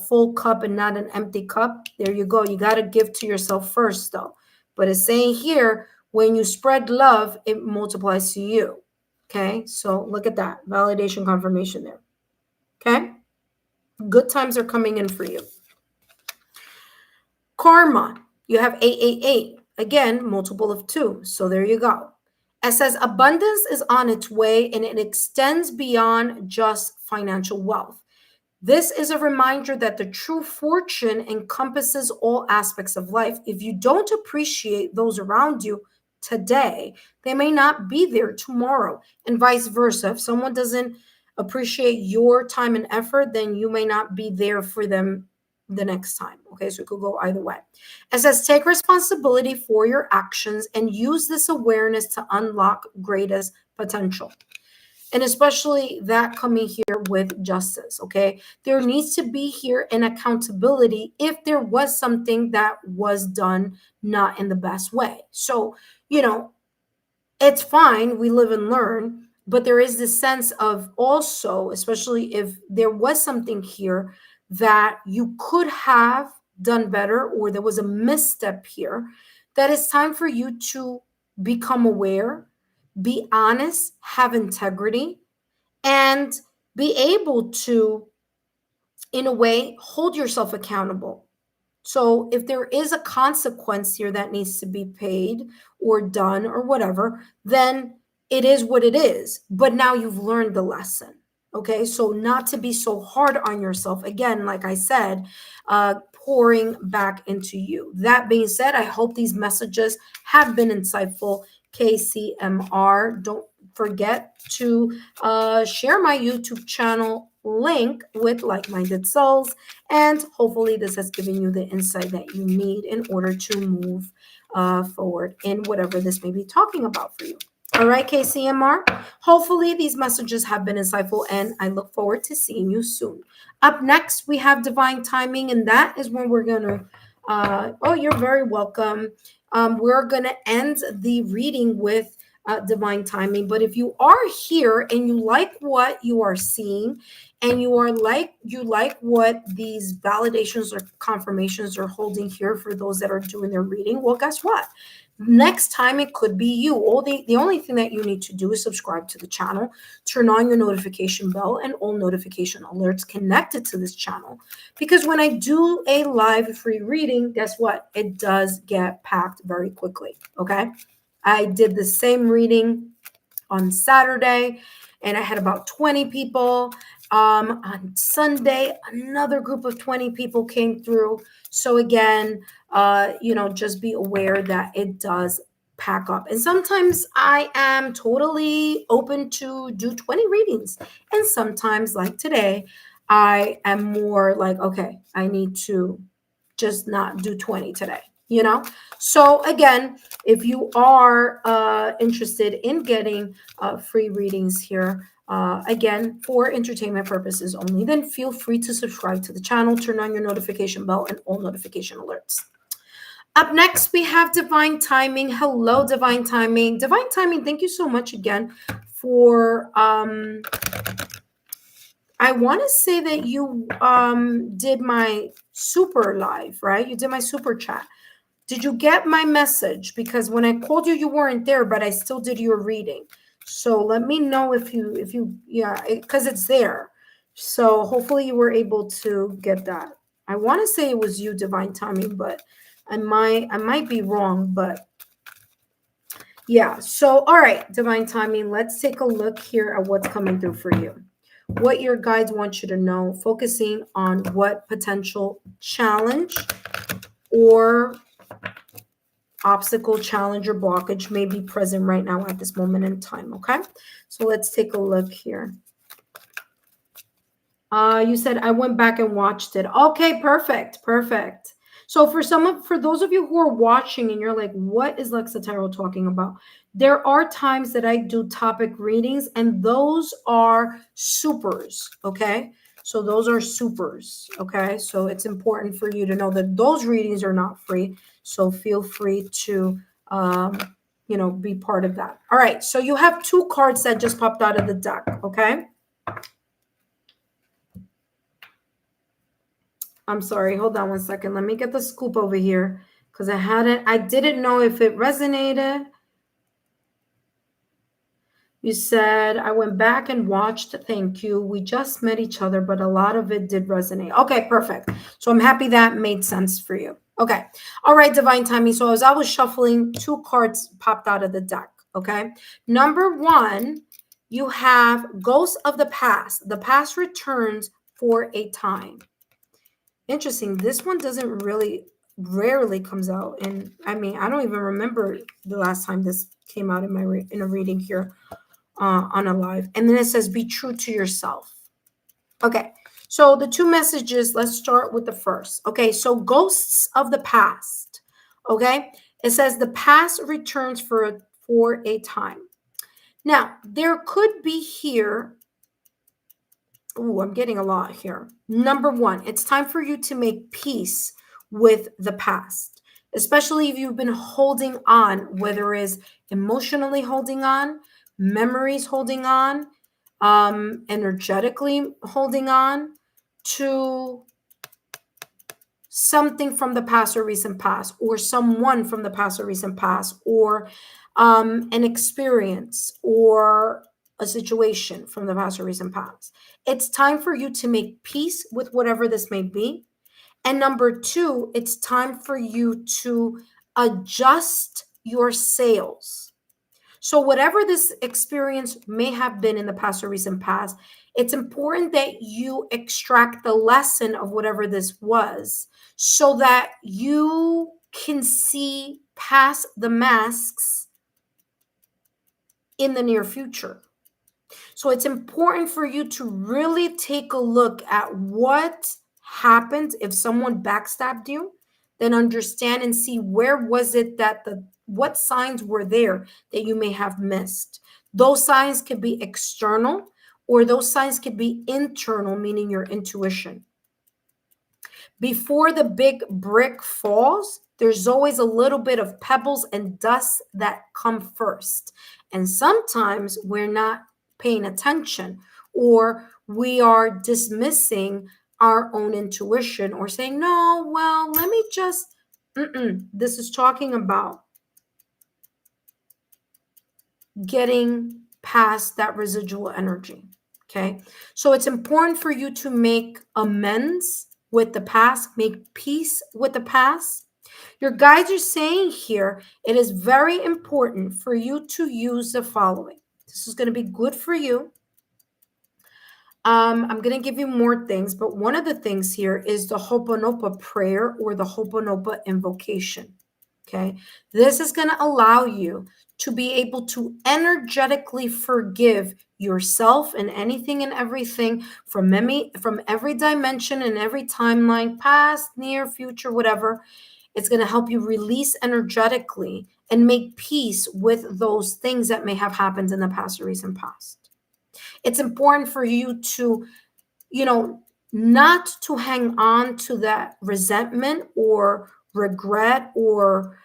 full cup and not an empty cup. There you go. You got to give to yourself first, though. But it's saying here, when you spread love, it multiplies to you. Okay, so look at that. Validation confirmation there. Okay, good times are coming in for you. Karma, you have 888. Again, multiple of 2. So there you go. It says abundance is on its way and it extends beyond just financial wealth. This is a reminder that the true fortune encompasses all aspects of life. If you don't appreciate those around you today, they may not be there tomorrow, and vice versa. If someone doesn't appreciate your time and effort, then you may not be there for them the next time. Okay, so it could go either way. It says take responsibility for your actions and use this awareness to unlock greatest potential. And especially that coming here with justice. Okay, there needs to be here an accountability if there was something that was done not in the best way. So it's fine, we live and learn, but there is this sense of also, especially if there was something here that you could have done better, or there was a misstep here, that it's time for you to become aware, be honest, have integrity, and be able to, in a way, hold yourself accountable. So if there is a consequence here that needs to be paid or done or whatever, then it is what it is. But now you've learned the lesson. Okay, so not to be so hard on yourself. Again, like I said, pouring back into you. That being said, I hope these messages have been insightful. KCMR. Don't forget to share my YouTube channel link with like-minded souls, and hopefully this has given you the insight that you need in order to move forward in whatever this may be talking about for you. All right, KCMR. Hopefully these messages have been insightful, and I look forward to seeing you soon. Up next, we have divine timing, and that is when we're gonna. Oh, you're very welcome. We're gonna end the reading with divine timing. But if you are here and you like what you are seeing, and you like what these validations or confirmations are holding here for those that are doing their reading, well, guess what? Next time it could be you. The only thing that you need to do is subscribe to the channel, turn on your notification bell and all notification alerts connected to this channel. Because when I do a live free reading, guess what? It does get packed very quickly. Okay. I did the same reading on Saturday and I had about 20 people. On Sunday, another group of 20 people came through. So again, just be aware that it does pack up. And sometimes I am totally open to do 20 readings. And sometimes, like today, I am more like, okay, I need to just not do 20 today, So again, if you are interested in getting free readings here, again, for entertainment purposes only, then feel free to subscribe to the channel, turn on your notification bell and all notification alerts. Up next, we have Divine Timing. Hello, Divine Timing. Divine Timing, thank you so much again for, I want to say that you did my super live, right? You did my super chat. Did you get my message? Because when I called you, you weren't there, but I still did your reading. So let me know if you, yeah, because it's there. So hopefully you were able to get that. I want to say it was you, Divine Timing, but I might be wrong, but yeah. So, all right, Divine Timing, let's take a look here at what's coming through for you. What your guides want you to know, focusing on what potential challenge or obstacle, challenge, or blockage may be present right now at this moment in time, okay? So let's take a look here. You said I went back and watched it. Okay, perfect. So for those of you who are watching and you're like, what is Lexa Tarot talking about? There are times that I do topic readings and those are supers, okay? So those are supers, okay? So it's important for you to know that those readings are not free. So feel free to, be part of that. All right, so you have 2 cards that just popped out of the deck, okay? I'm sorry. Hold on one second. Let me get the scoop over here because I didn't know if it resonated. You said, I went back and watched. Thank you. We just met each other, but a lot of it did resonate. Okay, perfect. So I'm happy that made sense for you. Okay. All right, Divine Timing. So as I was shuffling, 2 cards popped out of the deck. Okay. Number 1, you have Ghost of the Past. The past returns for a time. Interesting. This one doesn't rarely comes out. And I mean, I don't even remember the last time this came out in in a reading here on a live. And then it says, be true to yourself. Okay. So the 2 messages, let's start with the first. Okay. So ghosts of the past. Okay. It says the past returns for a time. Now, there could be here. Oh, I'm getting a lot here. Number 1, it's time for you to make peace with the past, especially if you've been holding on, whether it's emotionally holding on, memories holding on, energetically holding on to something from the past or recent past, or someone from the past or recent past, or an experience or a situation from the past or recent past. It's time for you to make peace with whatever this may be. And number 2, it's time for you to adjust your sails. So whatever this experience may have been in the past or recent past, it's important that you extract the lesson of whatever this was so that you can see past the masks in the near future. So it's important for you to really take a look at what happened if someone backstabbed you, then understand and see where was it that what signs were there that you may have missed. Those signs could be external or those signs could be internal, meaning your intuition. Before the big brick falls, there's always a little bit of pebbles and dust that come first. And sometimes we're not paying attention or we are dismissing our own intuition or saying, no, well, let me just, this is talking about getting past that residual energy. Okay. So it's important for you to make amends with the past, make peace with the past. Your guides are saying here, it is very important for you to use the following. This is going to be good for you. I'm going to give you more things, but one of the things here is the Ho'oponopono prayer or the Ho'oponopono invocation. Okay. This is going to allow you to be able to energetically forgive yourself and anything and everything from every dimension and every timeline, past, near, future, whatever. It's going to help you release energetically and make peace with those things that may have happened in the past or recent past. It's important for you to, you know, not to hang on to that resentment or regret or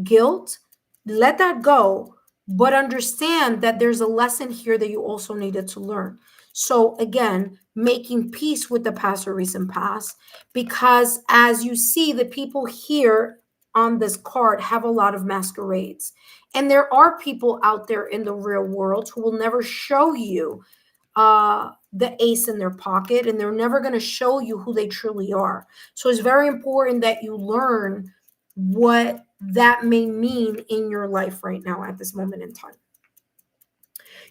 guilt. Let that go, but understand that there's a lesson here that you also needed to learn. So again, making peace with the past or recent past, because as you see, the people here on this card have a lot of masquerades. And there are people out there in the real world who will never show you the ace in their pocket, and they're never going to show you who they truly are. So it's very important that you learn what that may mean in your life right now at this moment in time.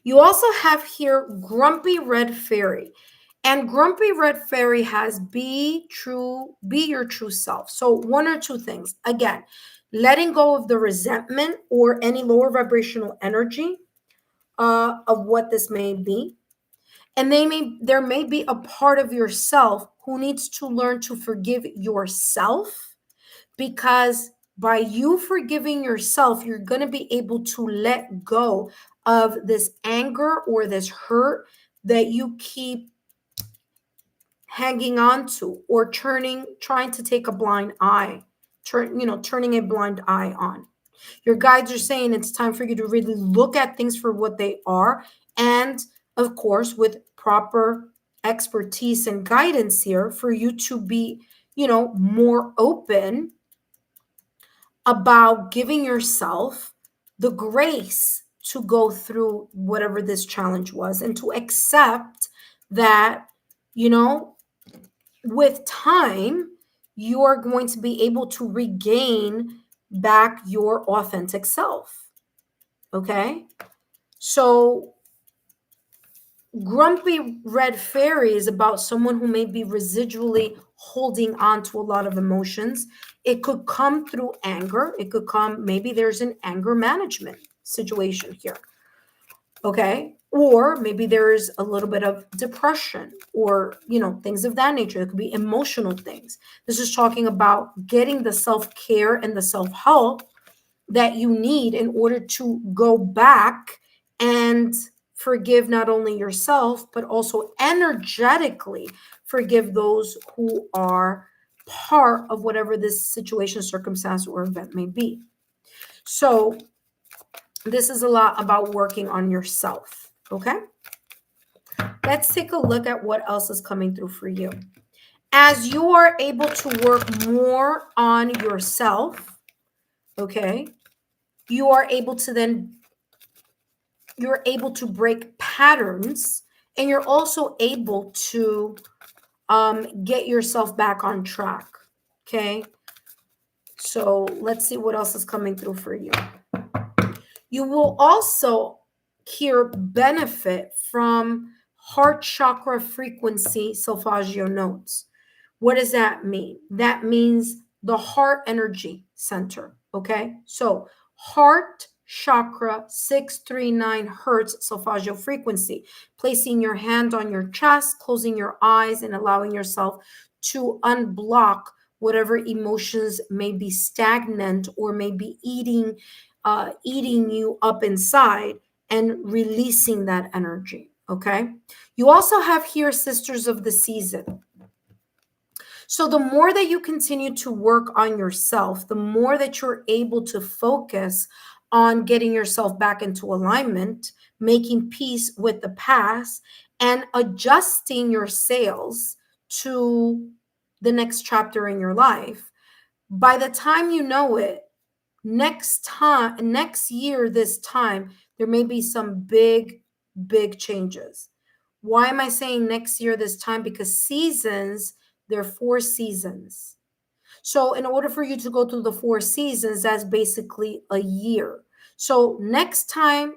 You also have here Grumpy Red Fairy. And Grumpy Red Fairy has be your true self. So one or two things. Again, letting go of the resentment or any lower vibrational energy of what this may be. And there may be a part of yourself who needs to learn to forgive yourself, because by you forgiving yourself, you're going to be able to let go of this anger or this hurt that you keep hanging on to or trying to take a blind eye, turning a blind eye on. Your guides are saying it's time for you to really look at things for what they are. And of course, with proper expertise and guidance here, for you to be, more open about giving yourself the grace to go through whatever this challenge was and to accept that, with time, you are going to be able to regain back your authentic self. Okay? So, Grumpy Red Fairy is about someone who may be residually holding on to a lot of emotions. It could come through anger. It could come, maybe there's an anger management situation here. Okay? Or maybe there's a little bit of depression or, things of that nature. It could be emotional things. This is talking about getting the self-care and the self-help that you need in order to go back and forgive not only yourself, but also energetically forgive those who are part of whatever this situation, circumstance, or event may be. So this is a lot about working on yourself. Okay. Let's take a look at what else is coming through for you. As you are able to work more on yourself, okay, you're able to break patterns, and you're also able to get yourself back on track. Okay. So let's see what else is coming through for you. You will also here benefit from heart chakra frequency solfeggio notes. What does that mean? That means the heart energy center. Okay. So heart chakra 639 hertz solfeggio frequency, placing your hand on your chest, closing your eyes, and allowing yourself to unblock whatever emotions may be stagnant or may be eating you up inside, and releasing that energy. Okay. You also have here Sisters of the Season. So the more that you continue to work on yourself, the more that you're able to focus on getting yourself back into alignment, making peace with the past, and adjusting your sails to the next chapter in your life. By the time you know it, next year, this time, there may be some big changes. Why am I saying next year, this time? Because seasons, there are 4 seasons. So in order for you to go through the 4 seasons, that's basically a year. So next time,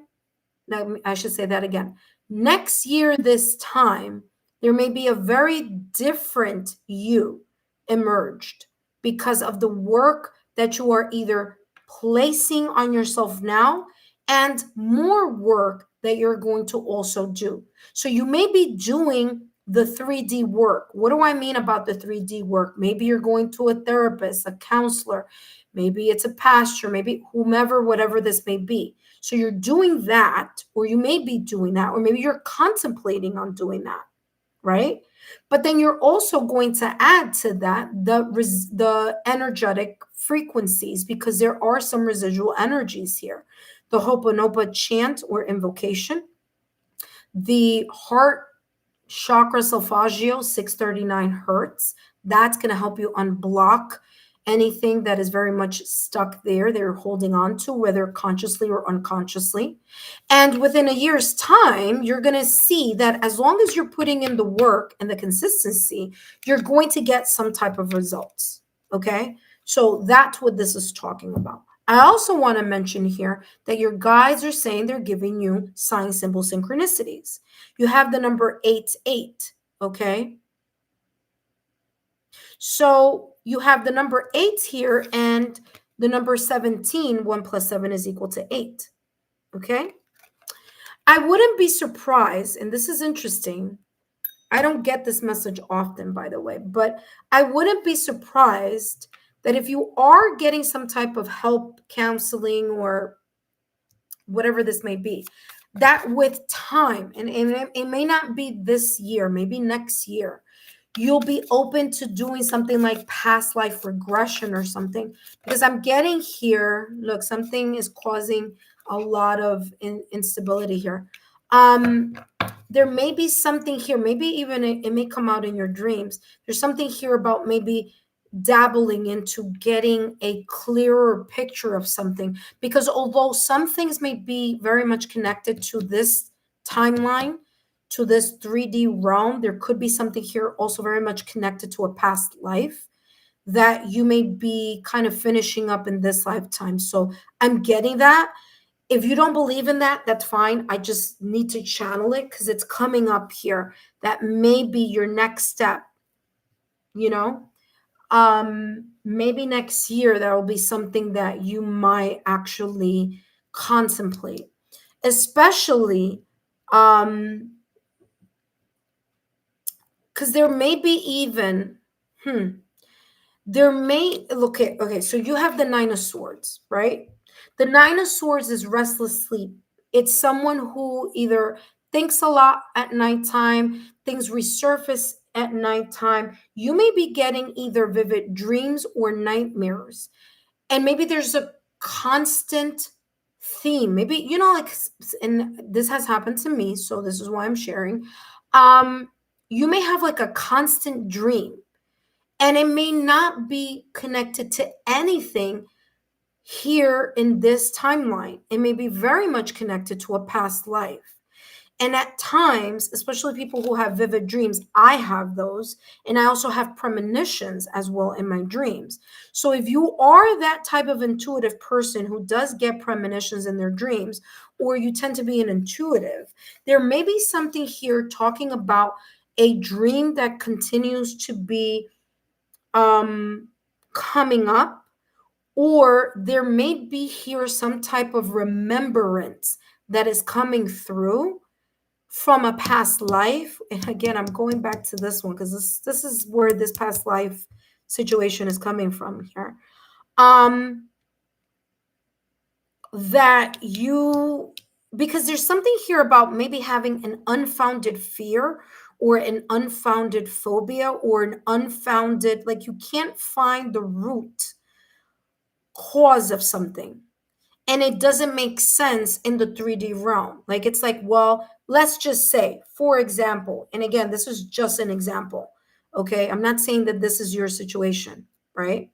I should say that again. Next year, this time, there may be a very different you emerged because of the work that you are either placing on yourself now and more work that you're going to also do. So you may be doing the 3D work. What do I mean about the 3D work? Maybe you're going to a therapist, a counselor, maybe it's a pastor, maybe whomever, whatever this may be. So you're doing that, or you may be doing that, or maybe you're contemplating on doing that, right? But then you're also going to add to that the energetic frequencies, because there are some residual energies here. The Ho'oponopono chant or invocation, the heart chakra solfeggio, 639 hertz. That's going to help you unblock anything that is very much stuck there, they're holding on to, whether consciously or unconsciously. And within a year's time, you're going to see that as long as you're putting in the work and the consistency, you're going to get some type of results. Okay. So that's what this is talking about. I also want to mention here that your guides are saying they're giving you sign symbol synchronicities. You have the number 88, okay? So you have the number 8 here and the number 17, 1 plus 7 is equal to 8, okay? I wouldn't be surprised, and this is interesting. I don't get this message often, by the way, but I wouldn't be surprised that if you are getting some type of help, counseling, or whatever this may be, that with time, and it may not be this year, maybe next year, you'll be open to doing something like past life regression or something. Because I'm getting here, look, something is causing a lot of instability here. There may be something here, maybe even it may come out in your dreams. There's something here about maybe dabbling into getting a clearer picture of something, because although some things may be very much connected to this timeline, to this 3D realm, there could be something here also very much connected to a past life that you may be kind of finishing up in this lifetime. So I'm getting that. If you don't believe in that, that's fine. I just need to channel it because it's coming up here. That may be your next step, you know? Maybe next year there will be something that you might actually contemplate, especially because there may be even there may okay, so you have the 9 of swords, right? The 9 of swords is restless sleep. It's someone who either thinks a lot at nighttime, things resurface at nighttime. You may be getting either vivid dreams or nightmares. And maybe there's a constant theme. Maybe, like, and this has happened to me, so this is why I'm sharing. You may have like a constant dream, and it may not be connected to anything here in this timeline. It may be very much connected to a past life. And at times, especially people who have vivid dreams, I have those. And I also have premonitions as well in my dreams. So if you are that type of intuitive person who does get premonitions in their dreams, or you tend to be an intuitive, there may be something here talking about a dream that continues to be coming up, or there may be here some type of remembrance that is coming through from a past life. And again, I'm going back to this one because this is where this past life situation is coming from here. That you, because there's something here about maybe having an unfounded fear or an unfounded phobia or an unfounded, like you can't find the root cause of something, and it doesn't make sense in the 3D realm. Like, it's like, well, let's just say, for example, and again, this is just an example, okay? I'm not saying that this is your situation, right?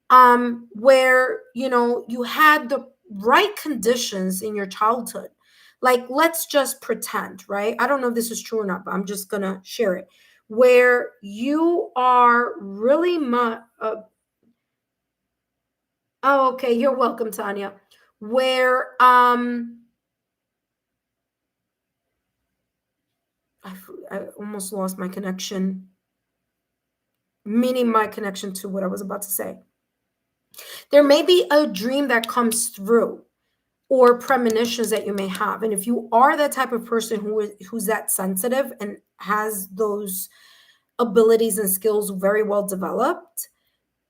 Where, you had the right conditions in your childhood. Like, let's just pretend, right? I don't know if this is true or not, but I'm just gonna share it. Where you are really much, oh, okay, you're welcome, Tanya. Where I almost lost my connection, meaning my connection to what I was about to say. There may be a dream that comes through or premonitions that you may have. And if you are that type of person who's that sensitive and has those abilities and skills very well developed,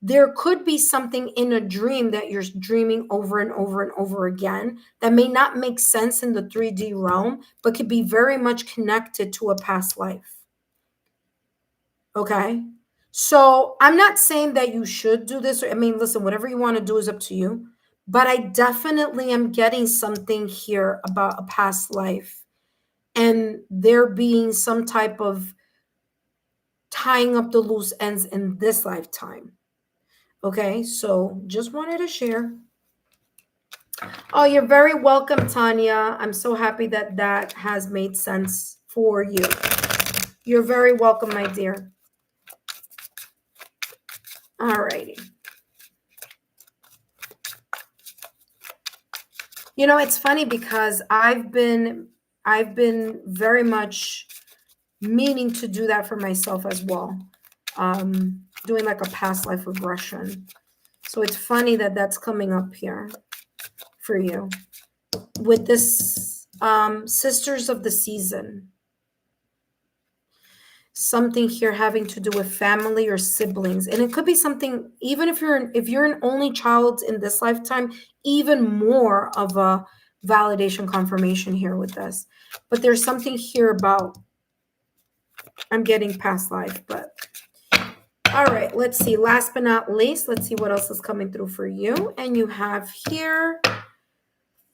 there could be something in a dream that you're dreaming over and over and over again that may not make sense in the 3D realm, but could be very much connected to a past life. Okay. So I'm not saying that you should do this. I mean, listen, whatever you want to do is up to you. But I definitely am getting something here about a past life and there being some type of tying up the loose ends in this lifetime. Okay. So just wanted to share. Oh, you're very welcome, Tanya. I'm so happy that that has made sense for you. You're very welcome, my dear. All righty. You know, it's funny because I've been very much meaning to do that for myself as well. Doing like a past life regression. So it's funny that that's coming up here for you with this Sisters of the Season. Something here having to do with family or siblings, and it could be something, even if you're an only child in this lifetime, even more of a validation confirmation here with this. But there's something here about, I'm getting past life, but all right, let's see. Last but not least, let's see what else is coming through for you. And you have here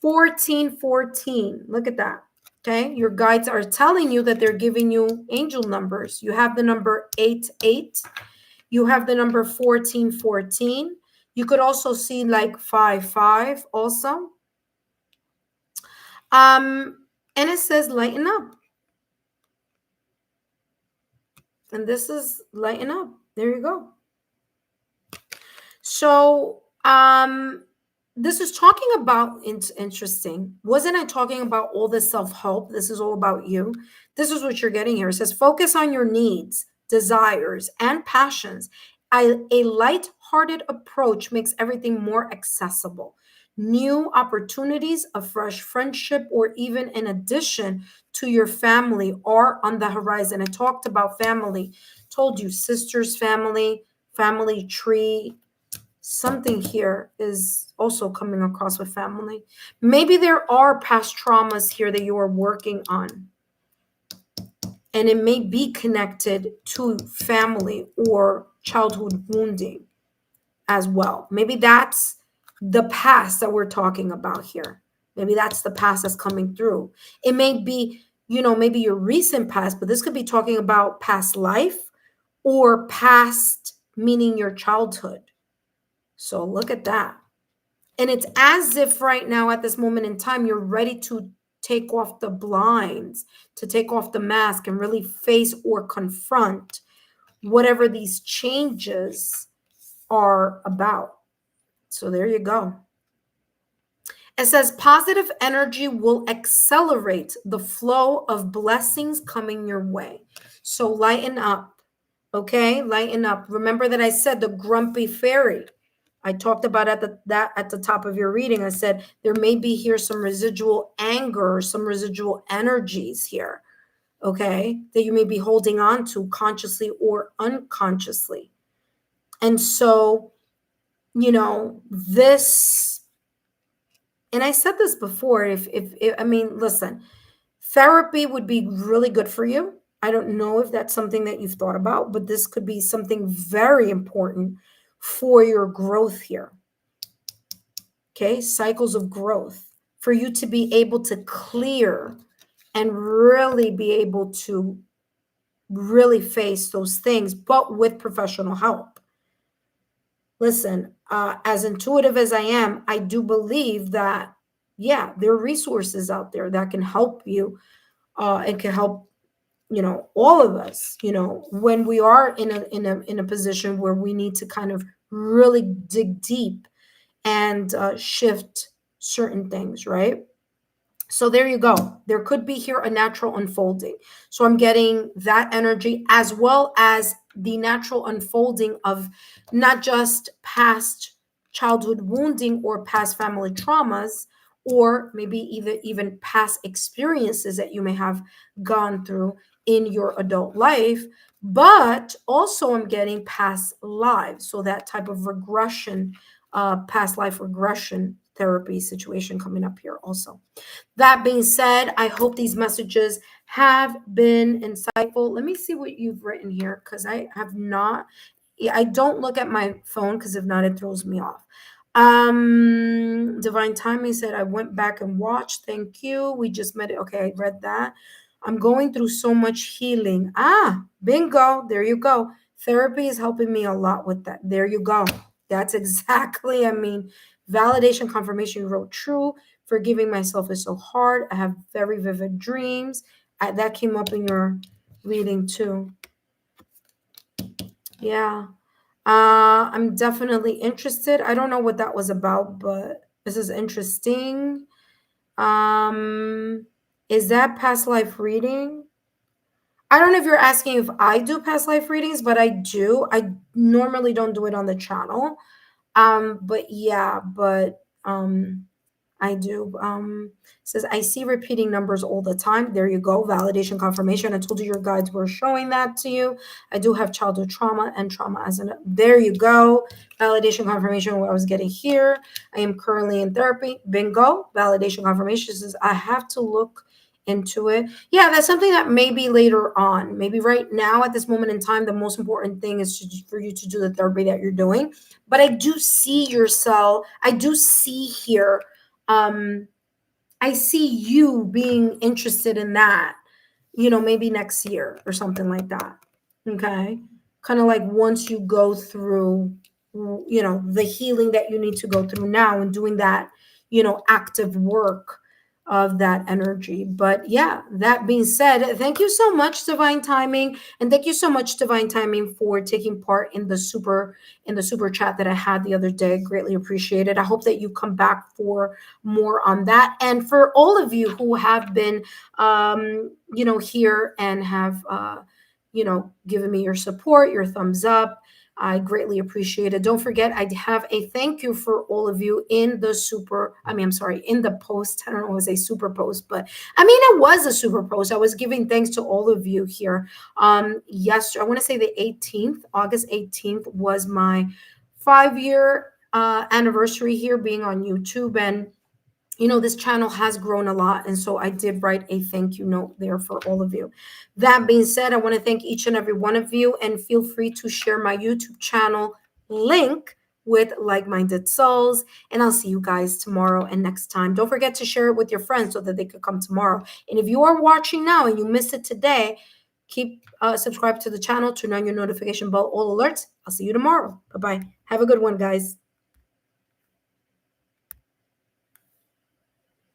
1414. Look at that. Okay, your guides are telling you that they're giving you angel numbers. You have the number 88. You have the number 1414. You could also see like 55 also. And it says lighten up. And this is lighten up. There you go. So this is talking about, it's interesting. Wasn't I talking about all this self-help? This is all about you. This is what you're getting here. It says focus on your needs, desires, and passions. A light-hearted approach makes everything more accessible. New opportunities, a fresh friendship, or even an addition to your family are on the horizon. I talked about family, told you sisters, family tree. Something here is also coming across with family. Maybe there are past traumas here that you are working on. And it may be connected to family or childhood wounding as well. Maybe that's the past that we're talking about here. Maybe that's the past that's coming through. It may be, maybe your recent past, but this could be talking about past life or past meaning your childhood. So look at that. And it's as if right now at this moment in time, you're ready to take off the blinds, to take off the mask and really face or confront whatever these changes are about. So there you go. It says positive energy will accelerate the flow of blessings coming your way. So lighten up, okay? Lighten up. Remember that I said the grumpy fairy. I talked about that at the top of your reading. I said there may be here some residual anger, some residual energies here, okay, that you may be holding on to consciously or unconsciously. And so, this, and I said this before, if I mean, listen, therapy would be really good for you. I don't know if that's something that you've thought about, but this could be something very important for your growth here. Okay, cycles of growth for you to be able to clear and really be able to really face those things, but with professional help. Listen, as intuitive as I am, I do believe that, yeah, there are resources out there that can help you and can help, all of us, when we are in a position where we need to kind of really dig deep and shift certain things, right? So there you go. There could be here a natural unfolding. So I'm getting that energy as well as the natural unfolding of not just past childhood wounding or past family traumas, or maybe even past experiences that you may have gone through in your adult life, but also I'm getting past lives. So that type of regression, past life regression therapy situation coming up here also. That being said, I hope these messages have been insightful. Let me see what you've written here because I have not. Yeah, I don't look at my phone because if not, it throws me off. Divine Timing said, I went back and watched. Thank you. We just met it. Okay, I read that. I'm going through so much healing. Ah, bingo. There you go. Therapy is helping me a lot with that. There you go. That's exactly, I mean, validation, confirmation, you wrote true. Forgiving myself is so hard. I have very vivid dreams. That came up in your reading too. Yeah. I'm definitely interested. I don't know what that was about, but this is interesting. Um, is that past life reading? I don't know if you're asking if I do past life readings, but I do. I normally don't do it on the channel. But yeah, I do. Says I see repeating numbers all the time. There you go. Validation confirmation. I told you your guides were showing that to you. I do have childhood trauma and trauma as an. There you go. Validation confirmation. What I was getting here. I am currently in therapy. Bingo. Validation confirmation says I have to look into it. Yeah, that's something that maybe later on. Maybe right now at this moment in time, the most important thing is for you to do the therapy that you're doing. But I do see yourself. I do see here I see you being interested in that, maybe next year or something like that. Okay. Kind of like once you go through, the healing that you need to go through now and doing that, active work of that energy. But yeah, that being said, thank you so much, Divine Timing. And thank you so much, Divine Timing, for taking part in the super chat that I had the other day. Greatly appreciated. I hope that you come back for more on that. And for all of you who have been here and have given me your support, your thumbs up. I greatly appreciate it. Don't forget, I have a thank you for all of you in the in the post. I don't know if it was a super post, but I mean, it was a super post. I was giving thanks to all of you here. Yesterday, I want to say the 18th, August 18th was my 5-year anniversary here being on YouTube. And this channel has grown a lot. And so I did write a thank you note there for all of you. That being said, I want to thank each and every one of you, and feel free to share my YouTube channel link with like-minded souls. And I'll see you guys tomorrow and next time. Don't forget to share it with your friends so that they could come tomorrow. And if you are watching now and you missed it today, keep subscribed to the channel, turn on your notification bell, all alerts. I'll see you tomorrow. Bye-bye. Have a good one, guys.